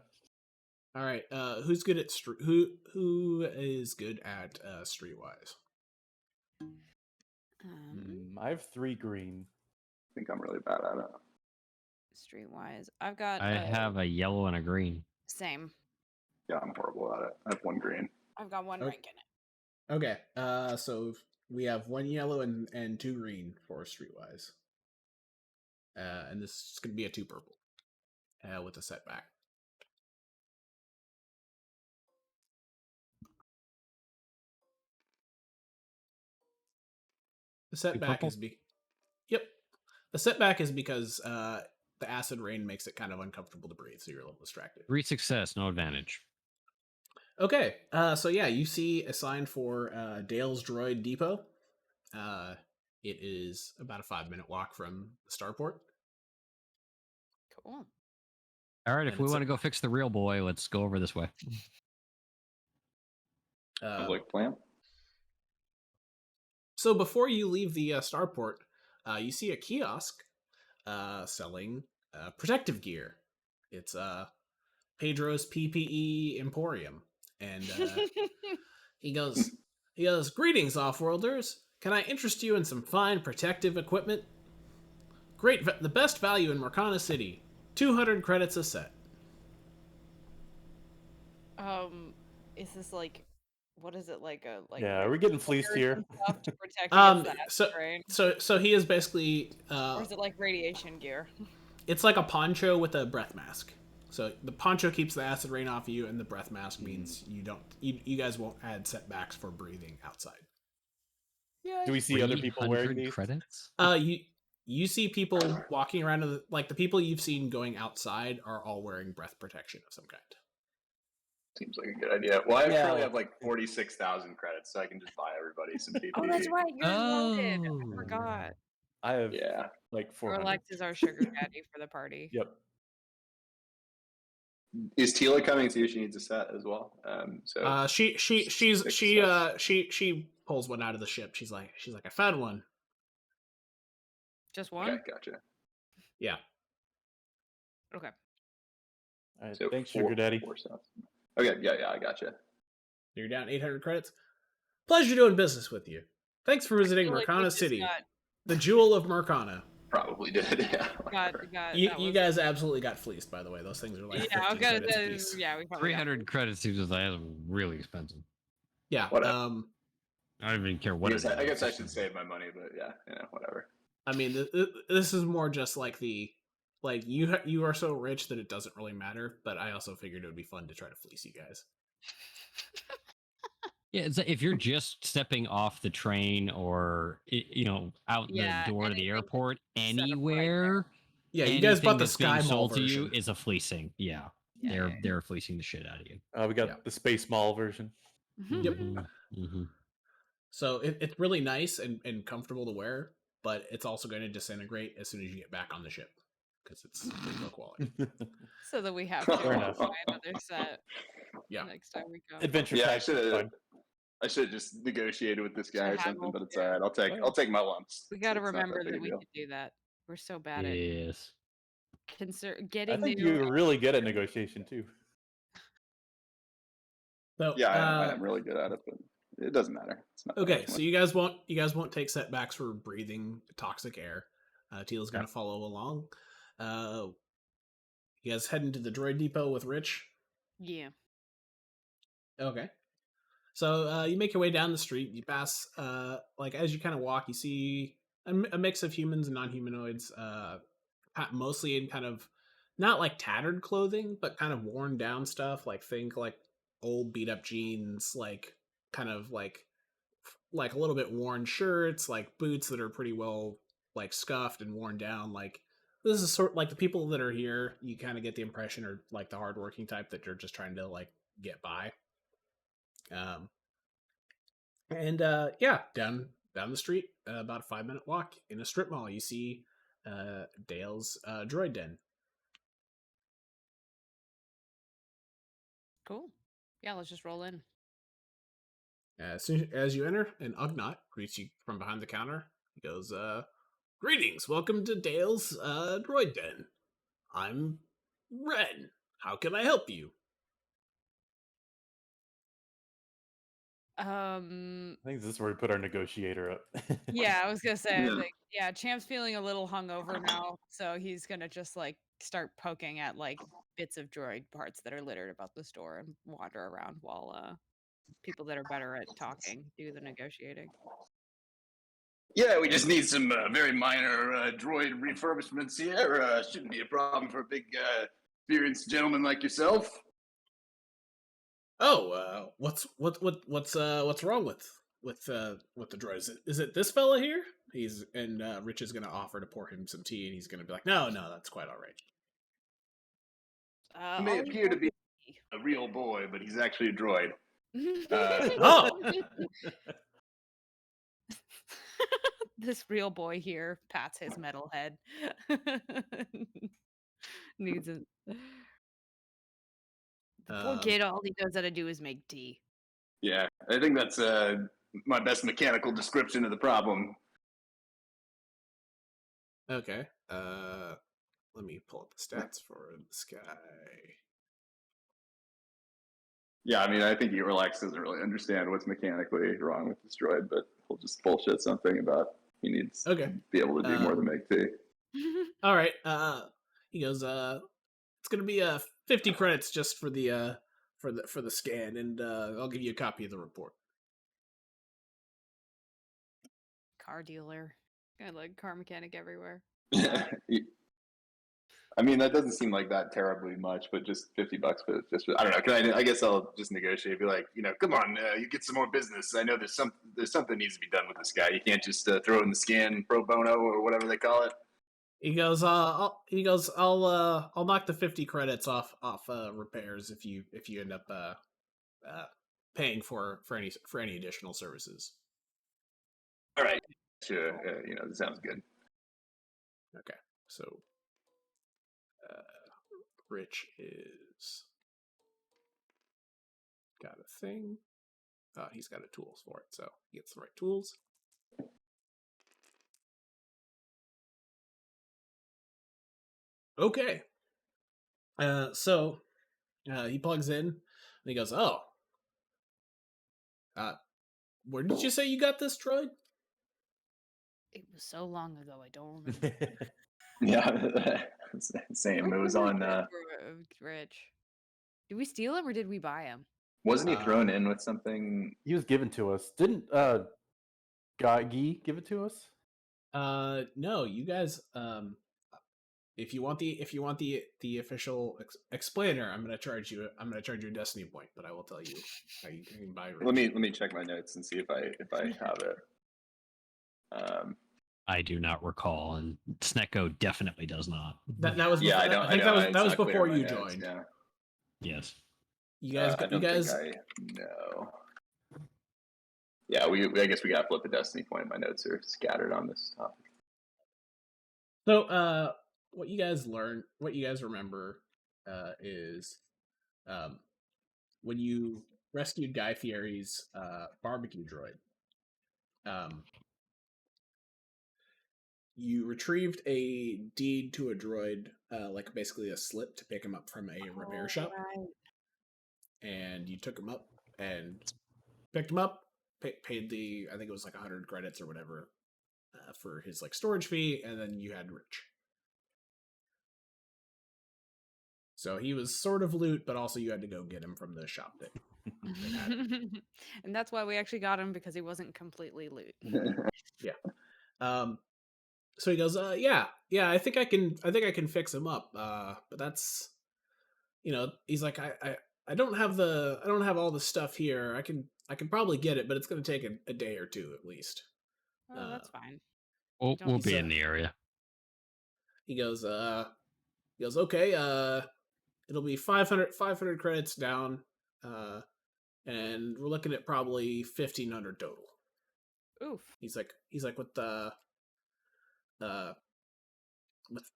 all right. Who's good at who is good at streetwise? I have 3 green. I think I'm really bad at it. Streetwise, I've got. I have a yellow and a green. Same. Yeah, I'm horrible at it. I have 1 green. I've got 1 rank in it. Okay. So we have 1 yellow and 2 green for streetwise. And this is gonna be a 2 purple. With a setback. The setback is Yep. The setback is because the acid rain makes it kind of uncomfortable to breathe, so you're a little distracted. 3 success, no advantage. Okay, so yeah, you see a sign for Dale's Droid Depot. It is about a 5-minute walk from the starport. Cool. All right, if And we it's want to go fix the real boy, let's go over this way. Sounds like a plan. So before you leave the starport, you see a kiosk selling protective gear. It's Pedro's PPE Emporium, and he goes, "Greetings, Offworlders. Can I interest you in some fine protective equipment? The best value in Morcana City. 200 credits a set." Is this like, what is it like a like? Yeah, are we getting fleeced here? Stuff to protect against the So acid rain? so he is basically Or is it like radiation gear? it's like a poncho with a breath mask. So the poncho keeps the acid rain off of you, and the breath mask means you guys won't add setbacks for breathing outside. Yeah. Do we see other people wearing 300 these? credits? You see people walking around, like the people you've seen going outside are all wearing breath protection of some kind. Seems like a good idea. Well, I Yeah. currently have like 46,000 credits, so I can just buy everybody some PPE. Oh, that's right. You're loaded. I Oh. forgot. I have Yeah. like 400. Eorlax is our sugar daddy for the party. Yep. Is Tila coming too? She needs a set as well. So She pulls one out of the ship. She's like, I found one. Just one? okay, gotcha. Yeah. Okay. All right, So thanks, 4 Sugar Daddy. 4 sets. Okay, yeah, I gotcha. You're down 800 credits. Pleasure doing business with you. Thanks for visiting feel like we Mercana just City, got- the jewel of Mercana. Probably did. Yeah. You guys absolutely got fleeced, by the way. Those things are like 15 credits a piece. Yeah, we probably 300 credits seems like that's really expensive. Yeah. Whatever. I don't even care what I guess I should save my money, but yeah, whatever. I mean, this is more just like you are so rich that it doesn't really matter. But I also figured it would be fun to try to fleece you guys. Yeah, it's like if you're just stepping off the train or out the door to the airport, anywhere. Yeah, you guys bought the that's being Sky Mall sold to version. you is a fleecing. Yeah, they're fleecing the shit out of you. We got the Space Mall version. Yep. Mm-hmm. So it's really nice and comfortable to wear, but it's also going to disintegrate as soon as you get back on the ship because it's pretty low quality. So that we have to Fair enough. buy another set. Yeah. Next time we go. Adventure Yeah, pack. I should have just negotiated with this guy or something, haggle, but it's all right. I'll take my lumps. We got to It's not remember big that a we deal. could do that. We're so bad at Yes. I getting think new. you're really good at negotiation too. So Yeah, I am really good at it, but it doesn't matter. It's not okay. So you guys won't take setbacks for breathing toxic air. Teal's going to follow along. You guys heading to the droid depot with Rich? Yeah. Okay. So you make your way down the street. You pass, as you kind of walk, you see a mix of humans and non-humanoids, mostly in kind of not like tattered clothing, but kind of worn down stuff. Think old beat up jeans, kind of like a little bit worn shirts, like boots that are pretty well scuffed and worn down. This is sort the people that are here. You kind of get the impression are the hardworking type that you're just trying to get by. Down the street, about a 5-minute walk in a strip mall, you see Dale's droid den. Cool. Yeah, let's just roll in. As soon as you enter, an Ugnaught greets you from behind the counter. He goes, "Greetings, welcome to Dale's droid den. I'm Ren. How can I help you?" I think this is where we put our negotiator up. Yeah, I was gonna say, I think, Champ's feeling a little hungover now, so he's gonna just start poking at bits of droid parts that are littered about the store and wander around while people that are better at talking do the negotiating. Yeah, we just need some very minor droid refurbishments here. Shouldn't be a problem for a big, experienced gentleman like yourself. Oh, what's wrong with the droid? Is it this fella here? Rich is gonna offer to pour him some tea, and he's gonna be like, no, that's quite all right. He may appear to be a real boy, but he's actually a droid. Oh. This real boy here pats his metal head. Needs it. The poor kid, all he knows how to do is make tea. Yeah, I think that's my best mechanical description of the problem. Okay. Let me pull up the stats for this guy. Yeah, I mean, I think Eorlax doesn't really understand what's mechanically wrong with this droid, but he'll just bullshit something about he needs to be able to do more than make tea. All right. He goes, it's gonna be 50 credits just for the scan, and I'll give you a copy of the report. Car dealer. Got car mechanic everywhere. I mean, that doesn't seem like that terribly much, but just $50 for I don't know. I guess I'll just negotiate. Be like, come on, you get some more business. I know there's something needs to be done with this guy. You can't just throw in the scan pro bono or whatever they call it. He goes, I'll knock the 50 credits off repairs if you end up paying for any additional services. All right, sure. That sounds good. Okay, so Rich is got a thing. He's got a tools for it, so he gets the right tools. Okay. So he plugs in and he goes, "Oh, Where did you say you got this droid? It was so long ago, I don't remember. Yeah, same. It was on. Rich. Did we steal him or did we buy him? Wasn't he thrown in with something? He was given to us. Didn't Guy give it to us? No, you guys. If you want the official explainer, I'm gonna charge you a destiny point, but I will tell you how you can buy. Rich. Let me check my notes and see if I have it. I do not recall, and Snekgo definitely does not. That was Yeah, before, I know. that was It's not clear before in my you notes, joined. Yeah. Yes. You guys, I don't think I know. Yeah, I guess we got to flip a destiny point. My notes are scattered on this topic. So, what you guys remember, is, when you rescued Guy Fieri's barbecue droid. You retrieved a deed to a droid, like basically a slip to pick him up from a repair shop, Right. and you took him up and picked him up, paid I think it was like 100 credits or whatever, for his like storage fee, and then you had Rich. So he was sort of loot, but also you had to go get him from the shop that had him. And that's why we actually got him, because he wasn't completely loot. So he goes, yeah, I think I can fix him up. But that's, he's like, I don't have all the stuff here. I can probably get it, but it's going to take a day or two at least. Oh, that's fine. We'll be in the area. He goes, okay, it'll be 500 credits down, and we're looking at probably 1,500 total. Oof. He's like with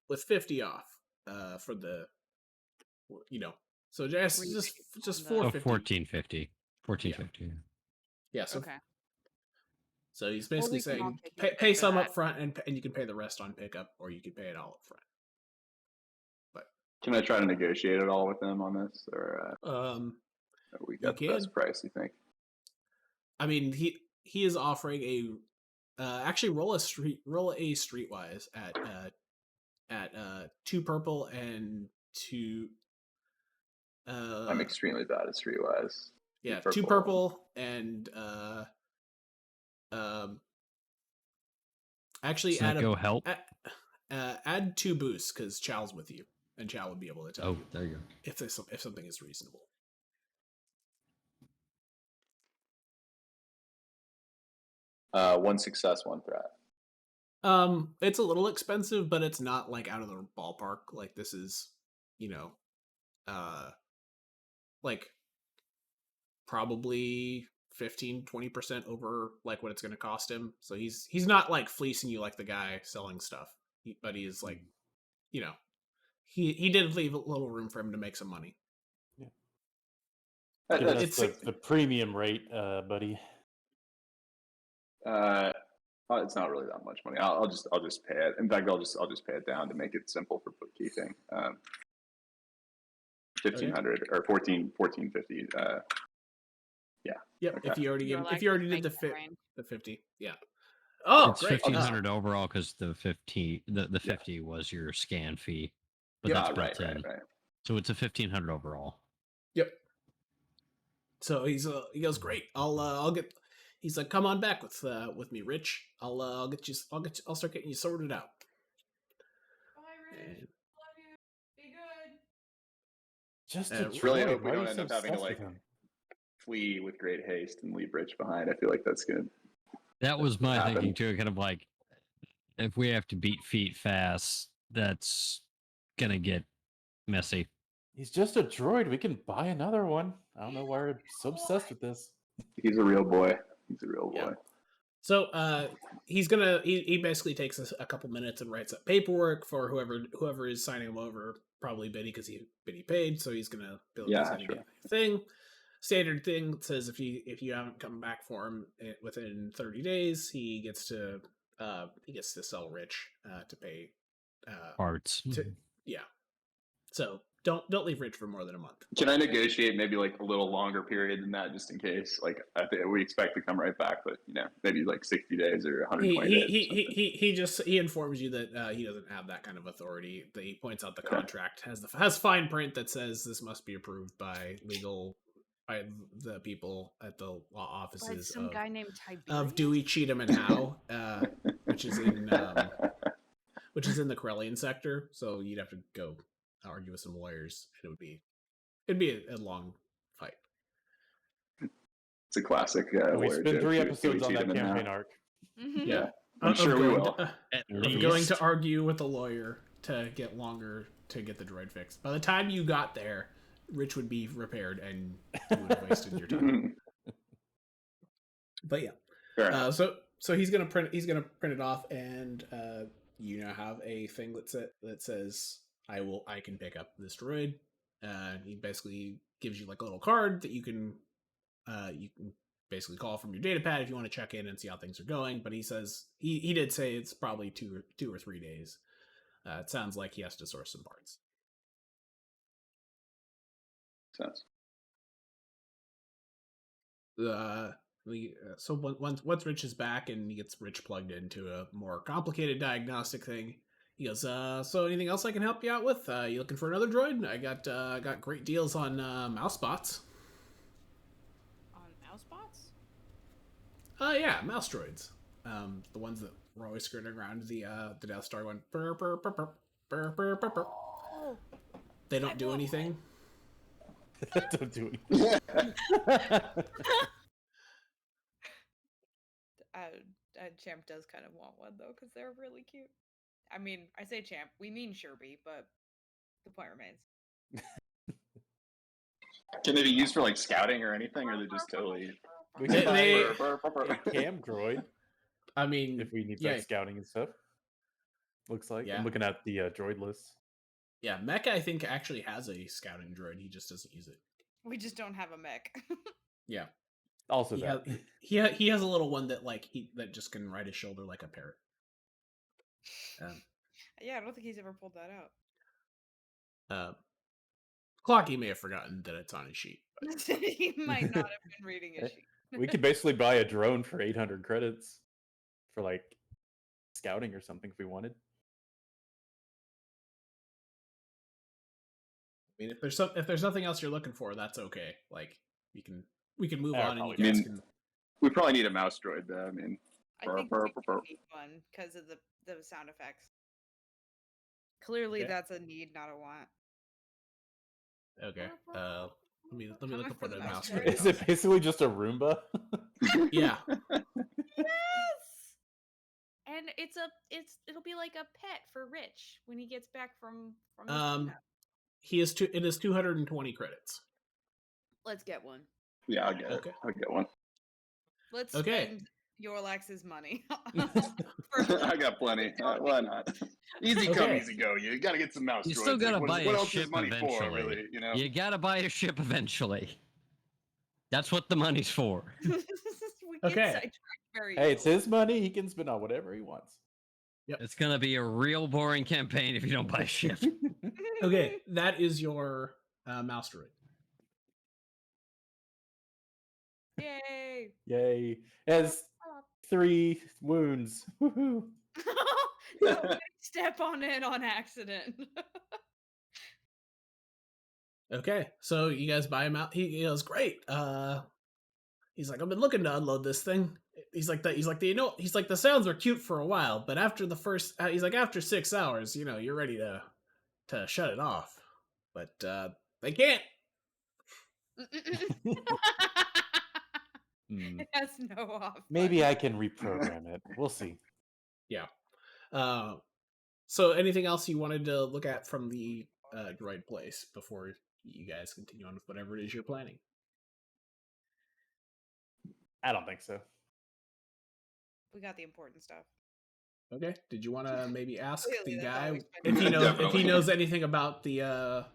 with 50 off, for the, so just 450. 1450. Yeah, so Okay. so he's basically we can all saying take a pay hit for some that. up front, and you can pay the rest on pickup, or you can pay it all up front. Can I try to negotiate it all with them on this, or we got the best price? You think? I mean, he is offering actually roll a streetwise at 2 purple and 2. I'm extremely bad at streetwise. Yeah, 2 purple and actually add 2 boosts, because Chal's with you, and Chal would be able to tell you. There you go. If something is reasonable. One success, 1 threat. It's a little expensive, but it's not like out of the ballpark. Like, this is, like probably 15-20% over like what it's going to cost him. So he's not like fleecing you like the guy selling stuff, but he is like, he did leave a little room for him to make some money. Yeah. It's the premium rate, buddy. It's not really that much money. I'll just pay it. In fact, I'll just pay it down to make it simple for bookkeeping. 1,500 or 1450. Yeah. Yep. Okay. If you already did the 50. Yeah. Oh, it's great. 1,500 overall, because the 50 was your scan fee, but that's built in. Right. So it's a 1,500 overall. Yep. So he goes, great. I'll get. He's like, come on back with me, Rich. I'll start getting you sorted out. Bye, Rich. Love you. Be good. Just really hope we don't end up having to like flee with great haste and leave Rich behind. I feel like that's good. That was my thinking too. Kind of like, if we have to beat feet fast, that's gonna get messy. He's just a droid. We can buy another one. I don't know why we're so obsessed with this. He's a real boy. Yeah. So he basically takes a couple minutes and writes up paperwork for whoever is signing him over. Probably Biddy, because Biddy paid, so he's gonna get a thing. Standard thing says if you haven't come back for him within 30 days, he gets to sell Rich to pay parts. Yeah. So don't leave Rich for more than a month. Can I negotiate maybe like a little longer period than that, just in case? Like, I think we expect to come right back, but maybe like 60 days or 120 days. He informs you that he doesn't have that kind of authority. He points out the contract has fine print that says this must be approved by the people at the law offices some guy named of Dewey, Cheatham, and Howe, which is in the Corellian sector. So you'd have to go argue with some lawyers, and it'd be a long fight. It's a classic. We spent 3 episodes on that Dewey, Cheatham, campaign arc. Yeah, I'm sure we will. I'm going to argue with a lawyer to get the droid fixed. By the time you got there, Rich would be repaired, and you would have wasted your time. But yeah, so he's gonna print it off, and you now have a thing that says I can pick up this droid. He basically gives you like a little card that you can basically call from your data pad if you want to check in and see how things are going. But he says he did say it's probably 2 or 3 days. It sounds like he has to source some parts. Sense. So once Rich is back and he gets Rich plugged into a more complicated diagnostic thing, he goes, so anything else I can help you out with? You looking for another droid? I got great deals on mouse bots. On mouse bots? Yeah, mouse droids. The ones that were always skirting around the Death Star going burr, burr, burr, burr, burr, burr, burr, burr. Oh. They don't do anything. Don't do anything. Champ does kind of want one though, because they're really cute. I mean, I say Champ, we mean Sherbert, but the point remains. Can they be used for like scouting or anything, or are they just totally? We can buy a cam droid. I mean, if we need like scouting and stuff. Looks like I'm looking at the droid list. Yeah, Mech I think actually has a scouting droid. He just doesn't use it. We just don't have a mech. Yeah. Also, he has a little one that that just can ride his shoulder like a parrot. Yeah, I don't think he's ever pulled that out. Clocky may have forgotten that it's on his sheet. He might not have been reading his sheet. We could basically buy a drone for 800 credits for like scouting or something if we wanted. I mean, if there's nothing else you're looking for, that's okay. Like we can move on, and you I guys mean, can. We probably need a mouse droid, though. I mean, I think we need one because of the sound effects. Clearly, that's a need, not a want. Okay. Let me look up what a mouse droid is. It basically just a Roomba? Yeah. Yes. And it'll be like a pet for Rich when he gets back from his it is 220 credits. Let's get one. Yeah, I'll get it. I'll get one. Let's spend Eorlax's money. I got plenty. Why not? Easy come, easy go. You got to get some mouse droids. You still got to buy a ship eventually. For, really, You got to buy a ship eventually. That's what the money's for. Okay. Hey, it's his money. He can spend on whatever he wants. Yep. It's going to be a real boring campaign if you don't buy a ship. Okay, that is your mouse droid. Yay! Yay! It has 3 wounds. Woohoo! Don't step on it on accident. Okay, so you guys buy him out. He goes, great. He's like, I've been looking to unload this thing. He's like, the sounds are cute for a while, but after the first, after 6 hours, you're ready to shut it off. But they can't. It has no off. Maybe I can reprogram it. We'll see. Yeah. So anything else you wanted to look at from the droid place before you guys continue on with whatever it is you're planning? I don't think so. We got the important stuff. Okay. Did you want to maybe ask Clearly, the guy if he knows anything about the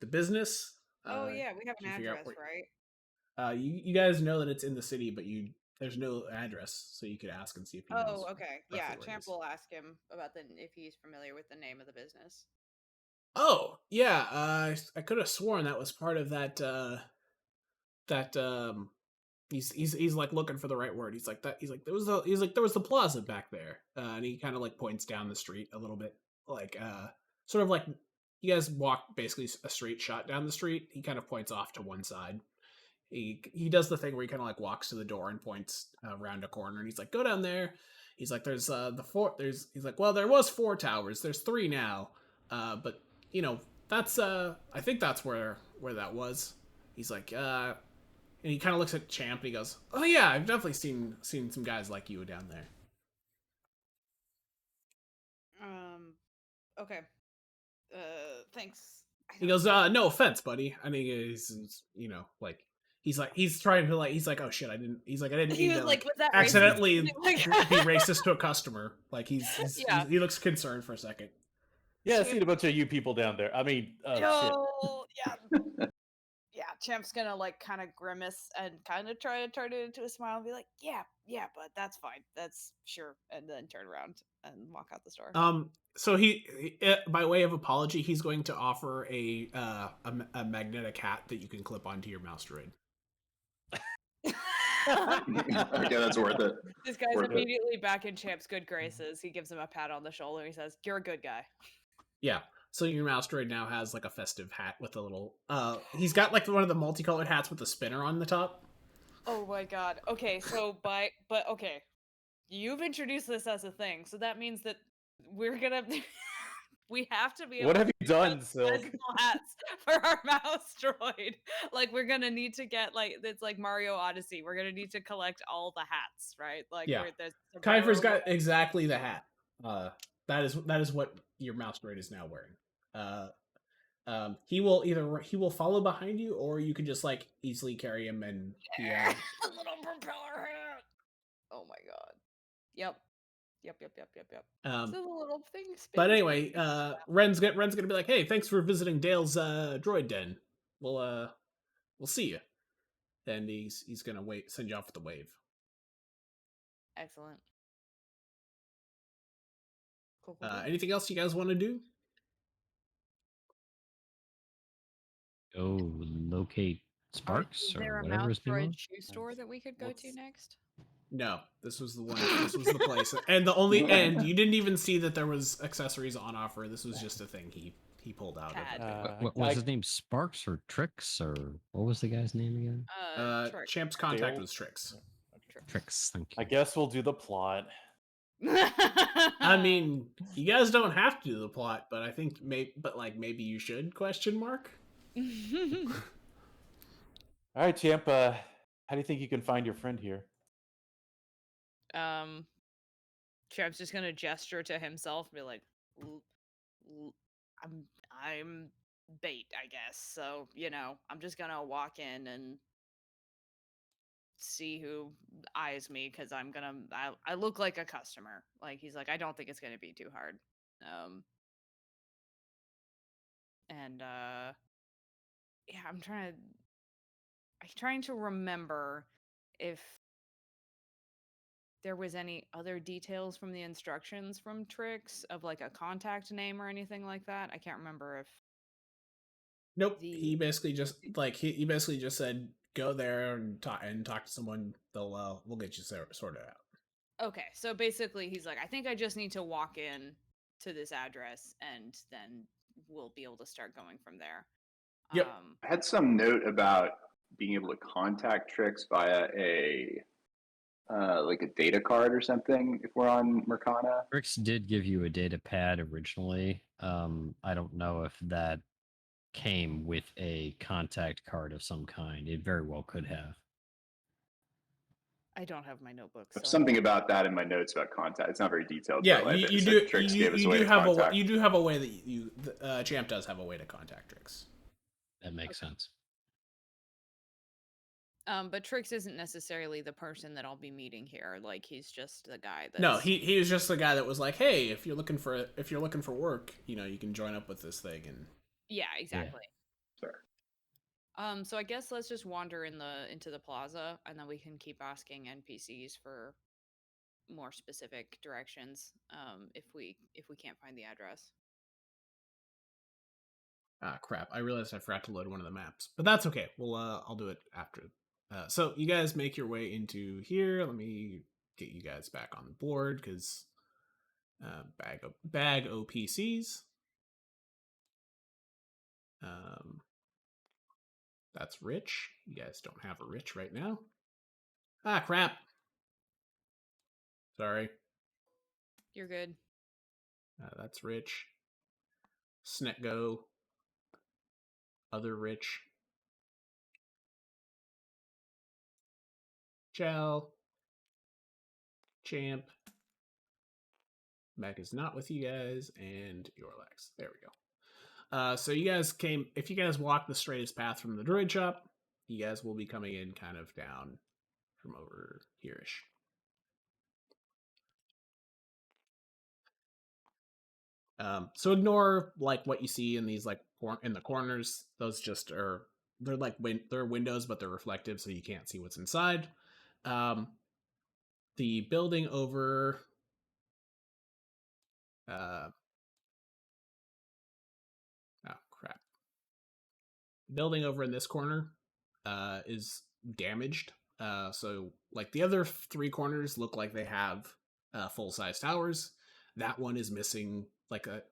business? Oh yeah, we have an address, right? You guys know that it's in the city, but there's no address, so you could ask and see if he knows. Oh, okay. Yeah, Champ will ask him about if he's familiar with the name of the business. Oh, Yeah, I could have sworn that was part of that. That he's like looking for the right word. He's like that. He's like there was the plaza back there, and he kind of like points down the street a little bit, like sort of like you guys walk basically a straight shot down the street. He kind of points off to one side. He does the thing where he kind of like walks to the door and points around a corner, and he's like, "Go down there." He's like, "There's the four." He's like, "Well, there was 4 towers. There's 3 now, but you know that's I think that's where that was." He's like, and he kind of looks at Champ and he goes, "Oh yeah, I've definitely seen some guys like you down there." Okay. Thanks. He goes, "No offense, buddy." I mean, he's like he's trying to like he's like, "Oh shit, I didn't." He's like, "I didn't He mean was to like, "Was that racist?" accidentally Like- be racist to a customer." Like Yeah. he looks concerned for a second. Yeah, I seen a bunch of you people down there. I mean, shit. No, yeah. Yeah, Champ's gonna like kind of grimace and kind of try to turn it into a smile and be like, "Yeah, but that's fine. That's sure," and then turn around and walk out the store. So by way of apology, he's going to offer a magnetic hat that you can clip onto your mouse droid. Okay, that's worth it. This guy's Worth it. immediately back in Champ's good graces. He gives him a pat on the shoulder. He says, "You're a good guy." Yeah. So your mouse droid now has like a festive hat with a little he's got like one of the multicolored hats with the spinner on the top. Oh my god. Okay, so but okay. You've introduced this as a thing, so that means that we're gonna we have to be able What have you done, to Silk? special hats for our mouse droid. Like we're gonna need to get like it's like Mario Odyssey. We're gonna need to collect all the hats, right? Like Yeah. there's Kaifer's sombrero, got exactly the hat. That is what your mouse droid is now wearing. He will follow behind you, or you can just like easily carry him and a little propeller hat. Oh my god. Yep. So the little thing spins. But anyway, Ren's gonna be like, "Hey, thanks for visiting Dale's droid den. We'll see you." And he's gonna send you off with the wave. Excellent. Cool. Anything else you guys want to do? Go locate Sparks Is or there a whatever mouse his name droid was. shoe store that we could go to next? No, this was the one. This was the place, and you didn't even see that there was accessories on offer. This was just a thing he pulled out Tad. of. What was his name? Sparks or Trix or what was the guy's name again? Trick. Champ's contact Dale? was Trix. Trix. Thank you. I guess we'll do the plot. I mean, you guys don't have to do the plot, but I think maybe you should ? All right, Champ. How do you think you can find your friend here? Champ's just gonna gesture to himself and be like, I'm bait, I guess. So, I'm just gonna walk in and see who eyes me because I look like a customer. Like he's like, I don't think it's gonna be too hard. Yeah, I'm trying to remember if there was any other details from the instructions from Trix of like a contact name or anything like that. I can't remember if Nope. He basically just he basically just said go there and talk to someone. We'll get you sorted out. Okay, so basically he's like, I think I just need to walk in to this address and then we'll be able to start going from there. Yep. I had some note about being able to contact Trix via a like a data card or something if we're on Mercana. Trix did give you a data pad originally. I don't know if that came with a contact card of some kind. It very well could have. I don't have my notebook. There's So something about that in my notes about contact. It's not very detailed. Yeah, but like, you it do. said Trix You gave us a do way to have contact. you do have a way that Champ does have a way to contact Trix. That makes sense. But Trix isn't necessarily the person that I'll be meeting here. Like he's just the guy that. No, he was just the guy that was like, hey, if you're looking for work, you can join up with this thing and. Yeah, exactly. Sure. So I guess let's just wander into the plaza, and then we can keep asking NPCs for more specific directions. If we can't find the address. Ah, crap! I realized I forgot to load one of the maps, but that's okay. Well, I'll do it after. So you guys make your way into here. Let me get you guys back on the board because bag OPCs. That's rich. You guys don't have a rich right now. Ah, crap. Sorry. You're good. That's rich. Snekgo. Other rich. Chal. Champ. Mac is not with you guys, and Eorlax. There we go. So you guys came. If you guys walk the straightest path from the droid shop, you guys will be coming in kind of down from over here-ish. So ignore like what you see in these like in the corners. Those just are they're like they're windows, but they're reflective, so you can't see what's inside. The building over. Oh crap! Building over in this corner is damaged. So like the other three corners look like they have full size towers. That one is missing like a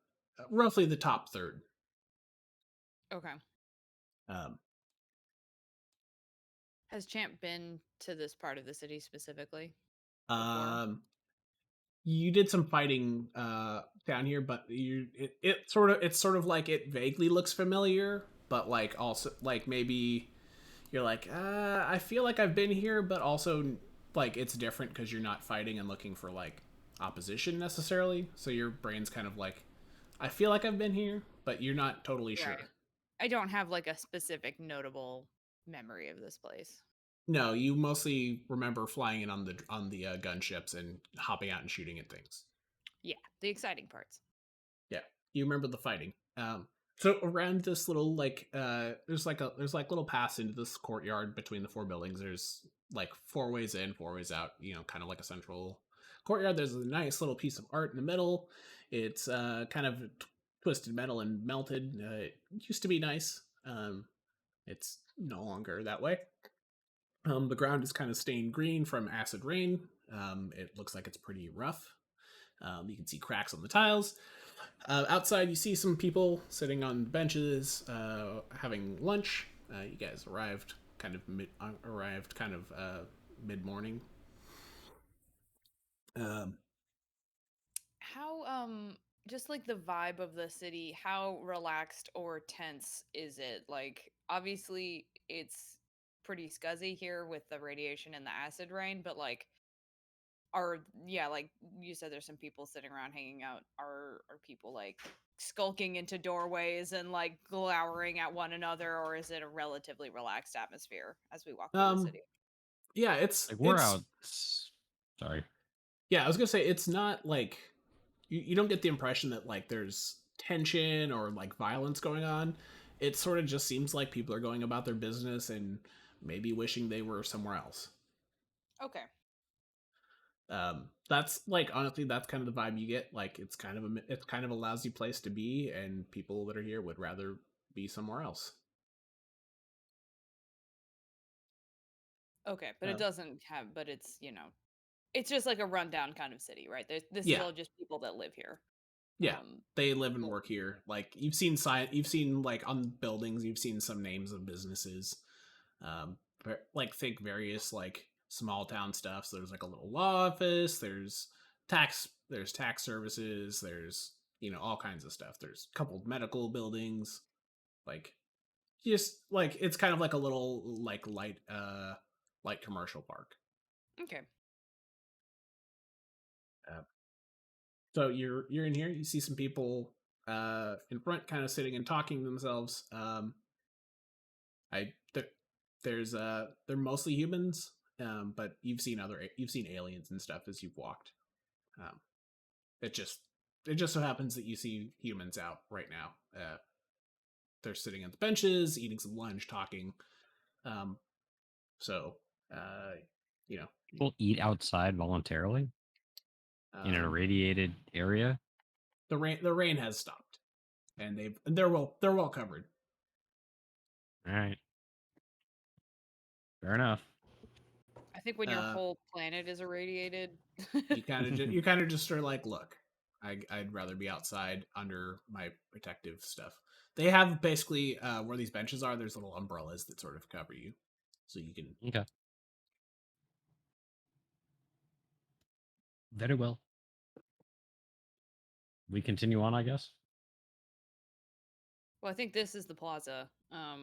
roughly the top third. Okay. Um, Has Champ been to this part of the city specifically? Before? You did some fighting down here, but it's sort of like it vaguely looks familiar, but like also like maybe you're like I feel like I've been here, but also like it's different because you're not fighting and looking for like opposition necessarily. So your brain's kind of like I feel like I've been here, but you're not totally sure. Right. I don't have like a specific notable memory of this place. No, you mostly remember flying in on the gunships and hopping out and shooting at things. Yeah, the exciting parts. Yeah, you remember the fighting. So around this little like there's like little paths into this courtyard between the four buildings. There's like 4 ways in, 4 ways out. You know, kind of like a central courtyard. There's a nice little piece of art in the middle. It's kind of twisted metal and melted. It used to be nice. It's no longer that way. The ground is kind of stained green from acid rain. It looks like it's pretty rough. You can see cracks on the tiles. Outside, you see some people sitting on benches, having lunch. You guys arrived kind of mid morning. How just like the vibe of the city, how relaxed or tense is it? Like obviously it's pretty scuzzy here with the radiation and the acid rain, but like like you said there's some people sitting around hanging out. Are people like skulking into doorways and like glowering at one another, or is it a relatively relaxed atmosphere as we walk through the city? Yeah, it's Like we're it's, out. Sorry. Yeah, I was gonna say it's not like you don't get the impression that like there's tension or like violence going on. It sort of just seems like people are going about their business and maybe wishing they were somewhere else. Okay. That's like honestly that's kind of the vibe you get. Like it's kind of a lousy place to be, and people that are here would rather be somewhere else. Okay, but it doesn't have, but it's, it's just like a rundown kind of city, right? This is Yeah. all just people that live here. Yeah, they live and work here. Like you've seen like on buildings, you've seen some names of businesses. Like think various like small town stuff. So there's like a little law office. There's tax services. There's all kinds of stuff. There's a couple medical buildings. Like just like it's kind of like a little like light commercial park. Okay. So you're in here. You see some people in front, kind of sitting and talking to themselves. They're mostly humans, but you've seen aliens and stuff as you've walked. It just so happens that you see humans out right now. They're sitting at the benches, eating some lunch, talking. So People eat outside voluntarily in an irradiated area. The rain has stopped. and they're well covered. All right. Fair enough. I think when your Uh, whole planet is irradiated, You kind of just are like, look, I'd rather be outside under my protective stuff. They have basically where these benches are. There's little umbrellas that sort of cover you, so you can. Okay. Very well. We continue on, I guess. well, I think this is the plaza.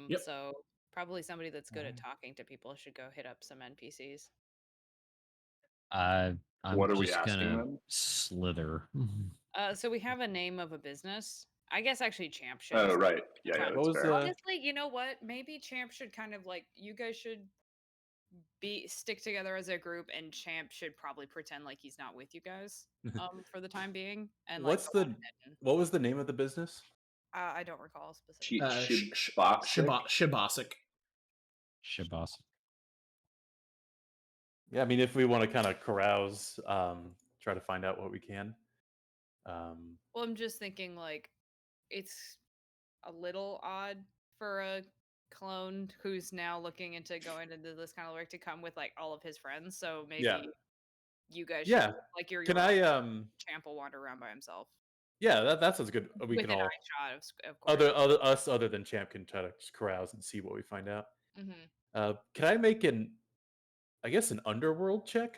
Yep. So probably somebody that's good at Alright. talking to people should go hit up some NPCs. I'm What are we just asking gonna them? slither. So we have a name of a business. I guess actually Champ should. Oh, just right. Yeah, kind yeah, of- What that's was fair. Honestly, you know what? Maybe Champ should kind of like you guys should stick together as a group, and Champ should probably pretend like he's not with you guys for the time being, and like What's go on the hidden. what was the name of the business? I don't recall specifically. Shebossik? Shebossik. Shebossik. Yeah, I mean, if we want to kind of carouse, try to find out what we can. Well, I'm just thinking like it's a little odd for a clone who's now looking into going into this kind of work to come with like all of his friends. So maybe Yeah. you guys Yeah. should like your Can own I Champ will wander around by himself Yeah, that sounds good. We with can an all eye shot, of course. other than Champ can try to just carouse and see what we find out. Mm-hmm. Can I make an underworld check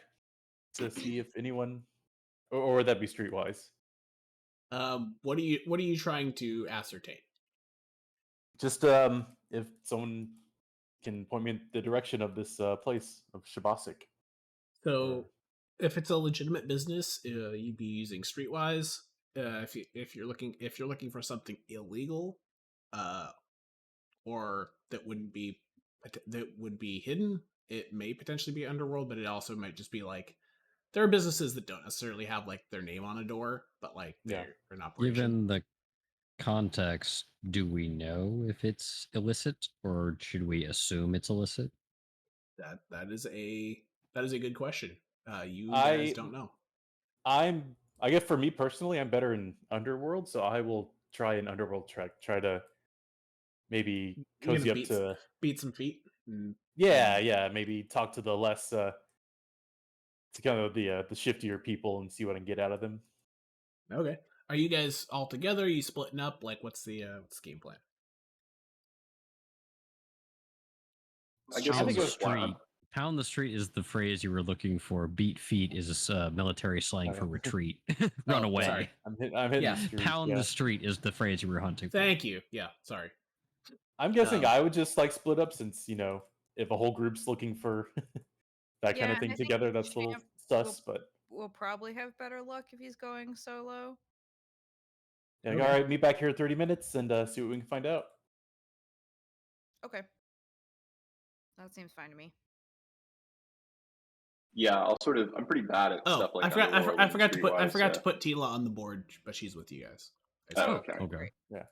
to see if anyone, or would that be streetwise? What are you trying to ascertain? Just if someone can point me in the direction of this place of Shebossik. So, if it's a legitimate business, you'd be using Streetwise. If you're looking for something illegal, or that would be hidden, it may potentially be Underworld, but it also might just be like there are businesses that don't necessarily have like their name on a door, but like Yeah. they're an operation. Given the context, do we know if it's illicit, or should we assume it's illicit? That is a good question. You guys don't know. I guess for me personally, I'm better in Underworld, so I will try an Underworld track. Try to maybe You're cozy gonna up to beat some feet. yeah, maybe talk to the less to kind of the shiftier people and see what I can get out of them. Okay. Are you guys all together? Are you splitting up? Like, what's the game plan? I guess Pound I'll the just fly. street. Pound the street is the phrase you were looking for. Beat feet is military slang for Okay. retreat. Run Oh, away. sorry. I'm hitting Yeah, the street. Pound Yeah. the street is the phrase you were hunting for. Thank you. Yeah, sorry. I'm guessing Um, I would just like split up since if a whole group's looking for that kind Yeah, of thing I think together, that's a little Champ sus. But will probably have better luck if he's going solo. yeah, Okay. all right, meet back here in 30 minutes and see what we can find out. Okay, that seems fine to me. Yeah, I'm pretty bad at Oh, stuff like I forgot. Underworld I and forgot to put. I Streetwise, forgot to so- put Tila on the board, but she's with you guys. Oh, okay. Okay. Yeah.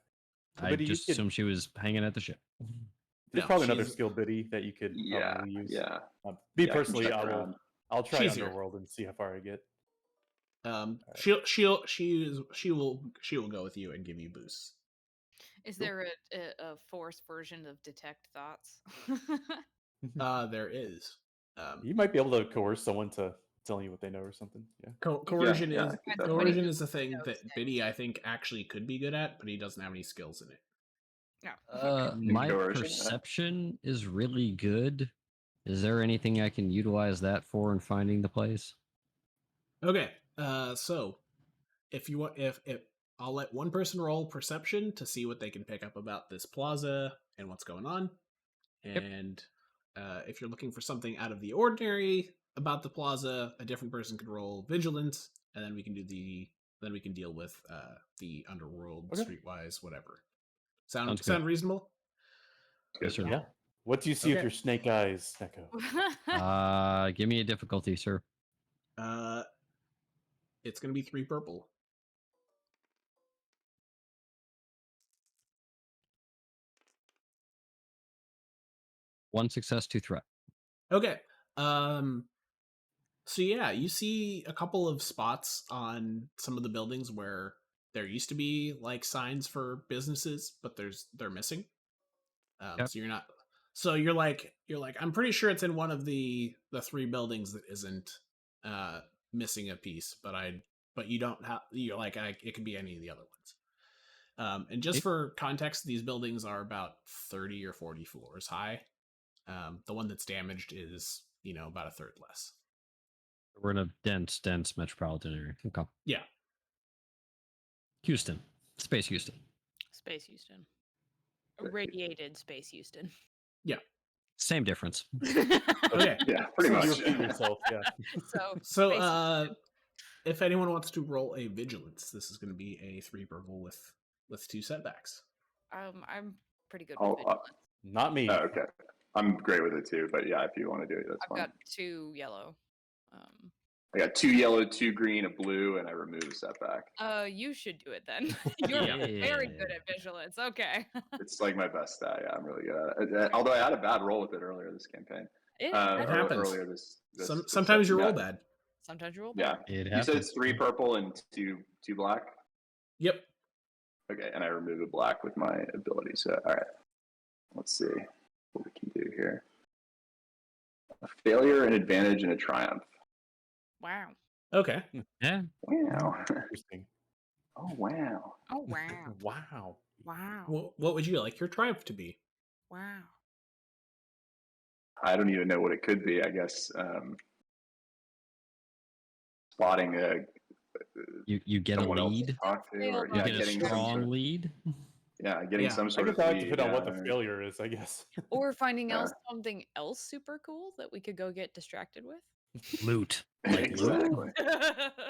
I Biddy, you just could- assumed she was hanging at the ship. There's No, probably another she's- skill, Biddy, that you could Yeah, probably use. yeah. Me Yeah, I can personally, check I will. around. I'll try She's here. Underworld and see how far I get. She will go with you and give you boosts. Is Cool. there a forced version of detect thoughts? There is. You might be able to coerce someone to telling you what they know or something. Yeah. Coercion yeah, is I think that- coercion What is a thing knows that things. Biddy I think actually could be good at, but he doesn't have any skills in it. No. My Coercion, huh? perception is really good. Is there anything I can utilize that for in finding the place? Okay. So if you want, if I'll let one person roll perception to see what they can pick up about this plaza and what's going on, and if you're looking for something out of the ordinary about the plaza, a different person could roll vigilance, and then we can deal with the underworld, Okay. streetwise, whatever. Sounds good. Sound reasonable? Yes, sir. Yeah. What do you see with Okay. your snake eyes, Snekgo? Give me a difficulty, sir. It's gonna be 3 purple. One success, 2 threat. Okay. So yeah, you see a couple of spots on some of the buildings where there used to be like signs for businesses, but they're missing. Yep. So you're not. So you're like I'm pretty sure it's in one of the 3 buildings that isn't missing a piece, but you don't have. You're like it could be any of the other ones. And just for context, these buildings are about 30 or 40 floors high. The one that's damaged is about a third less. We're in a dense metropolitan area. Okay. Yeah. Houston. Space Houston. Space Houston. Irradiated Space Houston. Yeah. Same difference. Okay. Yeah, pretty You much. repeat yourself, yeah. So So if anyone wants to roll a vigilance, this is going to be a 3 purple with 2 setbacks. I'm pretty good Oh, with vigilance. Not me. Oh, okay. I'm great with it too, but yeah, if you want to do it, that's I've fine. got 2 yellow. I got 2 yellow, 2 green, a blue, and I remove a setback. You should do it then. You're very good at vigilance. Okay. It's like my best stat. Yeah, I'm really good at it. Although I had a bad roll with it earlier this campaign. It happens. Earlier this Sometimes you roll yeah. bad. Sometimes you roll Yeah. bad. It You happens. said it's 3 purple and 2 black? Yep. Okay, and I remove a black with my ability. So, all right. Let's see what we can do here. A failure, an advantage, and a triumph. Wow. Okay. Yeah. Wow. Interesting. Oh, wow. Oh wow. Wow. Wow. What would you like your triumph to be? Wow. I don't even know what it could be. I guess spotting a You get a someone else to lead. talk to, or You yeah, get a getting some strong sort, lead. getting Yeah. some I sort guess of that would lead. depend on what the yeah. failure is, I guess. Or finding Yeah. else something else super cool that we could go get distracted with. Loot. Like Exactly.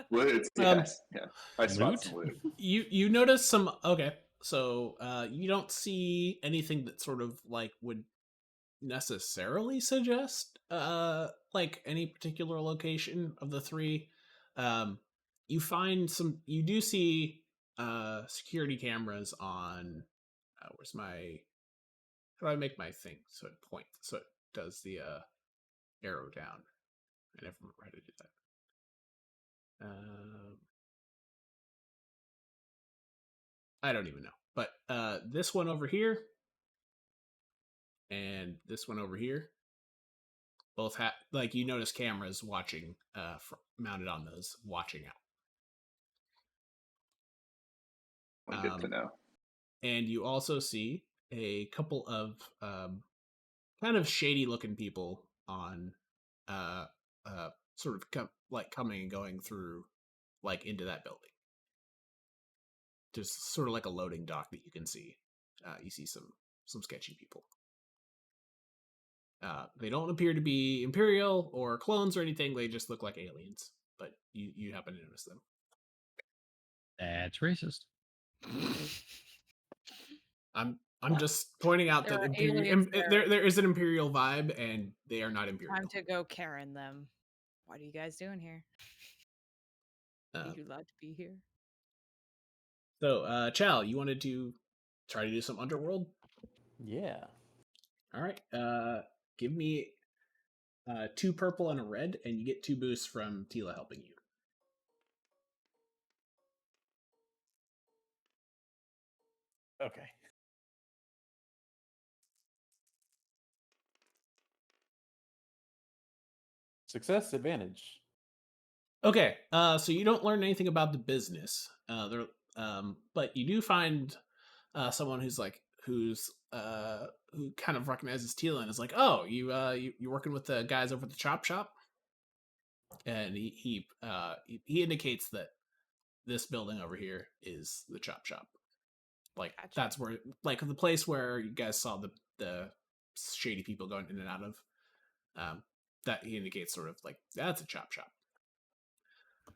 Loot. Yes. Yeah. I spot Loot? some loot. You notice some. Okay. So you don't see anything that sort of like would necessarily suggest like any particular location of the 3. You find some. You do see security cameras on. Where's my? How do I make my thing so it points so it does the arrow down? I never remember how to do that. I don't even know. But this one over here and this one over here both have, like, you notice cameras watching, mounted on those, watching out. Good to know. And you also see a couple of kind of shady looking people on sort of coming and going through, like, into that building. There's sort of like a loading dock that you can see. You see some sketchy people. They don't appear to be Imperial or clones or anything. They just look like aliens. But you happen to notice them. That's racist. I'm just pointing out There that are Imperial, aliens there. there is an Imperial vibe, and they are not Imperial. Time to go Karen them. What are you guys doing here? Are you allowed to be here? So, Chal, you wanted to try to do some underworld? Yeah. All right. Give me 2 purple and a red, and you get 2 boosts from Tila helping you. Okay. Success advantage. Okay, so you don't learn anything about the business, but you do find someone who kind of recognizes Tila and is like, "Oh, you're working with the guys over at the chop shop," and he indicates that this building over here is the chop shop. Like, Gotcha. that's where, like, the place where you guys saw the shady people going in and out of. That he indicates sort of like that's a chop shop.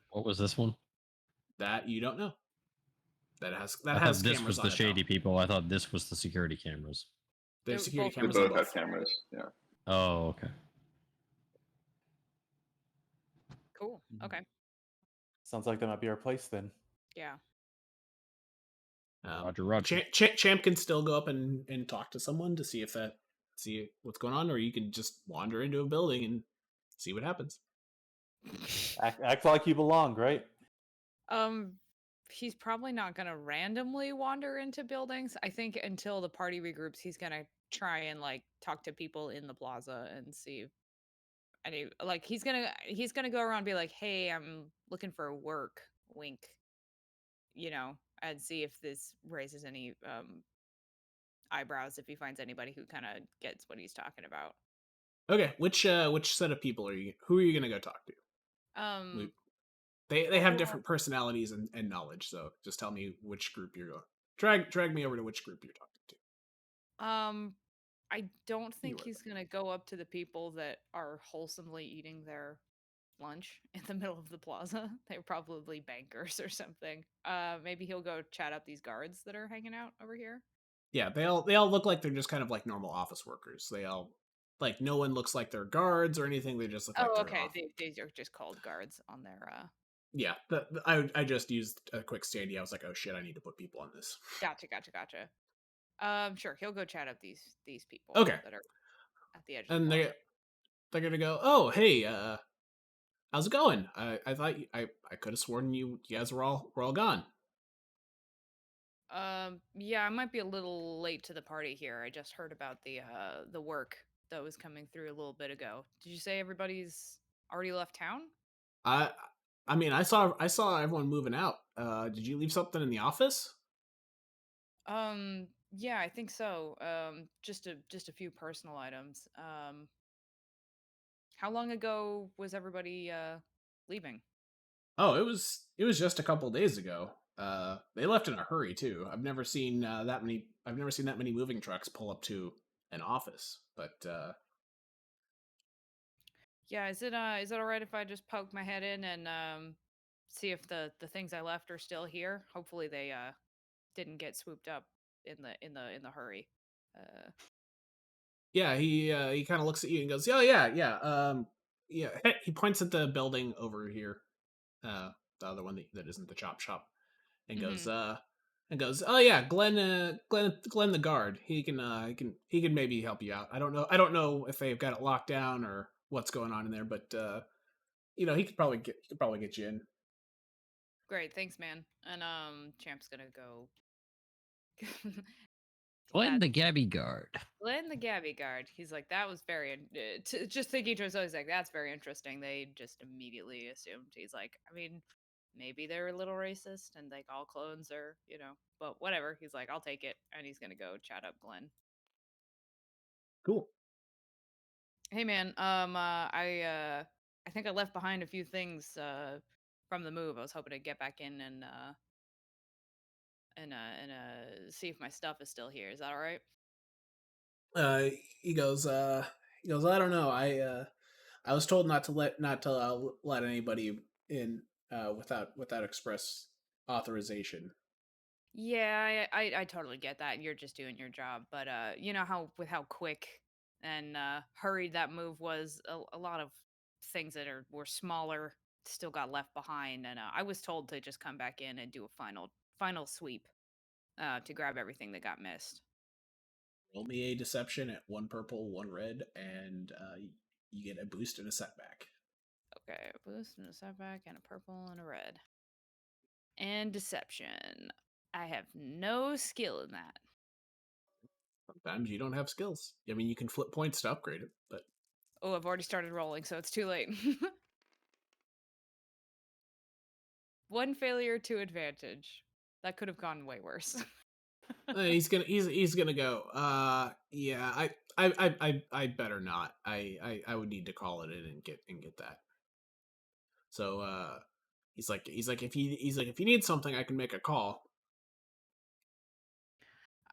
What was this one? That you don't know. That has I has thought this cameras was on the it, shady though. people. I thought this was the security cameras. There's They're security both- They cameras on both both. have cameras. Yeah. Oh, okay. Cool. Okay. Sounds like that might be our place then. Yeah. Roger. Champ can still go up and talk to someone to see what's going on, or you can just wander into a building and see what happens. Act like you belong, right? he's probably not going to randomly wander into buildings. I think until the party regroups, he's going to try and like talk to people in the plaza and see if any like he's gonna go around and be like, hey, I'm looking for work, wink, and see if this raises any eyebrows if he finds anybody who kind of gets what he's talking about. Okay, which set of people are you? Who are you gonna go talk to? They have different personalities and knowledge, so just tell me which group you're going. Drag me over to which group you're talking to. I don't think are he's gonna go up to the people that are wholesomely eating their lunch in the middle of the plaza. They're probably bankers or something. Maybe he'll go chat up these guards that are hanging out over here. Yeah, they all look like they're just kind of like normal office workers. They all like no one looks like they're guards or anything. They just look like they're Okay. off. These are just called guards on their. Yeah, I just used a quick standy. I was like, oh shit, I need to put people on this. Gotcha. Sure. He'll go chat up these people. Okay. That are at the edge of And the plaza. they're gonna go, oh hey, how's it going? I thought I could have sworn you guys were all gone. Yeah, I might be a little late to the party here. I just heard about the work that was coming through a little bit ago. Did you say everybody's already left town? I mean, I saw everyone moving out. Did you leave something in the office? Yeah, I think so. Just a few personal items. How long ago was everybody leaving? Oh, it was just a couple days ago. They left in a hurry too. I've never seen that many. I've never seen that many moving trucks pull up to an office. But Yeah, is it all right if I just poke my head in and see if the things I left are still here? Hopefully they didn't get swooped up in the hurry. yeah, he kind of looks at you and goes, "Oh yeah." He points at the building over here, the other one that isn't the chop shop, and goes, "Oh yeah, Glenn the guard. He can maybe help you out. I don't know if they've got it locked down or what's going on in there, but he could probably get you in." Great, thanks, man. And Champ's gonna go. Glenn the Gabby Guard. Glenn the Gabby Guard. He's like, that was very. Just thinking to himself, he's like, that's very interesting. They just immediately assumed. He's like, I mean, maybe they're a little racist and like all clones are, but whatever. He's like, I'll take it, and he's gonna go chat up Glenn. Cool. Hey, man. I think I left behind a few things from the move. I was hoping to get back in and see if my stuff is still here. Is that all right? He goes, I don't know. I was told not to let anybody in without express authorization. Yeah, I totally get that. You're just doing your job, but you know how quick and hurried that move was. A lot of things that were smaller still got left behind, and I was told to just come back in and do a final sweep to grab everything that got missed. Roll me a deception at 1 purple, 1 red, and you get a boost and a setback. Okay, a boost and a setback and a purple and a red. And deception. I have no skill in that. Sometimes you don't have skills. I mean, you can flip points to upgrade it, but Oh, I've already started rolling, so it's too late. 1 failure, 2 advantage. That could have gone way worse. he's gonna go. Yeah, I better not. I would need to call it in and get that. So he's like if you need something, I can make a call.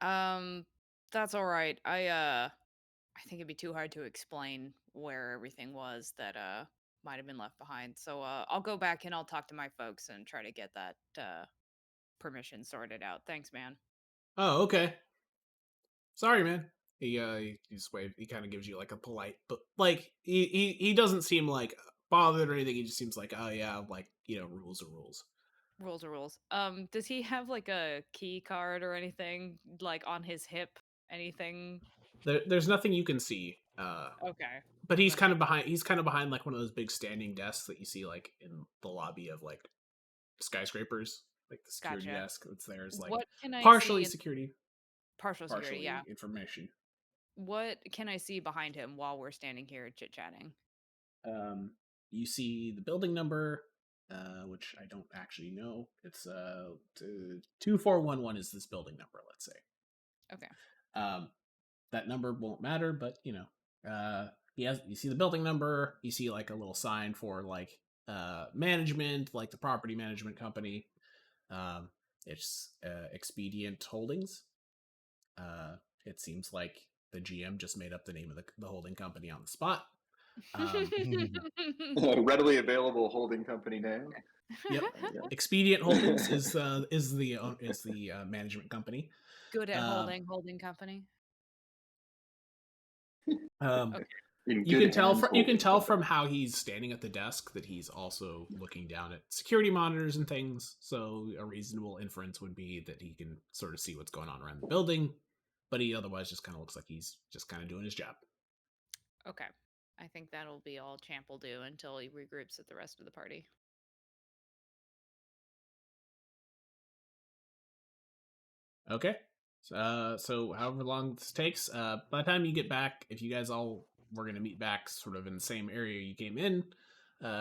That's all right. I think it'd be too hard to explain where everything was that might have been left behind. So I'll go back and I'll talk to my folks and try to get that permission sorted out. Thanks, man. Oh, okay. Sorry, man. He just wave. He kind of gives you like a polite, but like he doesn't seem like bothered or anything. He just seems like, oh yeah, like rules are rules. Rules are rules. Does he have like a key card or anything like on his hip? Anything? There's nothing you can see. Okay. But he's kind of behind. He's kind of behind like one of those big standing desks that you see like in the lobby of like skyscrapers. like the security Gotcha. desk that's there is like What can I partially see? security, Partial security, partially yeah. information. What can I see behind him while we're standing here chit chatting? You see the building number, which I don't actually know. It's 2411 is this building number, let's say. Okay. That number won't matter, but you see the building number, you see like a little sign for like management, like the property management company. It's Expedient Holdings. It seems like the GM just made up the name of the holding company on the spot. Readily available holding company name. Yep. Expedient Holdings is the management company. Good at holding company. Okay. In You good can tell hands, from holding company. from how he's standing at the desk that he's also looking down at security monitors and things. So a reasonable inference would be that he can sort of see what's going on around the building, but he otherwise just kind of looks like he's just kind of doing his job. Okay. I think that'll be all Champ will do until he regroups with the rest of the party. Okay. So however long this takes, by the time you get back, if you guys all were going to meet back sort of in the same area you came in,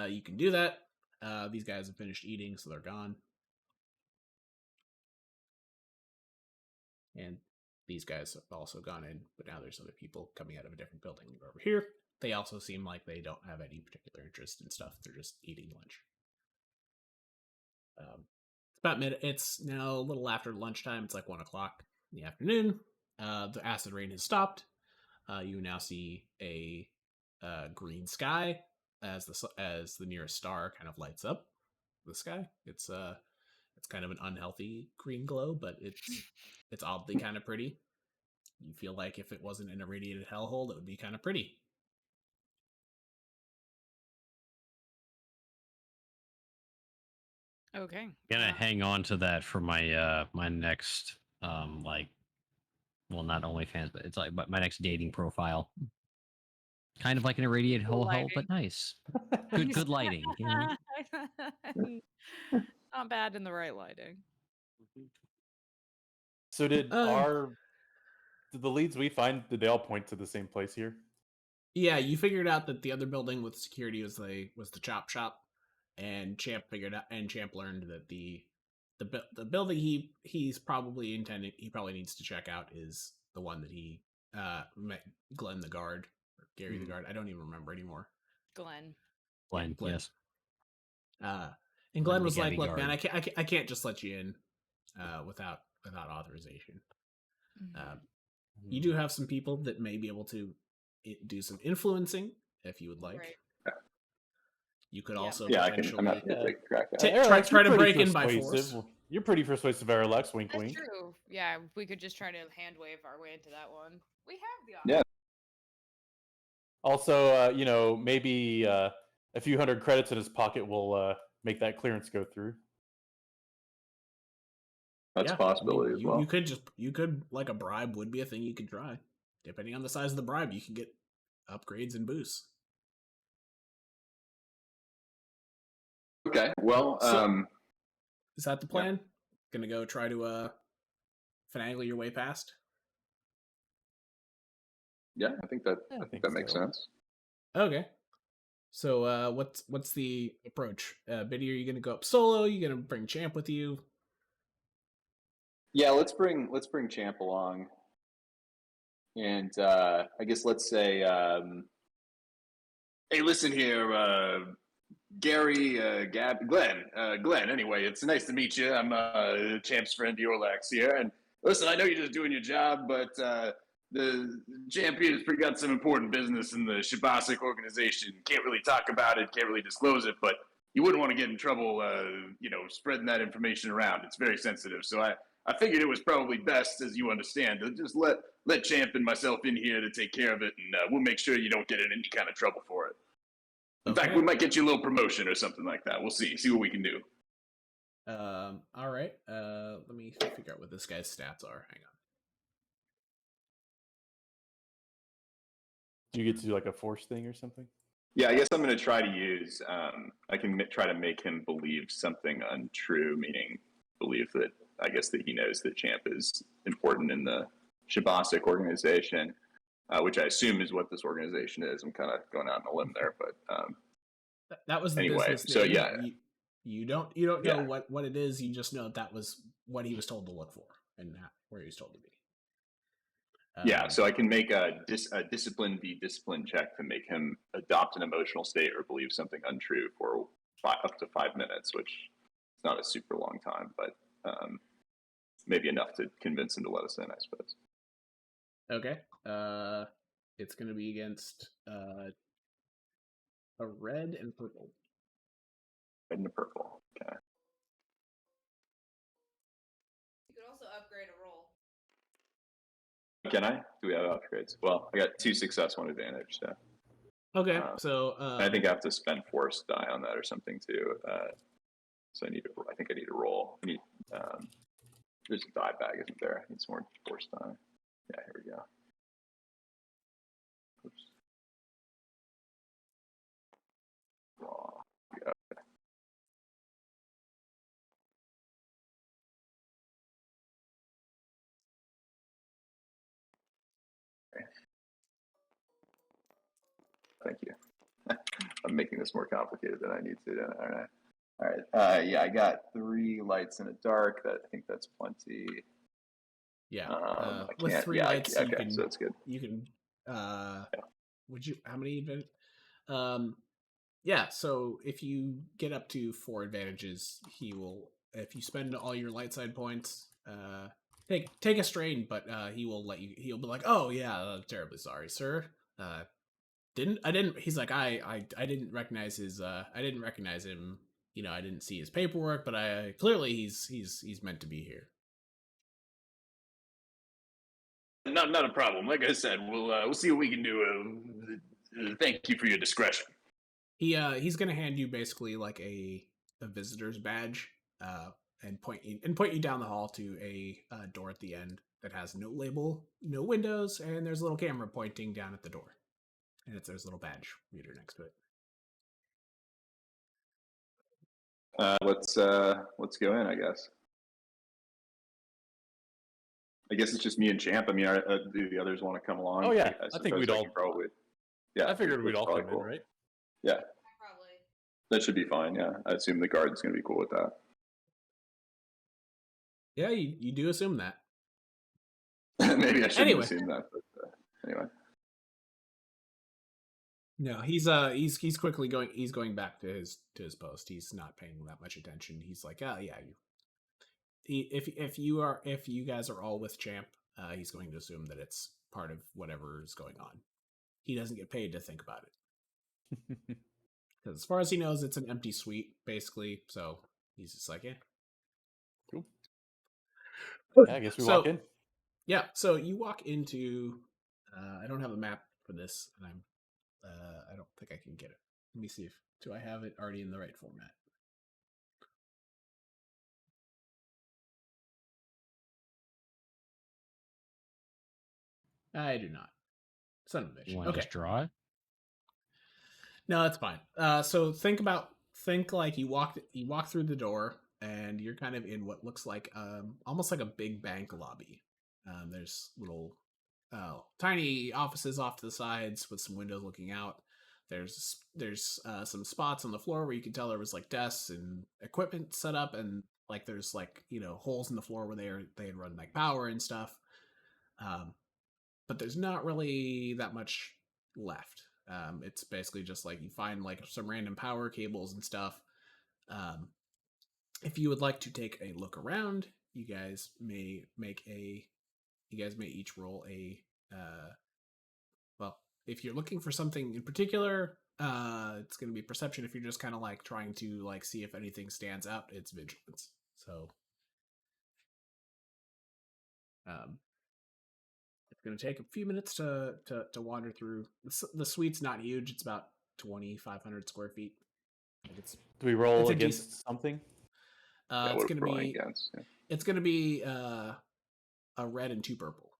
you can do that. These guys have finished eating, so they're gone. And these guys have also gone in, but now there's other people coming out of a different building over here. They also seem like they don't have any particular interest in stuff. They're just eating lunch. It's about it's now a little after lunchtime. It's like 1 o'clock in the afternoon. The acid rain has stopped. You now see a green sky as the nearest star kind of lights up the sky. It's kind of an unhealthy green glow, but it's oddly kind of pretty. You feel like if it wasn't an irradiated hellhole, it would be kind of pretty. Okay. I'm gonna hang on to that for my my next well, not OnlyFans, but it's like my next dating profile. Kind of like an irradiated hole, but nice. Good lighting. You know? Not bad in the right lighting. So did the leads we find, did they all point to the same place here? Yeah, you figured out that the other building with security was the chop shop, and Champ learned that the building he's probably intending he probably needs to check out is the one that he met Glenn the guard or Gary the guard. I don't even remember anymore. Glenn. Glenn, yes. And Glenn was like, "Look, man, I can't just let you in without authorization. You do have some people that may be able to do some influencing if you would like. Right. You could also I'm potentially happy to take a crack at it. try to You're break pretty in by persuasive. force. You're pretty persuasive, Eorlax. Wink, That's wink. true. Yeah, we could just try to hand wave our way into that one. We have the option. Yeah. Also, maybe a few hundred credits in his pocket will make that clearance go through. That's a possibility as well. You could like a bribe would be a thing you could try. Depending on the size of the bribe, you can get upgrades and boosts. Okay. Well, Is that the plan? Gonna go try to finagle your way past? yeah, I think that makes sense. Okay. So what's the approach? Biddy, are you gonna go up solo? Are you gonna bring Champ with you? Yeah, let's bring Champ along, and I guess let's say, hey, listen here, Gary, Glenn. Anyway, it's nice to meet you. I'm Champ's friend Eorlax here, and listen, I know you're just doing your job, but the champion's got some important business in the Shebossik organization. Can't really talk about it, can't really disclose it, but you wouldn't want to get in trouble, spreading that information around. It's very sensitive. So I figured it was probably best, as you understand, to just let Champ and myself in here to take care of it, and we'll make sure you don't get in any kind of trouble for it. In fact, we might get you a little promotion or something like that. We'll see what we can do. All right. Let me figure out what this guy's stats are. Hang on. Do you get to do like a force thing or something? Yeah, I guess I'm going to try to use. I can try to make him believe something untrue, meaning believe that I guess that he knows that Champ is important in the Shebossik organization, which I assume is what this organization is. I'm kind of going out on a limb there, but that was the anyway, business so name. yeah. You don't know what it is. You just know that was what he was told to look for and where he was told to be. Yeah, so I can make a discipline v discipline check to make him adopt an emotional state or believe something untrue for up to 5 minutes, which is not a super long time, but maybe enough to convince him to let us in, I suppose. Okay. It's going to be against a red and purple. Red and a purple. Okay. You could also upgrade a roll. Can I? Do we have upgrades? Well, I got 2 success, 1 advantage. So. Okay, so I think I have to spend force die on that or something too. So I think I need to roll. I need, there's a die bag, isn't there? I need some more force die. Yeah, here we go. Oops. Raw. Yeah. Okay. Thank you. I'm making this more complicated than I need to. All right. Yeah, I got 3 lights and a dark. I think that's plenty. Yeah. With 3 lights, okay, so that's good. You can. Would you? How many advantage? Yeah. So if you get up to 4 advantages, he will. If you spend all your light side points, take a strain, but he will let you. He'll be like, "Oh yeah, terribly sorry, sir. I didn't. He's like, I didn't recognize his. I didn't recognize him. You know, I didn't see his paperwork, but clearly he's meant to be here." Not a problem. Like I said, we'll see what we can do. Thank you for your discretion. He's gonna hand you basically like a visitor's badge, and point you down the hall to a door at the end that has no label, no windows, and there's a little camera pointing down at the door, and there's a little badge reader next to it. Let's go in, I guess. I guess it's just me and Champ. I mean, do the others want to come along? Oh yeah, I think we'd all probably. Yeah, I figured we'd all come cool. in, right? Yeah, Probably. that should be fine. Yeah, I assume the guard's going to be cool with that. Yeah, you do assume that. Maybe I shouldn't assume that, but anyway. No, he's quickly going. He's going back to his post. He's not paying that much attention. He's like, oh yeah, if you guys are all with Champ, he's going to assume that it's part of whatever is going on. He doesn't get paid to think about it. Because as far as he knows, it's an empty suite, basically. So he's just like, yeah. Cool. Yeah, I guess we walk in. Yeah, so you walk into. I don't have a map for this, and I don't think I can get it. Let me see if do I have it already in the right format. I do not. Son of a bitch. You want to just draw it? No, that's fine. So think like you walk through the door and you're kind of in what looks like almost like a big bank lobby. There's little tiny offices off to the sides with some windows looking out. There's some spots on the floor where you can tell there was like desks and equipment set up, and like there's like holes in the floor where they had run like power and stuff. But there's not really that much left. It's basically just like you find like some random power cables and stuff. If you would like to take a look around, you guys may each roll a well, if you're looking for something in particular, it's going to be perception. If you're just kind of like trying to like see if anything stands out, it's vigilance. So it's going to take a few minutes to wander through. The suite's not huge. It's about 2,500 square feet. Do we roll it's against something? It's going to be it's going to be a red and 2 purple.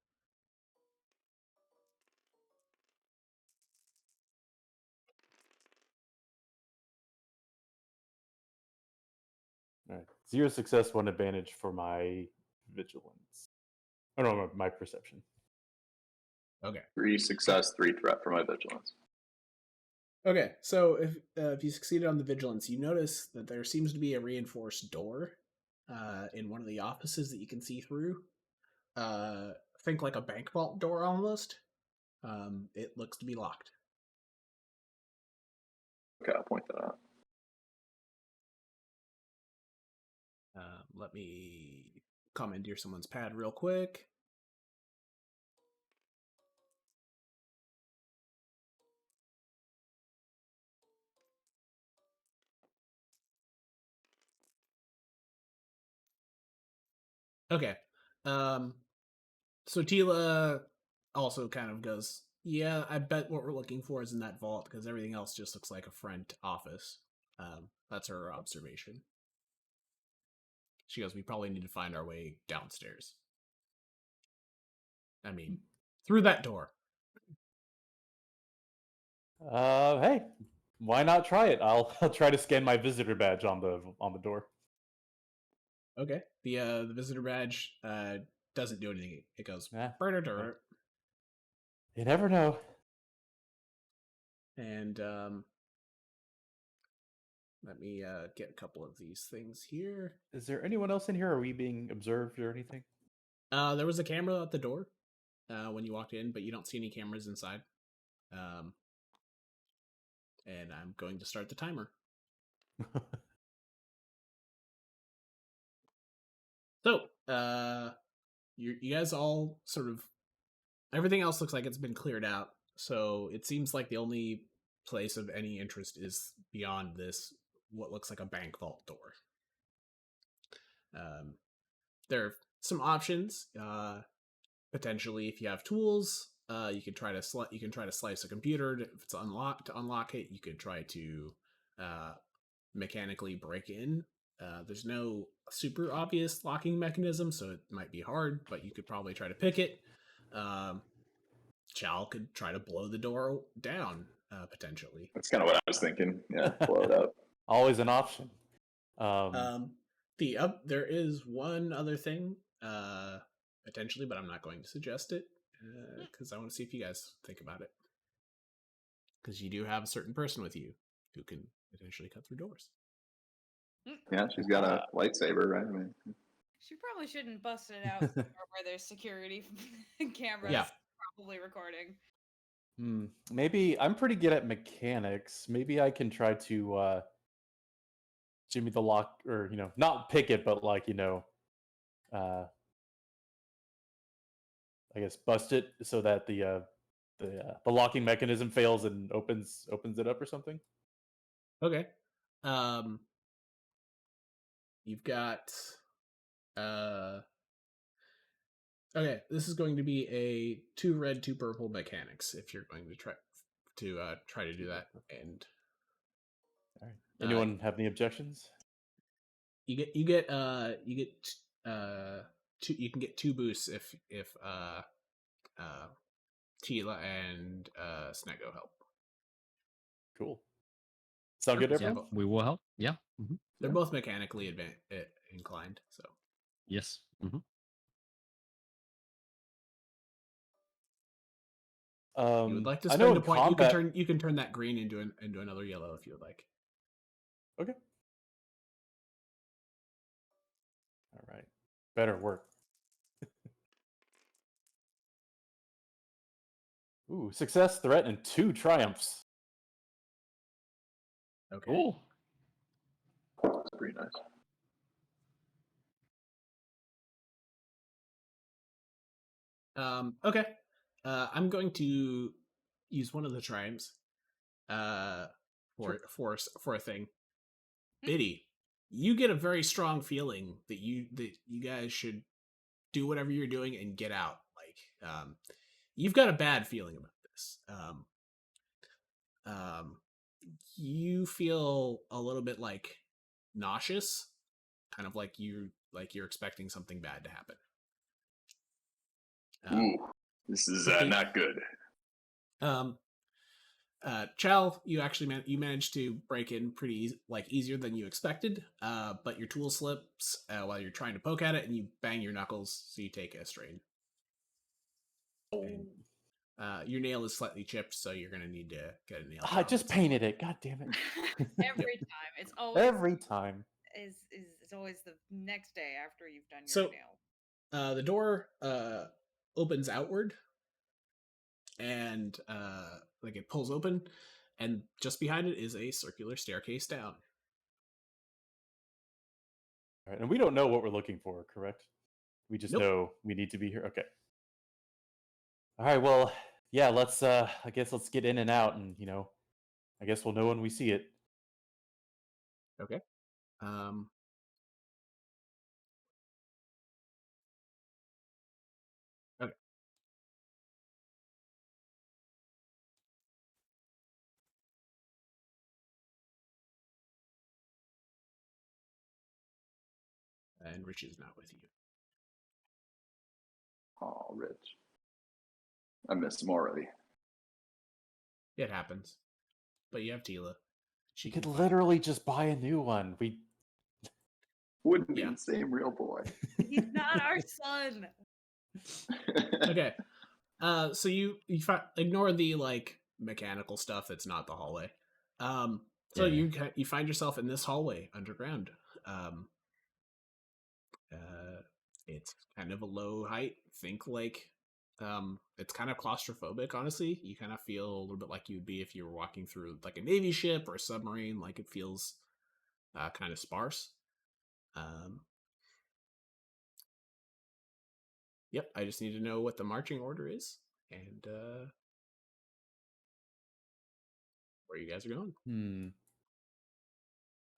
All right. 0 success, 1 advantage for my vigilance. Oh no, my perception. Okay. 3 success, 3 threat for my vigilance. Okay, so if you succeeded on the vigilance, you notice that there seems to be a reinforced door in one of the offices that you can see through. Think like a bank vault door almost. It looks to be locked. Okay, I'll point that out. Let me commandeer someone's pad real quick. Okay. So Tila also kind of goes, yeah, I bet what we're looking for is in that vault because everything else just looks like a front office. That's her observation. She goes, we probably need to find our way downstairs. I mean, through that door. Hey, why not try it? I'll try to scan my visitor badge on the door. Okay. The visitor badge doesn't do anything. It goes, "Burr-dur-dur." You never know. And let me get a couple of these things here. Is there anyone else in here? Are we being observed or anything? There was a camera at the door when you walked in, but you don't see any cameras inside. And I'm going to start the timer. So, you guys all sort of, everything else looks like it's been cleared out. So it seems like the only place of any interest is beyond this, what looks like a bank vault door. There are some options. Potentially, if you have tools, you can try to slice a computer. If it's unlocked, to unlock it, you could try to mechanically break in. There's no super obvious locking mechanism, so it might be hard, but you could probably try to pick it. Chal could try to blow the door down, potentially. That's kind of what I was thinking. Yeah, blow it up. Always an option. There is one other thing, potentially, but I'm not going to suggest it because I want to see if you guys think about it. Because you do have a certain person with you who can potentially cut through doors. Yeah, she's got a lightsaber, right? I mean, She probably shouldn't bust it out somewhere where there's security cameras probably recording. Maybe I'm pretty good at mechanics. Maybe I can try to jimmy the lock, or not pick it, but I guess bust it so that the locking mechanism fails and opens it up or something. Okay. You've got okay, this is going to be a 2 red, 2 purple mechanics if you're going to try to do that. And all right. Anyone have any objections? You can get 2 boosts if Tila and Snekgo help. Cool. Sound good, everyone? Yeah, we will help. Yeah. Mm-hmm. They're both mechanically inclined, so. Yes. Mm-hmm. You would like to spend a point. You can turn that green into another yellow if you would like. Okay. All right. Better work. Ooh, success, threat, and 2 triumphs. Okay. Cool. that's pretty nice. Okay. I'm going to use one of the triumphs for a thing. Biddy, you get a very strong feeling that you guys should do whatever you're doing and get out. Like, you've got a bad feeling about this. You feel a little bit like nauseous, kind of like you're expecting something bad to happen. Ooh, this is not good. Chal, you actually you managed to break in pretty easier than you expected, but your tool slips while you're trying to poke at it, and you bang your knuckles, so you take a strain. And, your nail is slightly chipped, so you're gonna need to get a nail. I just painted it. God damn it! Every time. It's always Every time. It's always the next day after you've done your So- nail. The door opens outward, and it pulls open, and just behind it is a circular staircase down. All right, and we don't know what we're looking for, correct? We just Nope. know we need to be here. Okay. All right. Well, yeah. Let's. I guess let's get in and out, and I guess we'll know when we see it. Okay. Okay. And Rich is not with you. Oh, Rich. I missed him already. It happens. But you have Tila. She could literally just buy a new one. We. Wouldn't be Yeah. the same real boy. He's not our son. Okay. So you ignore the mechanical stuff that's not the hallway. So Yeah. you find yourself in this hallway underground. It's kind of a low height. Think it's kind of claustrophobic, honestly. You kind of feel a little bit like you'd be if you were walking through a Navy ship or a submarine. It feels kind of sparse. Yep, I just need to know what the marching order is and where you guys are going.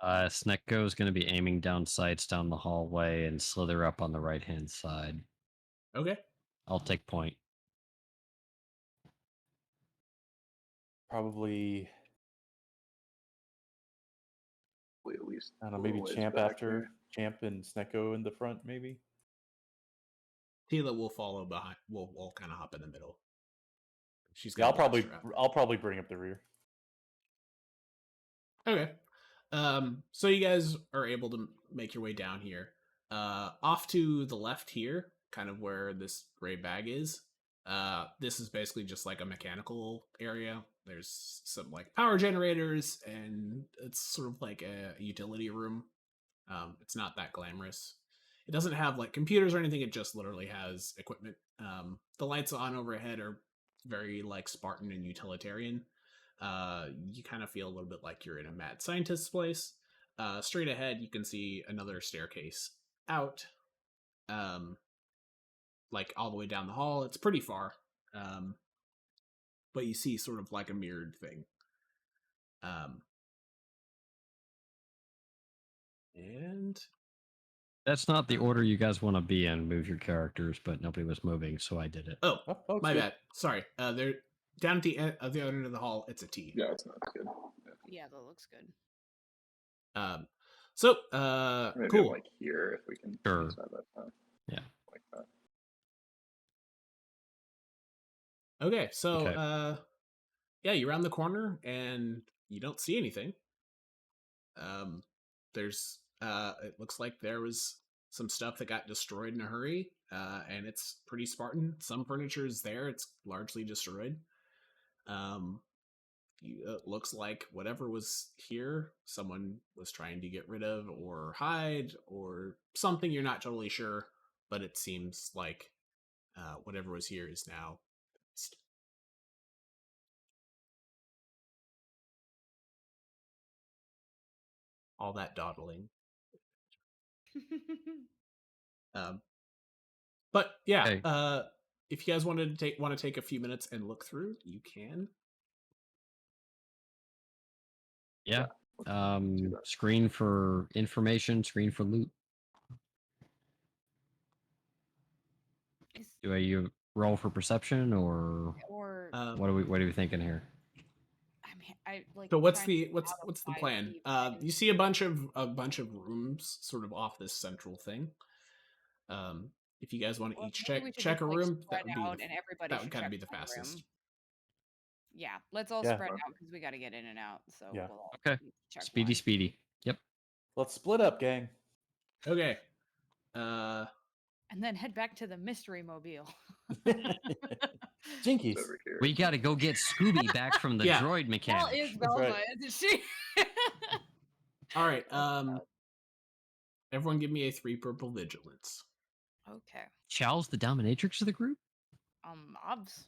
Snekgo is going to be aiming down sights down the hallway and slither up on the right-hand side. Okay. I'll take point. Probably. At least I don't know. a Maybe little ways Champ back after there. Champ and Snekgo in the front, maybe. Tila will follow behind. We'll kind of hop in the middle. She's Yeah, got the strap. I'll probably bring up the rear. Okay. So you guys are able to make your way down here. Off to the left here, kind of where this gray bag is. This is basically just a mechanical area. There's some power generators, and it's sort of like a utility room. It's not that glamorous. It doesn't have computers or anything. It just literally has equipment. The lights on overhead are very Spartan and utilitarian. You kind of feel a little bit like you're in a mad scientist's place. Straight ahead, you can see another staircase out, all the way down the hall. It's pretty far, but you see sort of a mirrored thing. And That's not the order you guys want to be in. Move your characters, but nobody was moving, so I did it. oh, Oh, my good. bad. Sorry. They're down at the end of the other end of the hall. It's a T. Yeah, it's not good. Yeah, that looks good. So Maybe cool. here if we can. Sure. decide that. Yeah. Like that. Okay, so Okay. yeah, you round the corner and you don't see anything. There's it looks like there was some stuff that got destroyed in a hurry, and it's pretty Spartan. Some furniture is there; it's largely destroyed. It looks like whatever was here, someone was trying to get rid of or hide or something. You're not totally sure, but it seems like whatever was here is now. All that dawdling. But yeah, Okay. if you guys want to take a few minutes and look through, you can. Yeah. let's do that. Screen for information, screen for loot. Do you roll for perception or Or what are we thinking here? I mean, I like. So what's trying to the figure out what's the why plan? Steve You see a bunch of rooms sort of off this central thing. If you guys want to Well, each maybe we should check just, a room, that spread would be out and everybody that should would kind of check be the one room. fastest. Yeah, let's all Yeah. spread out because we got to get in and out. So Yeah. we'll all Okay. check Speedy, one. speedy. Yep. Let's split up, gang. Okay. And then head back to the mystery mobile. Jinkies. It's over here. We got to go get Scooby back from the Yeah. droid Well, mechanic. is That's Velma, right. isn't she? All right. Everyone, give me a 3 purple vigilance. Okay. Chal's the dominatrix of the group? Mobs.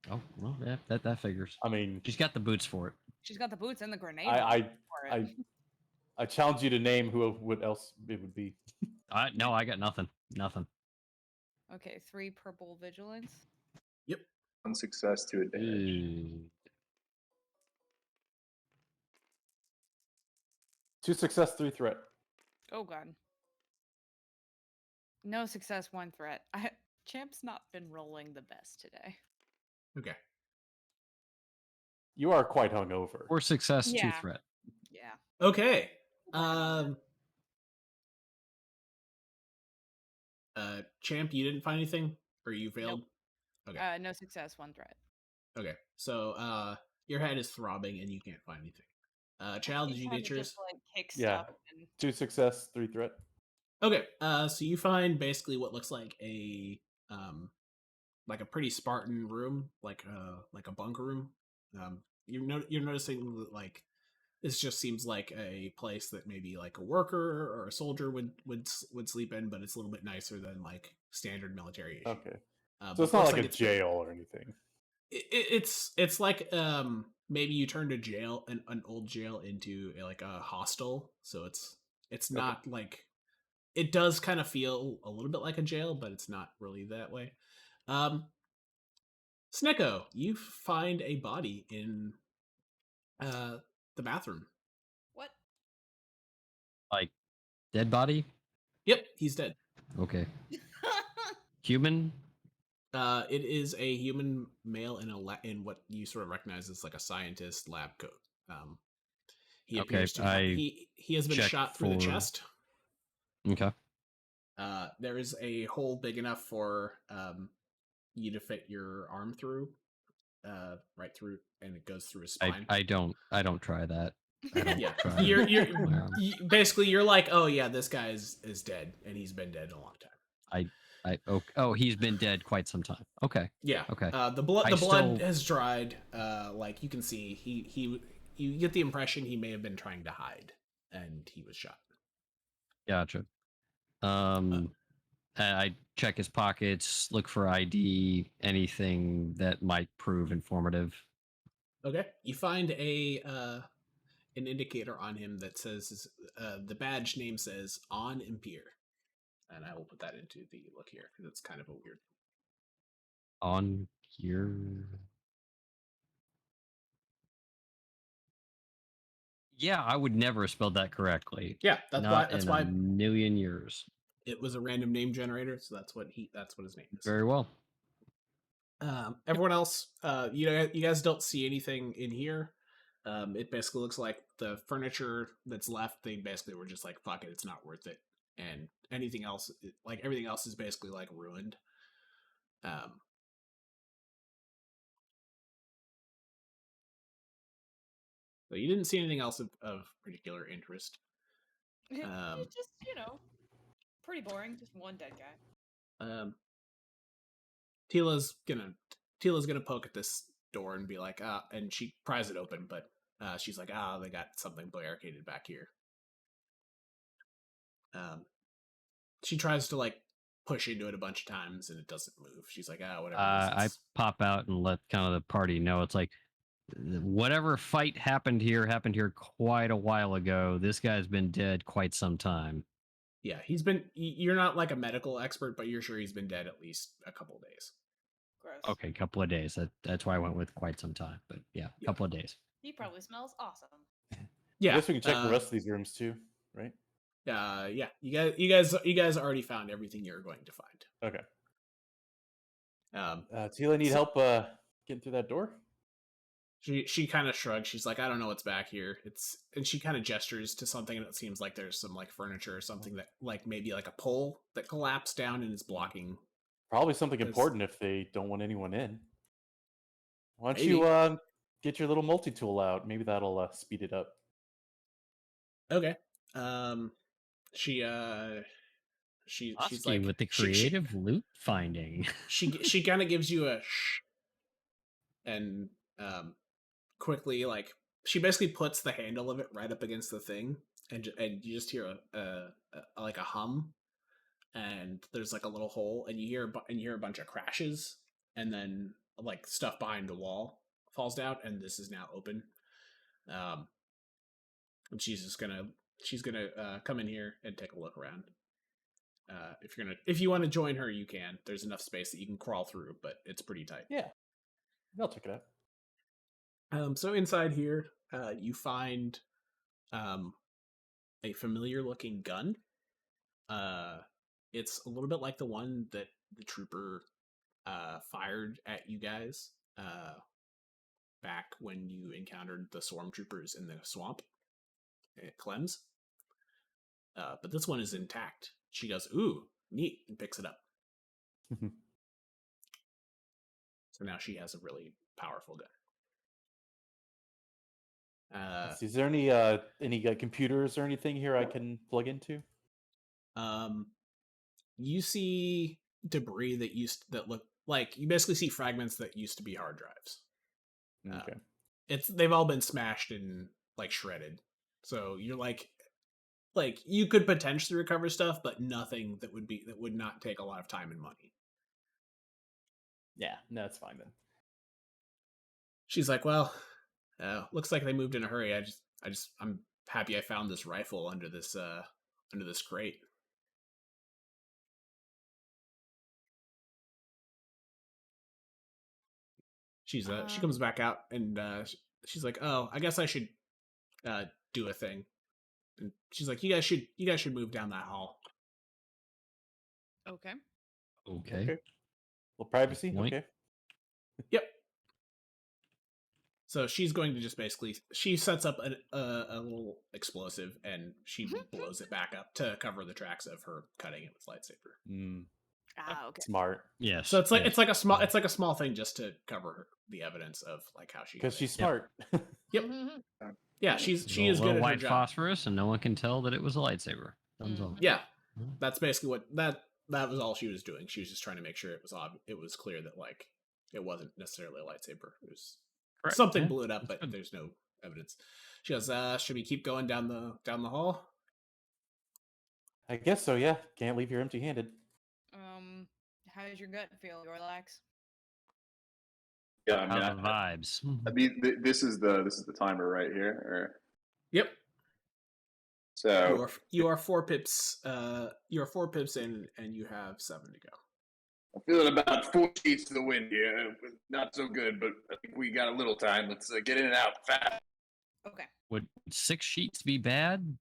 Oh, well, yeah, that figures. I mean, She's got the boots for it. She's got the boots and the grenade. I for it. I challenge you to name who else it would be. No, I got nothing. Nothing. Okay, 3 purple vigilance. Yep. 1 success, 2 advantage. Ooh. 2 success, 3 threat. Oh god. No success, 1 threat. Champ's not been rolling the best today. Okay. You are quite hungover. 4 success, 2 Yeah. threat. Yeah. Okay. Right on Champ, you didn't find anything, or you failed? Okay. No success, 1 threat. Okay. So, your head is throbbing and you can't find anything. Chal, did you Kinda get yours? Just like kick Yeah. stuff and 2 success, 3 threat. Okay. So you find basically what looks like a pretty Spartan room, like a bunker room. You're noticing that, like, this just seems like a place that maybe like a worker or a soldier would sleep in, but it's a little bit nicer than like standard military issue. Okay. But So it's it not looks like a it's jail or anything. It's like maybe you turned a jail, an old jail, into like a hostel. So it's not like, it does kind of feel a little bit like a jail, but it's not really that way. Snekgo, you find a body in the bathroom. what? Like, dead body? Yep, he's dead. Okay. Human? It is a human male in what you sort of recognize as like a scientist lab coat. He Okay, appears to he has been check shot through the for- chest. Okay. There is a hole big enough for you to fit your arm through, right through, and it goes through his spine. I don't try that. I don't Yeah, try you're my arm. basically you're like, oh yeah, this guy is dead, and he's been dead a long time. He's been dead quite some time. Okay. Yeah. Okay. The blood still- has dried. Like you can see, you get the impression he may have been trying to hide, and he was shot. Gotcha. I check his pockets, look for ID, anything that might prove informative. Okay. You find an indicator on him that says the badge name says on Imperial, and I will put that into the look here because it's kind of a weird. On here. Yeah, I would never have spelled that correctly. Yeah, Not that's in why a million years. it was a random name generator, so that's what his name is. Very well. Everyone else, you guys don't see anything in here. It basically looks like the furniture that's left, they basically were just like, fuck it, it's not worth it. And anything else, like everything else is basically like ruined. So you didn't see anything else of particular interest. It's just, pretty boring. Just one dead guy. Tila's gonna poke at this door and be like, and she pries it open, but she's like, they got something barricaded back here. She tries to like push into it a bunch of times and it doesn't move. She's like, whatever. I pop out and let kind of the party know. It's like, whatever fight happened here quite a while ago. This guy's been dead quite some time. Yeah, you're not like a medical expert, but you're sure he's been dead at least a couple of days. Gross. Okay, couple of days. That's why I went with quite some time. But yeah, Yeah. couple of days. He probably smells awesome. Yeah, I guess we can check the rest of these rooms too, right? Yeah. You guys already found everything you're going to find. Okay. Tila, need help getting through that door? She kind of shrugs. She's like, I don't know what's back here. And she kind of gestures to something, and it seems like there's some like furniture or something that like maybe like a pole that collapsed down and is blocking. Probably something Because- important if they don't want anyone in. Why don't Maybe. you get your little multi-tool out? Maybe that'll speed it up. Okay. She she's Oski like with the she creative loot finding. she kind of gives you a shh, and quickly like she basically puts the handle of it right up against the thing, and you just hear a like a hum, and there's like a little hole, and you hear a bunch of crashes, and then like stuff behind the wall falls down, and this is now open. And she's gonna come in here and take a look around. If you want to join her, you can. There's enough space that you can crawl through, but it's pretty tight. Yeah, I'll check it out. So inside here, you find a familiar looking gun. It's a little bit like the one that the trooper fired at you guys back when you encountered the stormtroopers in the swamp at Clem's. But this one is intact. She goes, "Ooh, neat," and picks it up. So now she has a really powerful gun. Is there any computers or anything here I can plug into? You see debris that look like, you basically see fragments that used to be hard drives. Okay. They've all been smashed and like shredded. So you're like you could potentially recover stuff, but nothing that would not take a lot of time and money. Yeah, no, that's fine then. She's like, "Well, looks like they moved in a hurry. I'm happy I found this rifle under this crate." She comes back out, and she's like, "Oh, I guess I should do a thing." And she's like, "You guys should move down that hall." Okay. Okay. Well, privacy. Point. Okay. Yep. So she's going to just she sets up a little explosive, and she blows it back up to cover the tracks of her cutting it with lightsaber. Okay. Smart. Yes. So it's like a small yes. it's like a small thing just to cover the evidence of like how she. Because she's smart. Yep. Yeah, she is good at her white job. phosphorus, and no one can tell that it was a lightsaber. Yeah, that's basically what that was all she was doing. She was just trying to make sure it was clear that like it wasn't necessarily a lightsaber. It was Correct. something blew it up, but there's no evidence. She goes, "Should we keep going down the hall?" I guess so. Yeah, can't leave here empty-handed. How does your gut feel, Eorlax? Yeah, I mean, How the vibes. I mean, this is the timer right here. Or... Yep. So you are 4 pips. You are 4 pips in, and you have 7 to go. I'm feeling about 4 sheets to the wind here. Not so good, but I think we got a little time. Let's get in and out fast. Okay. Would 6 sheets be bad?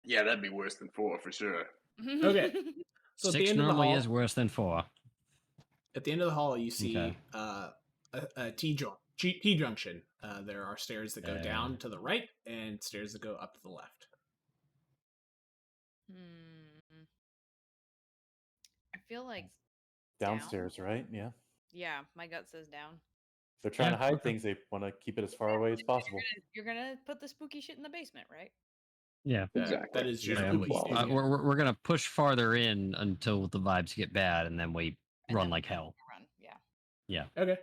Yeah, that'd be worse than 4 for sure. Okay. So 6 at the end normally of the hall, is worse than 4. At the end of the hall, you see Okay. a T junction. There are stairs that go down to the right and stairs that go up to the left. I feel like Downstairs, right? Yeah. Yeah, my gut says down. They're trying to hide okay. things. They want to keep it as far away as possible. You're gonna put the spooky shit in the basement, right? Yeah. Exactly. That is Yeah, usually what you do. We're gonna push farther in until the vibes get bad, and then we And run then like hell. Run, yeah. Okay.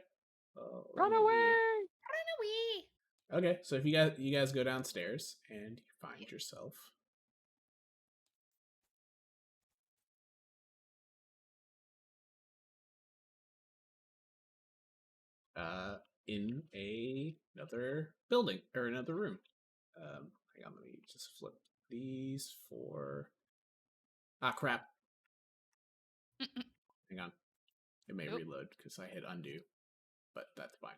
Run away! Run away! Okay, so if you guys go downstairs and you find yourself in another building or another room. Hang on, let me just flip these for. Ah, crap. Hang on, it may reload because I hit undo, but that's fine.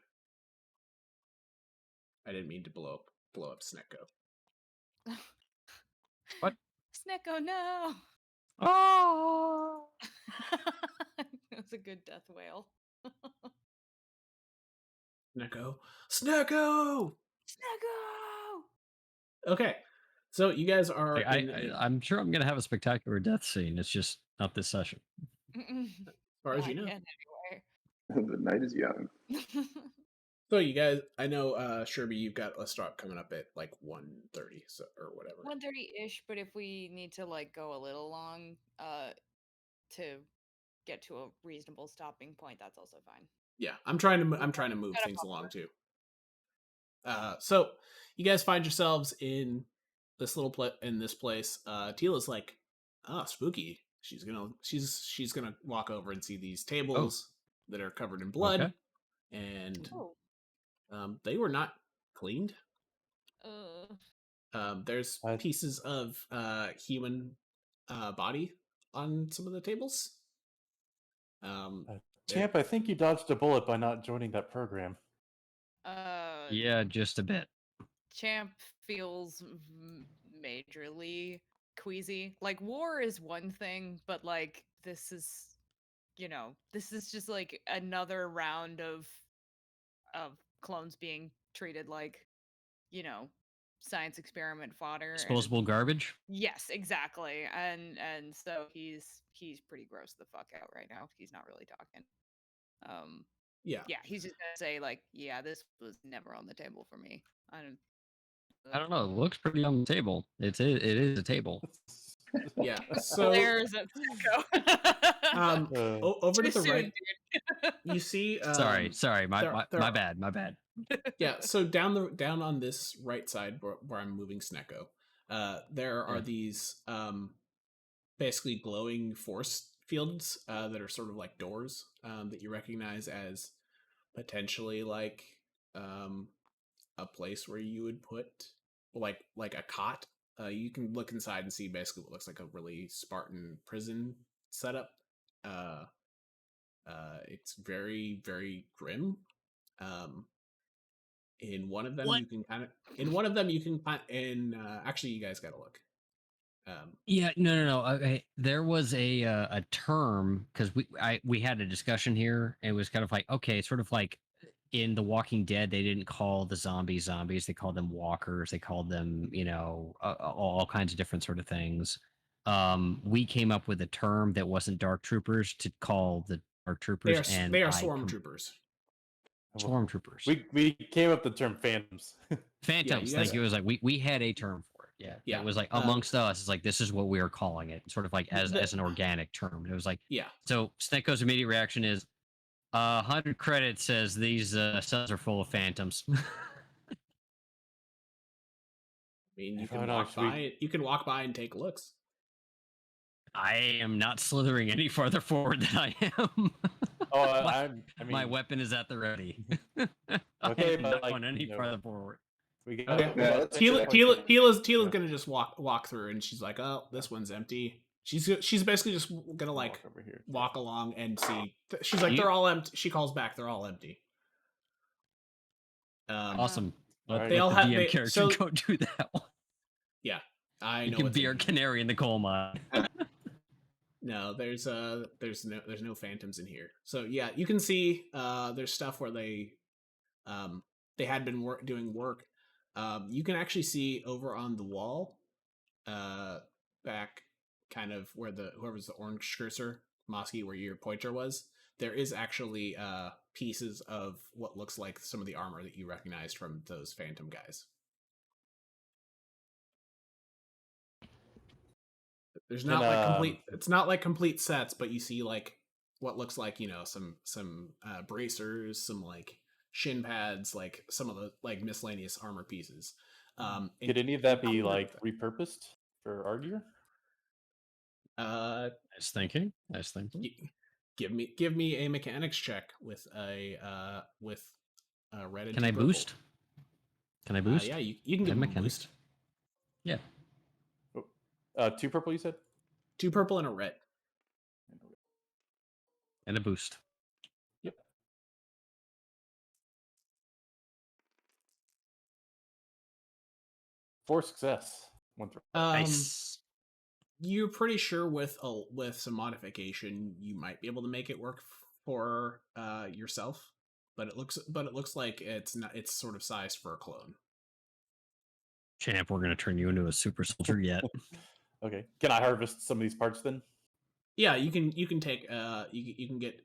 I didn't mean to blow up Snekgo. What? Snekgo, no! Oh! That was a good death wail. Snekgo! Snekgo! Okay, so you guys are. I'm sure I'm gonna have a spectacular death scene. It's just not this session. As far as you know. Anyway. The night is young. So you guys, I know, Sherby, you've got a stop coming up at like 1:30, so or whatever. 1:30-ish, but if we need to like go a little long to get to a reasonable stopping point, that's also fine. Yeah, I'm trying to move Got a things along buffer. too. So you guys find yourselves in this this place. Tila's like, oh, spooky. She's gonna walk over and see these tables that are covered in blood, Okay. and Oh. they were not cleaned. Uh, There's pieces of human body on some of the tables. Champ, I think you dodged a bullet by not joining that program. Yeah, just a bit. Champ feels majorly queasy. Like, war is one thing, but like this is, this is just like another round of clones being treated like, science experiment fodder. Disposable garbage. Yes, exactly. And so he's pretty gross the fuck out right now. He's not really talking. Yeah, he's just gonna say like, yeah, this was never on the table for me. I don't know. It looks pretty on the table. It is a table. yeah. So there's a Snekgo. over to Too the right, soon, you see. Sorry. My bad. Yeah. So down on this right side where I'm moving Snekgo, there are these basically glowing force fields that are sort of like doors that you recognize as potentially like a place where you would put like a cot. You can look inside and see basically what looks like a really Spartan prison setup. It's very, very grim. In one of them you can actually you guys gotta look. Yeah, no. Okay, there was a term because we had a discussion here. And it was kind of like, okay, sort of like in The Walking Dead, they didn't call the zombies. They called them walkers. They called them, all kinds of different sort of things. We came up with a term that wasn't dark troopers to call the dark troopers, they are swarm troopers. Stormtroopers. We came up with the term phantoms. Phantoms. Yeah, thank you. It was like we had a term for it. Yeah. Yeah. It was like amongst us. It's like this is what we are calling it. Sort of like as an organic term. It was like So Snekgo's immediate reaction is 100 credits says these cells are full of phantoms. I mean, you can walk by. You can walk by and take looks. I am not slithering any farther forward than I am. My weapon is at the ready. Okay, I'm but not like, going any farther forward. Tila's gonna just walk through, and she's like, "Oh, this one's empty." She's basically just gonna like walk along and see. She's like, "They're all empty." She calls back, "They're all empty." Awesome. They all have DM character go do that one. Yeah, I know. You can be our canary in the coal mine. No, there's no phantoms in here. So yeah, you can see there's stuff where they had been doing work. You can actually see over on the wall, back kind of where whoever's the orange cursor, Moskaw, where your pointer was. There is actually pieces of what looks like some of the armor that you recognized from those phantom guys. There's not like complete. It's not like complete sets, but you see like what looks like some bracers, some like shin pads, like some of the like miscellaneous armor pieces. Could any of that be like repurposed for our gear? Nice thinking. Give me a mechanics check with a red. And Can I boost? Can I boost? Yeah, you can give him a boost. Yeah. 2 purple, you said? 2 purple and a red. And a boost. Yep. For success. 1 throw. Nice. You're pretty sure with some modification you might be able to make it work for yourself, but it looks like it's not. It's sort of sized for a clone. Champ, we're gonna turn you into a super soldier yet. Okay. Can I harvest some of these parts then? Yeah, you can take you can get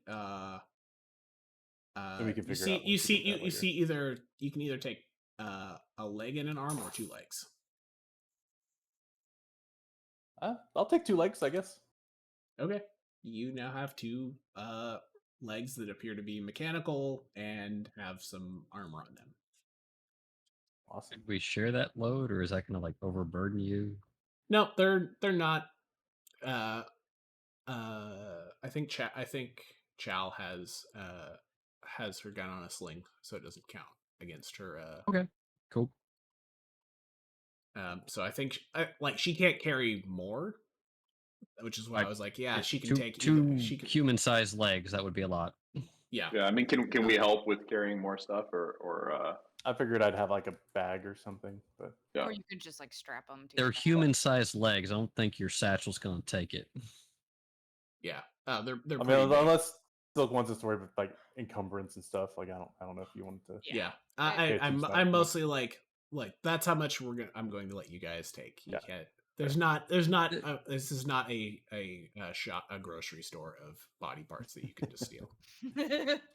And we can you figure see out you once we see get you, that you later. see either you can either take a leg and an arm or 2 legs. I'll take 2 legs, I guess. Okay. You now have 2 legs that appear to be mechanical and have some armor on them. Awesome. Did we share that load, or is that going to like overburden you? No, they're not. Uh, I think Chal has her gun on a sling, so it doesn't count against her. Okay, cool. So I think she can't carry more, which is why I was like, yeah, she can take two either. She can, human-sized legs. That would be a lot. yeah. Yeah, I mean, can we help with carrying more stuff or I figured I'd have like a bag or something, but yeah. Or you could just like strap them to. They're your back. human-sized legs. I don't think your satchel's going to take it. Yeah. They're I pretty mean, big. unless Silk wants us to worry with like encumbrance and stuff. Like I don't know if you wanted to. Yeah. Pay I'm attention to I'm that mostly like that's how much I'm going to let you guys take. You Yeah. can't. There's not this is not a grocery store of body parts that you can just steal.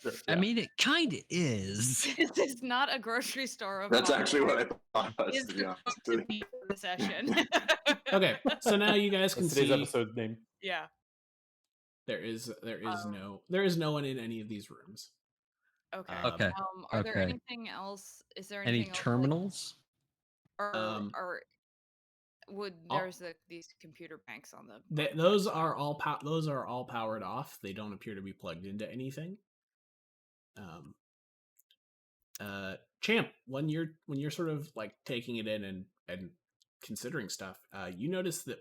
Sure, I yeah. mean, it kind of is. This is not a grocery store of. That's body actually what I parts. thought. Is To be honest to with you. be for the session. Okay, so now you guys can That's today's see episode name. Yeah. there is no one in any of these rooms. Okay. Okay. Are there Okay. anything else? Is there Any anything else? terminals? Or would all- there's these computer banks on the Those are all powered off. They don't appear to be plugged into anything. Champ, when you're sort of like taking it in and considering stuff, you notice that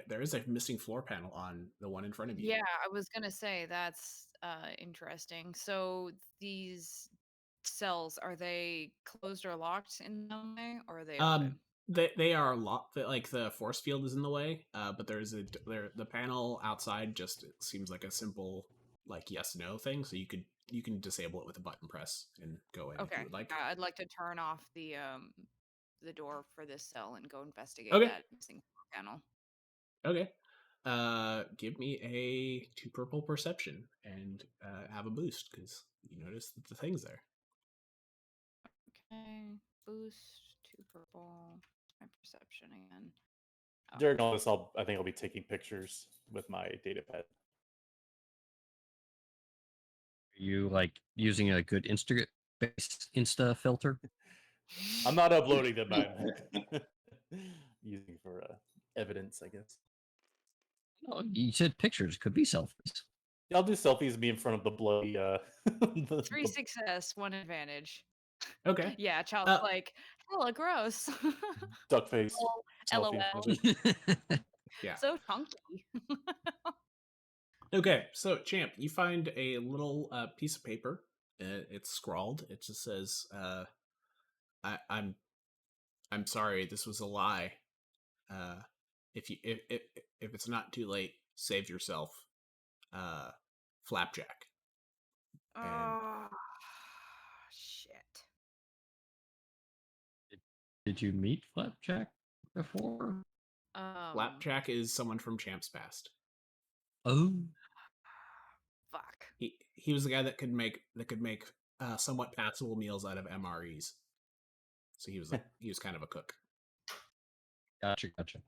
there is a missing floor panel on the one in front of you. Yeah, I was gonna say that's interesting. So these cells, are they closed or locked in some way, or are they open? They are locked. Like the force field is in the way, but the panel outside just seems like a simple like yes no thing. So you can disable it with a button press and go in if Okay. you would like. I'd like to turn off the door for this cell and go investigate Okay. that missing panel. Okay. Give me a 2 purple perception and have a boost because you notice that the thing's there. Okay. Boost 2 purple. My perception again. Oh. During all this, I think I'll be taking pictures with my data pad. Are you like using a good Insta filter? I'm not uploading them. I'm using for evidence, I guess. Oh, you said pictures. Could be selfies. Yeah, I'll do selfies of me in front of the bloody. The 3 success, 1 advantage. Okay. Yeah, Child's like, hella gross. duck face. LOL. selfie of it. Yeah. So chunky. Okay. So Champ, you find a little piece of paper. It's scrawled. It just says, "I'm sorry. This was a lie. If it's not too late, save yourself. Flapjack." Oh, shit. Did you meet Flapjack before? Flapjack is someone from Champ's past. Oh, Fuck. He was the guy that could make somewhat passable meals out of MREs. So he was kind of a cook. gotcha. Okay.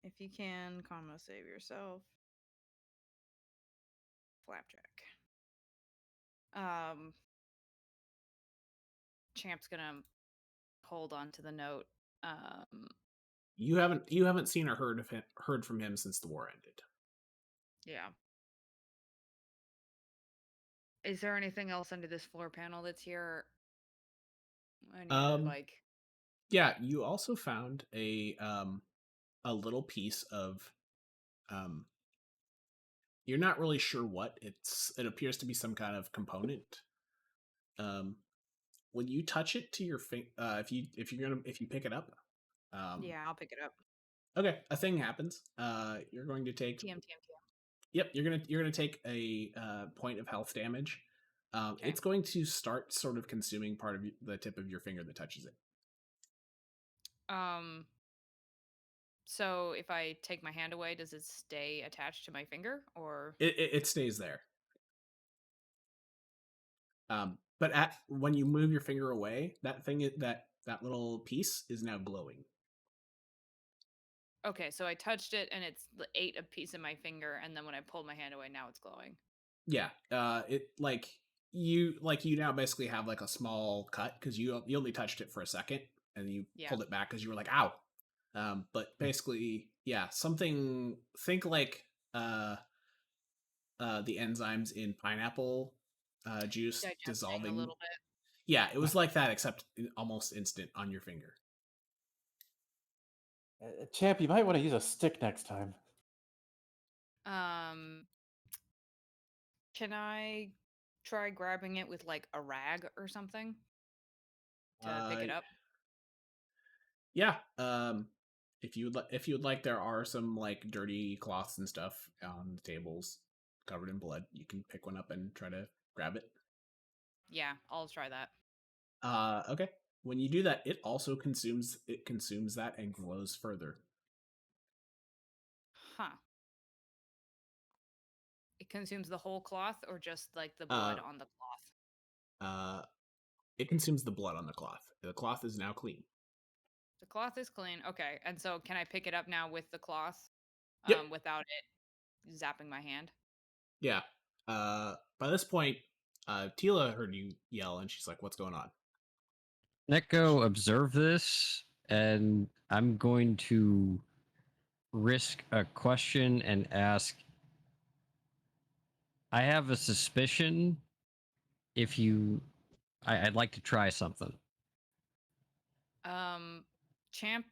If you can, save yourself. Flapjack. Champ's gonna hold on to the note. You haven't seen or heard from him since the war ended. Yeah. Is there anything else under this floor panel that's here? I need to, like. Yeah, you also found a little piece of you're not really sure what it appears to be some kind of component. When you touch it to your finger, if you pick it up, Yeah, I'll pick it up. okay, a thing happens. You're going to take TM. Yep, you're gonna take a point of health damage. Okay. It's going to start sort of consuming part of the tip of your finger that touches it. So if I take my hand away, does it stay attached to my finger, or It stays there. But when you move your finger away, that that little piece is now glowing. Okay, so I touched it and it's ate a piece of my finger, and then when I pulled my hand away, now it's glowing. Yeah. It you now basically have like a small cut because you only touched it for a second and you pulled it back because you were like, ow. But basically, yeah, something. Think like the enzymes in pineapple juice Digesting dissolving a little bit. Yeah, it was like that, except almost instant on your finger. Champ, you might want to use a stick next time. Can I try grabbing it with like a rag or something to pick it up? Yeah. If you would like, there are some like dirty cloths and stuff on the tables covered in blood. You can pick one up and try to grab it. Yeah, I'll try that. Okay. When you do that, it also consumes that and glows further. Huh. It consumes the whole cloth or just like the blood on the cloth? It consumes the blood on the cloth. The cloth is now clean. The cloth is clean. Okay. And so can I pick it up now with the cloth Yep. without it zapping my hand? Yeah. By this point, Tila heard you yell and she's like, "What's going on?" Snekgo observe this, and I'm going to risk a question and ask. I have a suspicion. If you, I'd like to try something. Champ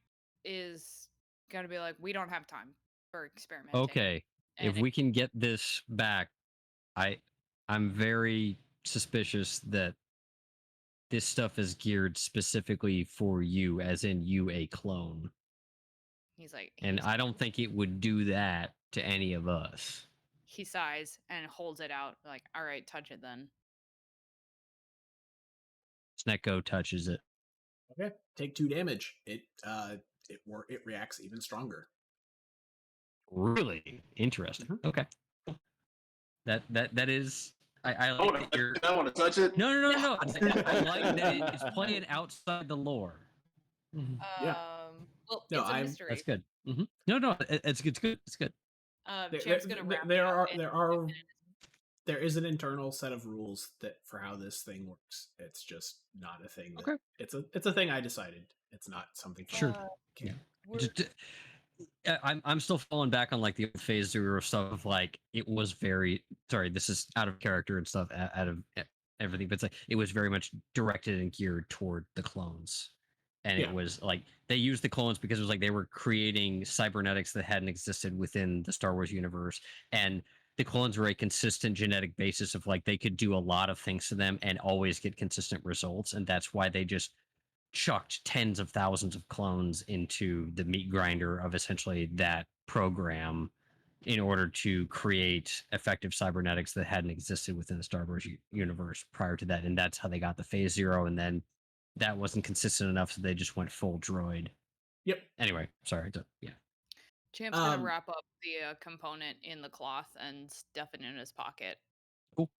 is gonna be like, we don't have time for experimenting. Okay, if we can get this back, I'm very suspicious that this stuff is geared specifically for you, as in you, a clone. He's like, and I don't think it would do that to any of us. He sighs and holds it out, like, all right, touch it then. Snekgo touches it. Okay, take 2 damage. It reacts even stronger. Really interesting. Mm-hmm. Okay, that is. I like that I want to touch it. No. I like that it's playing outside the lore. Yeah. Well, no, it's a mystery. That's good. Mm-hmm. No, it's good. It's good. Champ's gonna wrap there is an internal set of rules that for how this thing works. It's just not a thing. That, okay. It's a thing I decided. It's not something. Sure. Yeah. I'm still falling back on like the old phase 0 stuff of like it was very this is out of character and stuff out of everything, but it's like it was very much directed and geared toward the clones. And it was like they used the clones because it was like they were creating cybernetics that hadn't existed within the Star Wars universe. And the clones were a consistent genetic basis of like they could do a lot of things to them and always get consistent results. And that's why they just chucked tens of thousands of clones into the meat grinder of essentially that program in order to create effective cybernetics that hadn't existed within the Star Wars universe prior to that. And that's how they got the phase 0. And then that wasn't consistent enough, so they just went full droid. Yep. Anyway, sorry. Yeah. Champ's gonna wrap up the component in the cloth and stuff it in his pocket. Cool.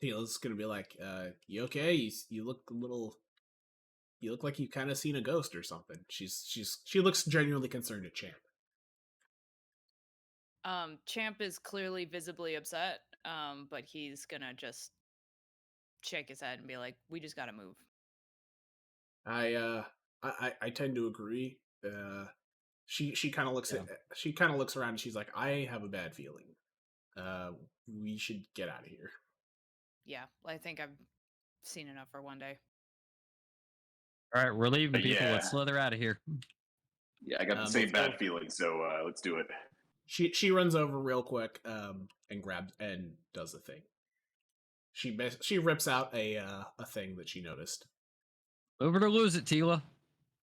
Tila's gonna be like, "You okay? You look a little. You look like you kind of seen a ghost or something." She looks genuinely concerned at Champ. Champ is clearly visibly upset, but he's gonna just shake his head and be like, "We just gotta move." I tend to agree. She kind of looks she kind of looks around and she's like, "I have a bad feeling. We should get out of here." Yeah, I think I've seen enough for one day. All right, we're leaving, people. Let's slither out of here. Yeah, I got the same bad feeling, so let's do it. She runs over real quick and grabs and does the thing. She rips out a thing that she noticed. Over to lose it, Tila.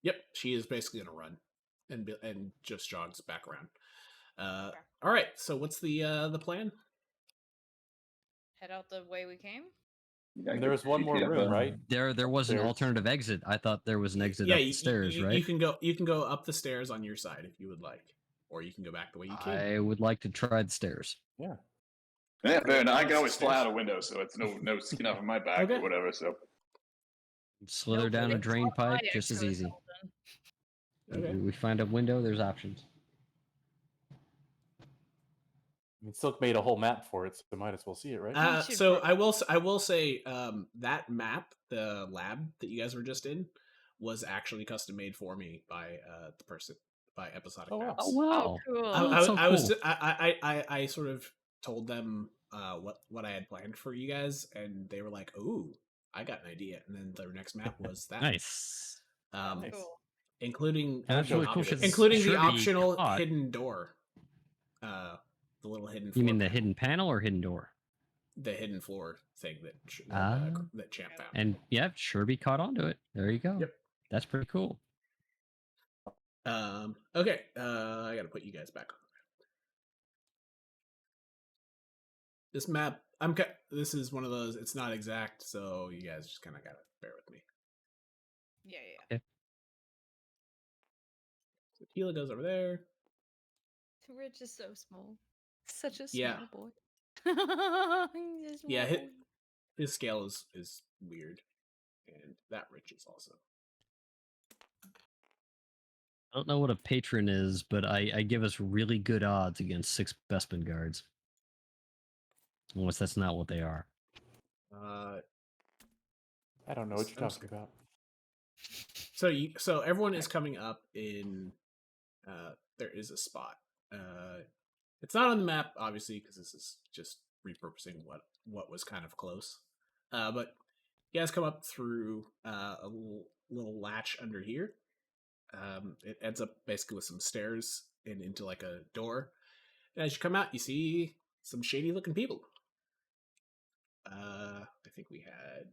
Yep, she is basically gonna run and just jogs back around. All right, so what's the plan? Head out the way we came. There was one more room, right? There was an alternative exit. I thought there was an exit up the stairs, right? You can go up the stairs on your side if you would like, or you can go back the way you came. I would like to try the stairs. Yeah. Yeah, fair enough. I can always Stairs. fly out a window, so it's no skin off of my back Okay. or whatever. So Slither Nope, down a it's drain not my pipe, just as easy. exoskeleton. Okay. We find a window, there's options. I mean, Silk made a whole map for it, so we might as well see it, right? We should So prob- I will say that map, the lab that you guys were just in, was actually custom made for me by the person by Episodic Oh, wow. Maps. Oh wow! Oh, cool. Oh, that's so I was cool. I sort of told them what I had planned for you guys, and they were like, "Ooh, I got an idea." And then their next map was that, Nice. um, Nice. Cool. including And that's really cool option- because including the Sherby optional caught- hidden door, the little hidden. You Floor mean the panel. hidden panel or hidden door? The hidden floor thing that Ah. that Champ found. And yeah, Sherby caught onto it. There you go. Yep. That's pretty cool. Okay. I gotta put you guys back on the map. This map, this is one of those. It's not exact, so you guys just kind of gotta bear with me. Yeah. So Tila goes over there. Rich is so small. Such a small Yeah. boy. He's a Yeah, small boy. His scale is weird, and that Rich is also. I don't know what a patron is, but I give us really good odds against 6 Bespin guards. Unless that's not what they are. Uh, I don't know what you're I'm talking about. so everyone is coming up in. There is a spot. It's not on the map, obviously, because this is just repurposing what was kind of close. But you guys come up through a little latch under here. It ends up basically with some stairs and into like a door. And as you come out, you see some shady looking people. I think we had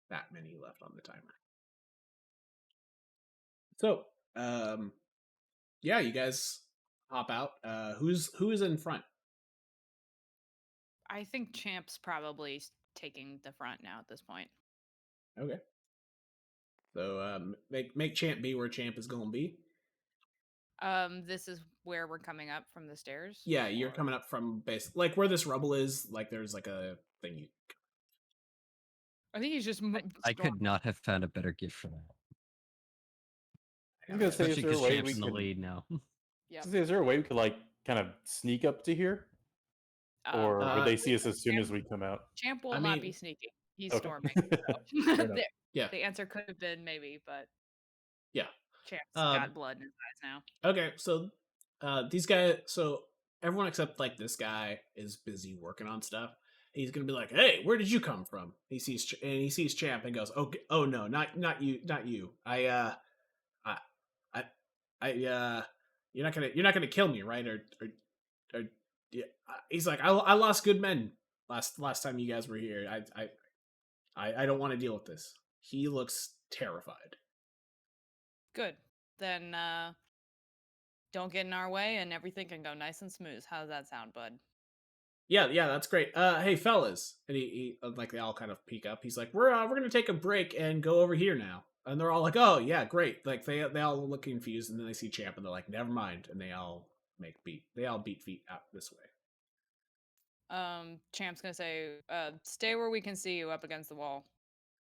that many left on the timer. So, yeah, you guys hop out. Who is in front? I think Champ's probably taking the front now at this point. Okay. So, make Champ be where Champ is going to be. This is where we're coming up from the stairs. Yeah, you're or- coming up from base, like where this rubble is. Like, there's like a thing you. I think he's just. I could not have found a better gift for that. I was gonna say, is Especially there a because way Champ's we in the could? lead now. Yep. Is there a way we could like kind of sneak up to here, or would they see us as soon as we come out? Champ will I not mean- be sneaky. He's Okay. storming. Fair enough. Yeah. The answer could have been maybe, but Yeah. Champ's Um, got blood in his eyes now. Okay, so these guys, so everyone except like this guy is busy working on stuff. He's gonna be like, "Hey, where did you come from?" He sees Champ and goes, "Okay, oh no, not you. You're not gonna kill me, right? Or yeah." He's like, I lost good men last time you guys were here. I don't want to deal with this." He looks terrified. Good. Then don't get in our way and everything can go nice and smooth. How does that sound, bud? Yeah, that's great. Hey, fellas, and he like they all kind of peek up. He's like, we're gonna take a break and go over here now, and they're all like, oh yeah, great. Like they all look confused, and then they see Champ, and they're like, never mind, and they all beat feet out this way. Champ's gonna say, stay where we can see you up against the wall.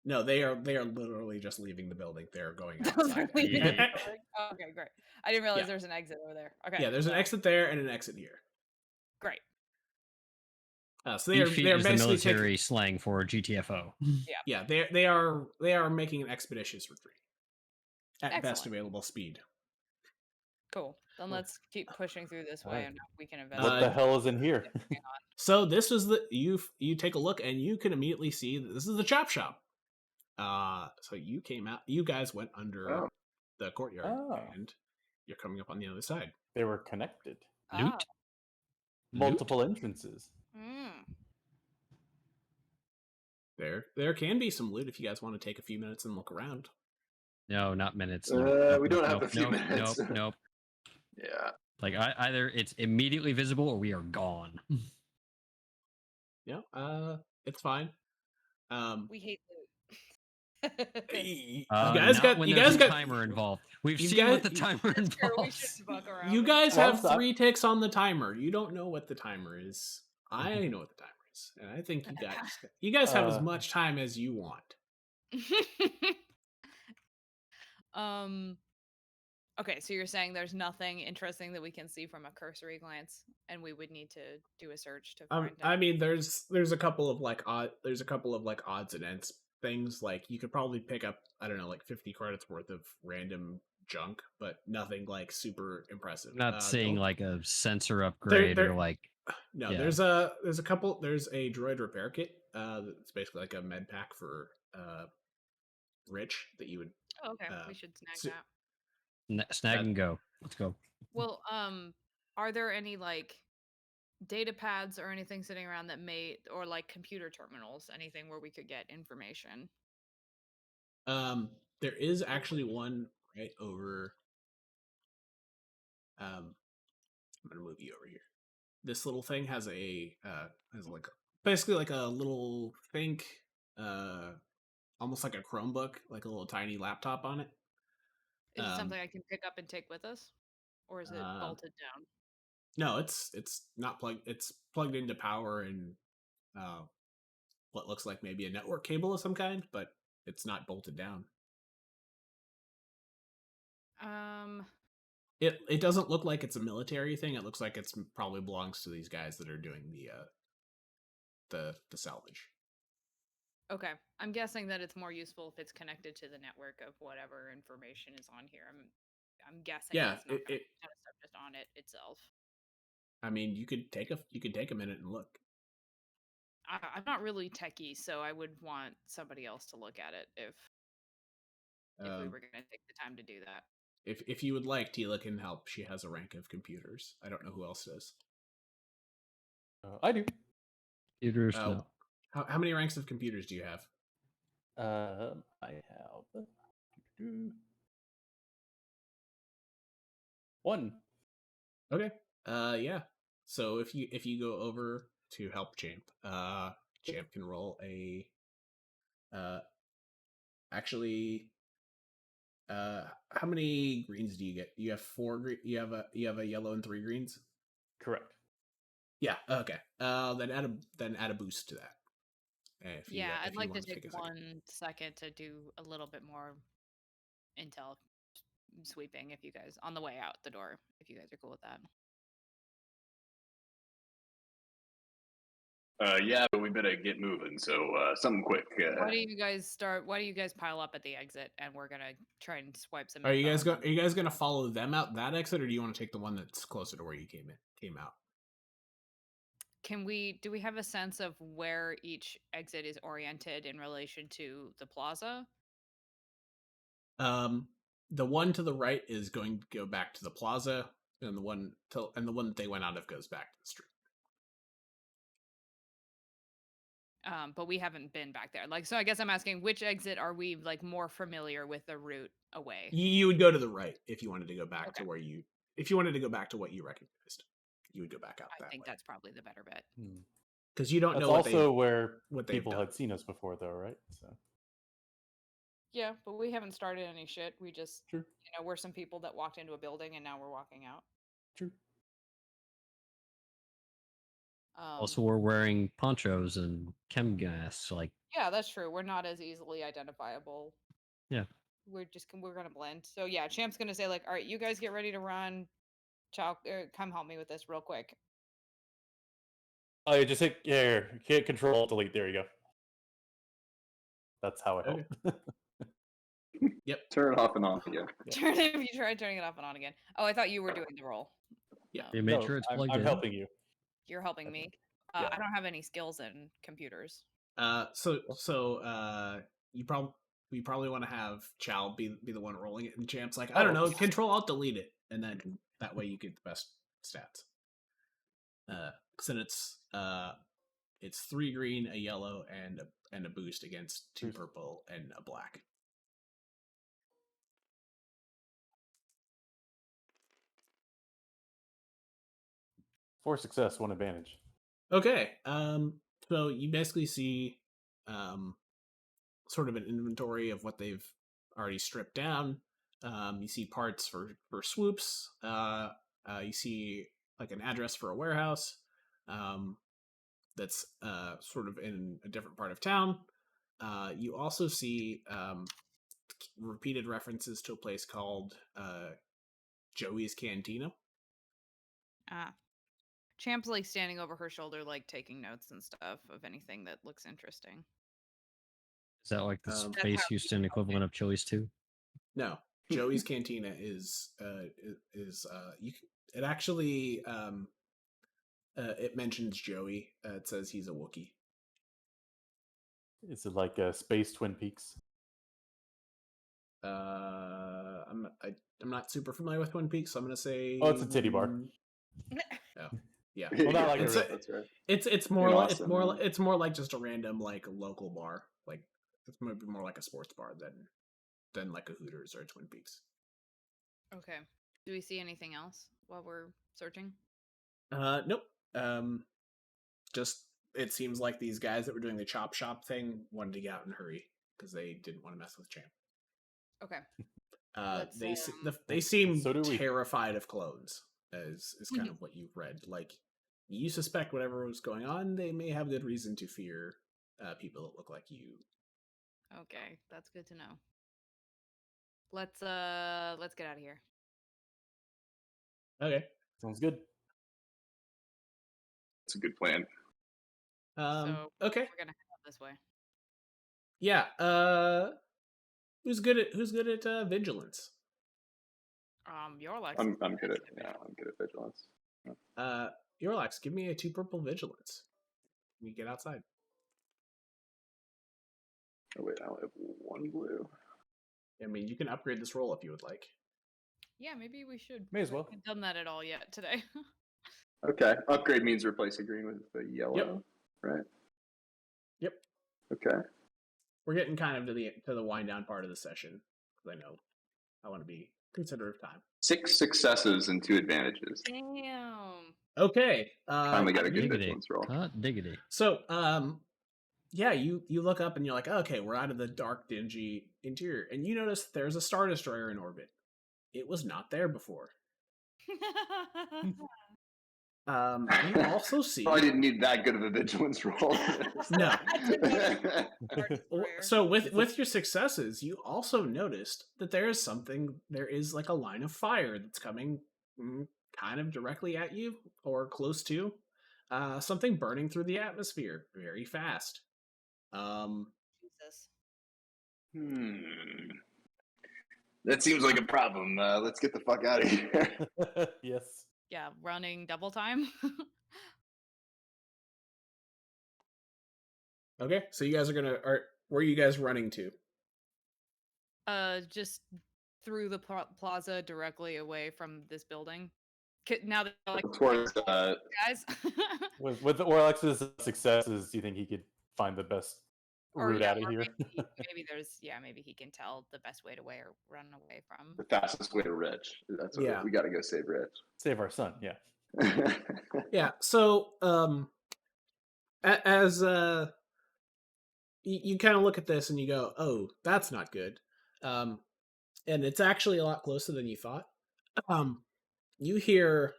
No, they are literally just leaving the building. They're going Those outside. are leaving the Yeah. building? Oh, okay, great. I didn't realize Yeah. there was an exit over there. Okay. Yeah, there's an so- exit there and an exit here. Great. So Beat they're feet they're is the basically military slang for GTFO. yeah they are making an expeditious retreat at best Excellent. available speed. Cool. Then let's keep pushing through this way Alright. and we can What eventually. the hell is in here? So this was you take a look and you can immediately see that this is the chop shop. So you guys went under Oh. the courtyard Oh. and you're coming up on the other side. They were connected. Loot? Ah, Multiple entrances. mm. There can be some loot if you guys want to take a few minutes and look around. No, not minutes. We don't have a few minutes. Nope. Yeah. Like either it's immediately visible or we are gone. Yeah, it's fine. We hate loot. You Not got when you there's guys a got timer involved. We've you seen what guys- the timer Sure, we involves. shouldn't fuck around. you with guys that. Well, have stop. 3 ticks on the timer. You don't know what the timer is. I know what the timer is, and I think you guys have as much time as you want. Okay, so you're saying there's nothing interesting that we can see from a cursory glance, and we would need to do a search to find I it. mean, there's a couple of like odds and ends things. Like you could probably pick up, I don't know, like 50 credits worth of random junk, but nothing like super impressive. I'm not seeing don't- like a sensor upgrade there- or like No, yeah. there's a couple. There's a droid repair kit. It's basically like a med pack for Rich that you would. Oh, okay, we should snag so- that. Snag that- and go. Let's go. Well, are there any like data pads or anything sitting around that may, or like computer terminals, anything where we could get information? There is actually one right over. I'm gonna move you over here. This little thing has basically like a little almost like a Chromebook, like a little tiny laptop on it. Is it something I can pick up and take with us, or is it bolted down? No, it's not plugged. It's plugged into power and what looks like maybe a network cable of some kind, but it's not bolted down. It doesn't look like it's a military thing. It looks like it's probably belongs to these guys that are doing the salvage. Okay, I'm guessing that it's more useful if it's connected to the network of whatever information is on here. I'm guessing. Yeah, it's not gonna be kind of stuff just on it itself. I mean, you could take a minute and look. I'm not really techie, so I would want somebody else to look at it if we were going to take the time to do that. If you would like, Tila can help. She has a rank of computers. I don't know who else does. I do. Computers. No. How many ranks of computers do you have? I have 1. Okay. Yeah. So if you go over to help Champ, Champ can roll a. Actually, how many greens do you get? You have 4. You have a yellow and 3 greens. Correct. Yeah. Okay. Then add a boost to that. I'd like to take 1 second to do a little bit more intel sweeping if you guys on the way out the door, if you guys are cool with that. Yeah, but we better get moving. So something quick. Why do you guys pile up at the exit and we're gonna try and swipe some? Are you guys gonna follow them out that exit, or do you want to take the one that's closer to where you came out? Do we have a sense of where each exit is oriented in relation to the plaza? The one to the right is going to go back to the plaza, and the one that they went out of goes back to the street. But we haven't been back there. So I guess I'm asking, which exit are we like more familiar with the route away? You would go to the right if you wanted to go back to if you wanted to go back to what you recognized. You would go back out that way. I think that's probably the better bet. Because you don't That's know also where what people had seen us before, though, right? So. Yeah, but we haven't started any shit. We just, we're some people that walked into a building and now we're walking out. True. Also, we're wearing ponchos and chem gas. Yeah, that's true. We're not as easily identifiable. Yeah. We're gonna blend. So yeah, Champ's gonna say like, all right, you guys get ready to run. Chal, come help me with this real quick. Oh, you just hit Control Delete. There you go. That's how I help. Yep. Turn it off and on again. If you try turning it off and on again. Oh, I thought you were doing the roll. Yeah. You made sure it's plugged in. I'm helping you. You're helping me. Yeah. I don't have any skills in computers. So we probably want to have Chal be the one rolling it, and Champ's like, I don't know, Control Alt Delete it, and then that way you get the best stats. Then it's 3 green, a yellow, and a boost against 2 purple and a black. For success, 1 advantage. Okay. So you basically see sort of an inventory of what they've already stripped down. You see parts for swoops. You see like an address for a warehouse that's sort of in a different part of town. You also see repeated references to a place called Joey's Cantina. Champ's like standing over her shoulder, like taking notes and stuff of anything that looks interesting. Is that like the That's Space how- Houston equivalent of Chili's 2? No, Joey's Cantina is you. It actually it mentions Joey. It says he's a Wookiee. Is it like Space Twin Peaks? I'm not super familiar with Twin Peaks, so I'm gonna say. Oh, it's a titty bar. Oh, yeah. Well, not like it's, a real- That's right. it's more In like Austin, it's more like just a random like local bar. Like it's maybe more like a sports bar than like a Hooters or a Twin Peaks. Okay. Do we see anything else while we're searching? Nope. Just it seems like these guys that were doing the chop shop thing wanted to get out and hurry because they didn't want to mess with Champ. Okay. Let's, They seem so do we. terrified of clones, is kind of what you've read. Like you suspect whatever was going on, they may have good reason to fear people that look like you. Okay, that's good to know. Let's get out of here. Okay. Sounds good. It's a good plan. So Okay. we're gonna head out this way. Yeah. Who's good at vigilance? Eorlax. I'm good at vigilance. Eorlax, give me a 2 purple vigilance. We get outside. Oh wait, I only have 1 blue. I mean, you can upgrade this roll if you would like. Yeah, maybe we should. May as We well. haven't done that at all yet today. Okay, upgrade means replace a green with the yellow, right? Yep. Okay. We're getting kind of to the wind down part of the session because I know I want to be considerate of time. 6 successes and 2 advantages. Damn. Okay. Finally got a good Diggity. vigilance roll. Hot diggity. So, yeah, you look up and you're like, okay, we're out of the dark, dingy interior, and you notice there's a Star Destroyer in orbit. It was not there before. You also see. Probably didn't need that good of a vigilance roll. No. Destroyer. So with your successes, you also noticed that there is like a line of fire that's coming kind of directly at you or close to. Something burning through the atmosphere very fast. Jesus. That seems like a problem. Let's get the fuck out of here. Yes. Yeah, running double time. Okay, so you guys where are you guys running to? Just through the plaza directly away from this building. Now that like Towards guys. With the Eorlax's successes, do you think he could find the best route out of here? Maybe he can tell the best way to run away from. the fastest way to Rich. That's what we got to go save Rich. Save our son, yeah. Yeah. So, as you kind of look at this and you go, "Oh, that's not good," and it's actually a lot closer than you thought. You hear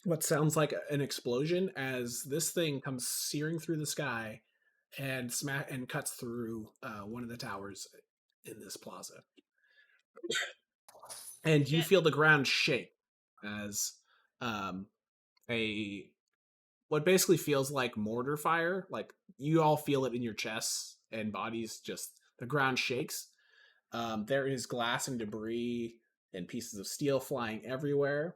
what sounds like an explosion as this thing comes searing through the sky and cuts through one of the towers in this plaza, and you feel the ground shake as what basically feels like mortar fire. Like you all feel it in your chests and bodies. Just the ground shakes. There is glass and debris and pieces of steel flying everywhere.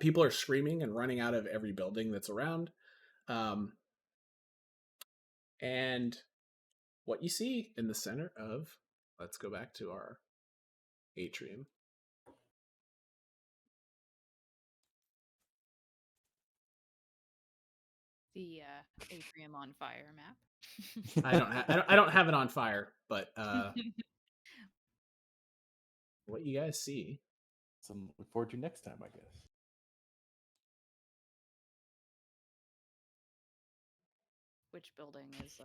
People are screaming and running out of every building that's around. And what you see in the center of, let's go back to our atrium. The atrium on fire map. I don't have it on fire, but what you guys see. Some look forward to next time, I guess. Which building is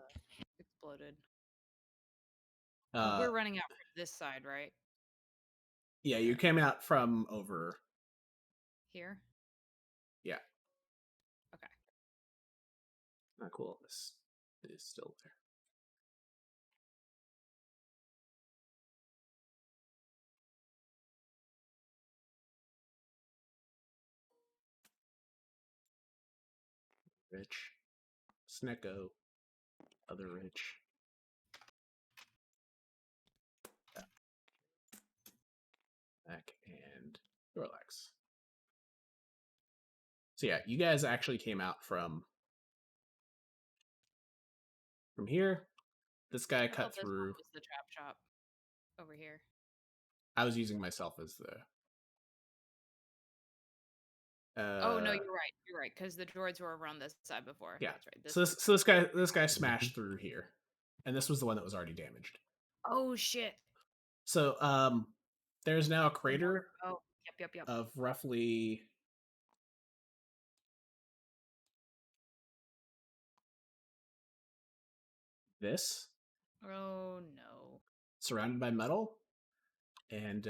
exploded? But we're running out from this side, right? Yeah, you came out from over Here. Yeah. Okay. Oh, cool. This is still there. Rich. Snekgo. Other rich. Back and Eorlax. So yeah, you guys actually came out from here. This guy I cut thought this one through. was the trap shop over here. I was using myself as the. Oh no, you're right. You're right, because the droids were around this side before. Yeah. That's right. So this guy smashed through here, and this was the one that was already damaged. Oh shit. So there's now a crater. Oh, yep. Of roughly. This. Oh no. Surrounded by metal, and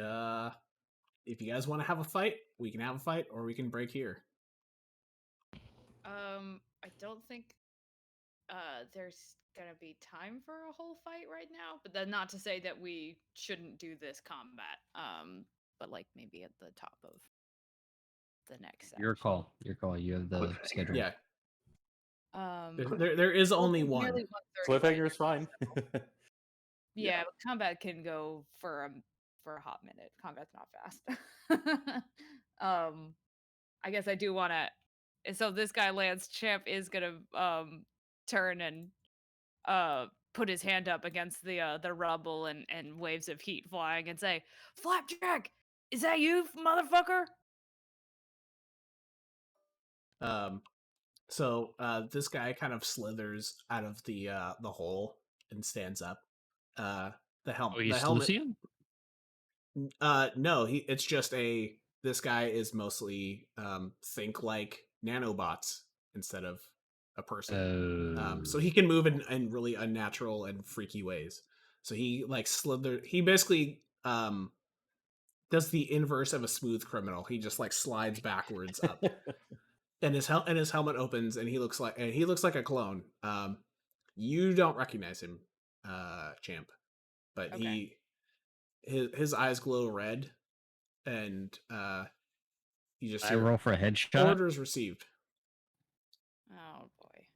if you guys want to have a fight, we can have a fight, or we can break here. I don't think there's gonna be time for a whole fight right now, but then not to say that we shouldn't do this combat. But like maybe at the top of the next section. Your call. You have the schedule. Yeah. Um, There is only one. Cliffhanger is fine. Yeah, but combat can go for a hot minute. Combat's not fast. I guess I do want to. So this guy Lance Champ is gonna turn and put his hand up against the rubble and waves of heat flying and say, "Flapjack, is that you, motherfucker?" So this guy kind of slithers out of the hole and stands up. The helmet. Oh, he's the helmet. Lucian? No, it's just this guy is mostly think like nanobots instead of a person. So he can move in really unnatural and freaky ways. So he like he basically does the inverse of a smooth criminal. He just like slides backwards up. And his helmet opens and he looks like a clone. You don't recognize him, Champ. But Okay. his eyes glow red, and you just I roll for a headshot. Orders received. Oh boy.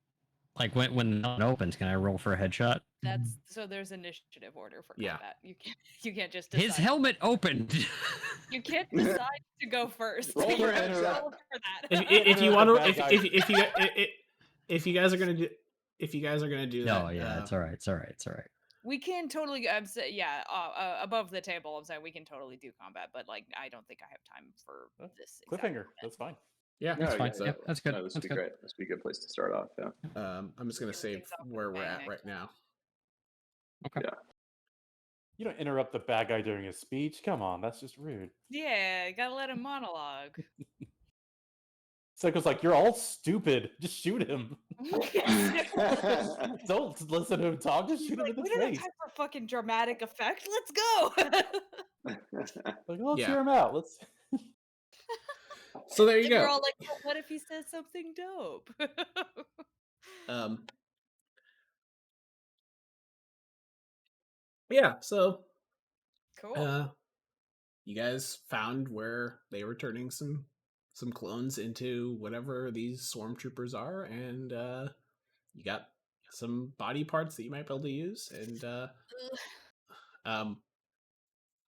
Like when it opens, can I roll for a headshot? That's so there's initiative order for combat. You can't just decide. His helmet opened. You can't decide to go first. Roll You for have to headshot. roll for that. If you want to, if you guys are gonna do that, No, yeah, it's all right. It's all right. We can totally. I'm saying, yeah, above the table. I'm saying we can totally do combat, but like, I don't think I have time for this. exact Cliffhanger. moment. That's fine. Yeah, That's fine. So, Yeah, that's good. No, this That's would be good. great. This would be a good place to start off. Yeah. I'm just gonna save where we're at right now. Okay. Yeah. You don't interrupt the bad guy during his speech. Come on, that's just rude. Yeah, gotta let him monologue. Snekgo's like, you're all stupid. Just shoot him. Don't listen to him talk. Just shoot him in the We don't have face. time for fucking dramatic effect. Let's go. Like, let's Yeah. hear him out. Let's. So there you And we're go. all like, well, what if he says something dope? Yeah. So Cool. you guys found where they were turning some clones into whatever these swarm troopers are, and you got some body parts that you might be able to use. And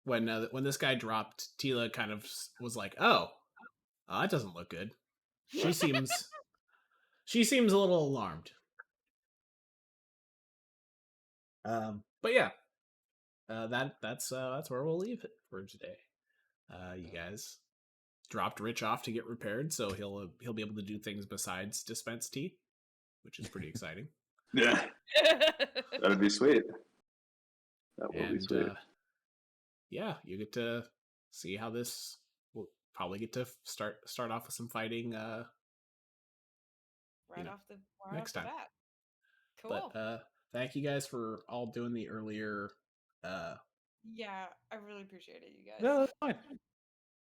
when this guy dropped, Tila kind of was like, "Oh, that doesn't look good." She seems a little alarmed. But yeah, that's where we'll leave it for today. You guys dropped Rich off to get repaired, so he'll be able to do things besides dispense tea, which is pretty exciting. Yeah. That'd be sweet. That would be sweet. Yeah, you get to see how this. We'll probably get to start off with some fighting. Right off the next time. bat. Cool. But thank you guys for all doing the earlier Yeah, I really appreciate it, you guys. No, that's fine.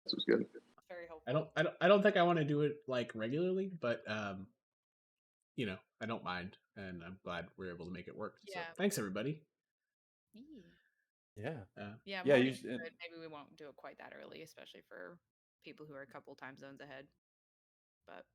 This was good. Very helpful. I don't think I want to do it like regularly, but I don't mind, and I'm glad we're able to make it work. So Yeah. thanks everybody. Yeah. Yeah, Yeah, morning's usually- good. Maybe we won't do it quite that early, especially for people who are a couple time zones ahead. But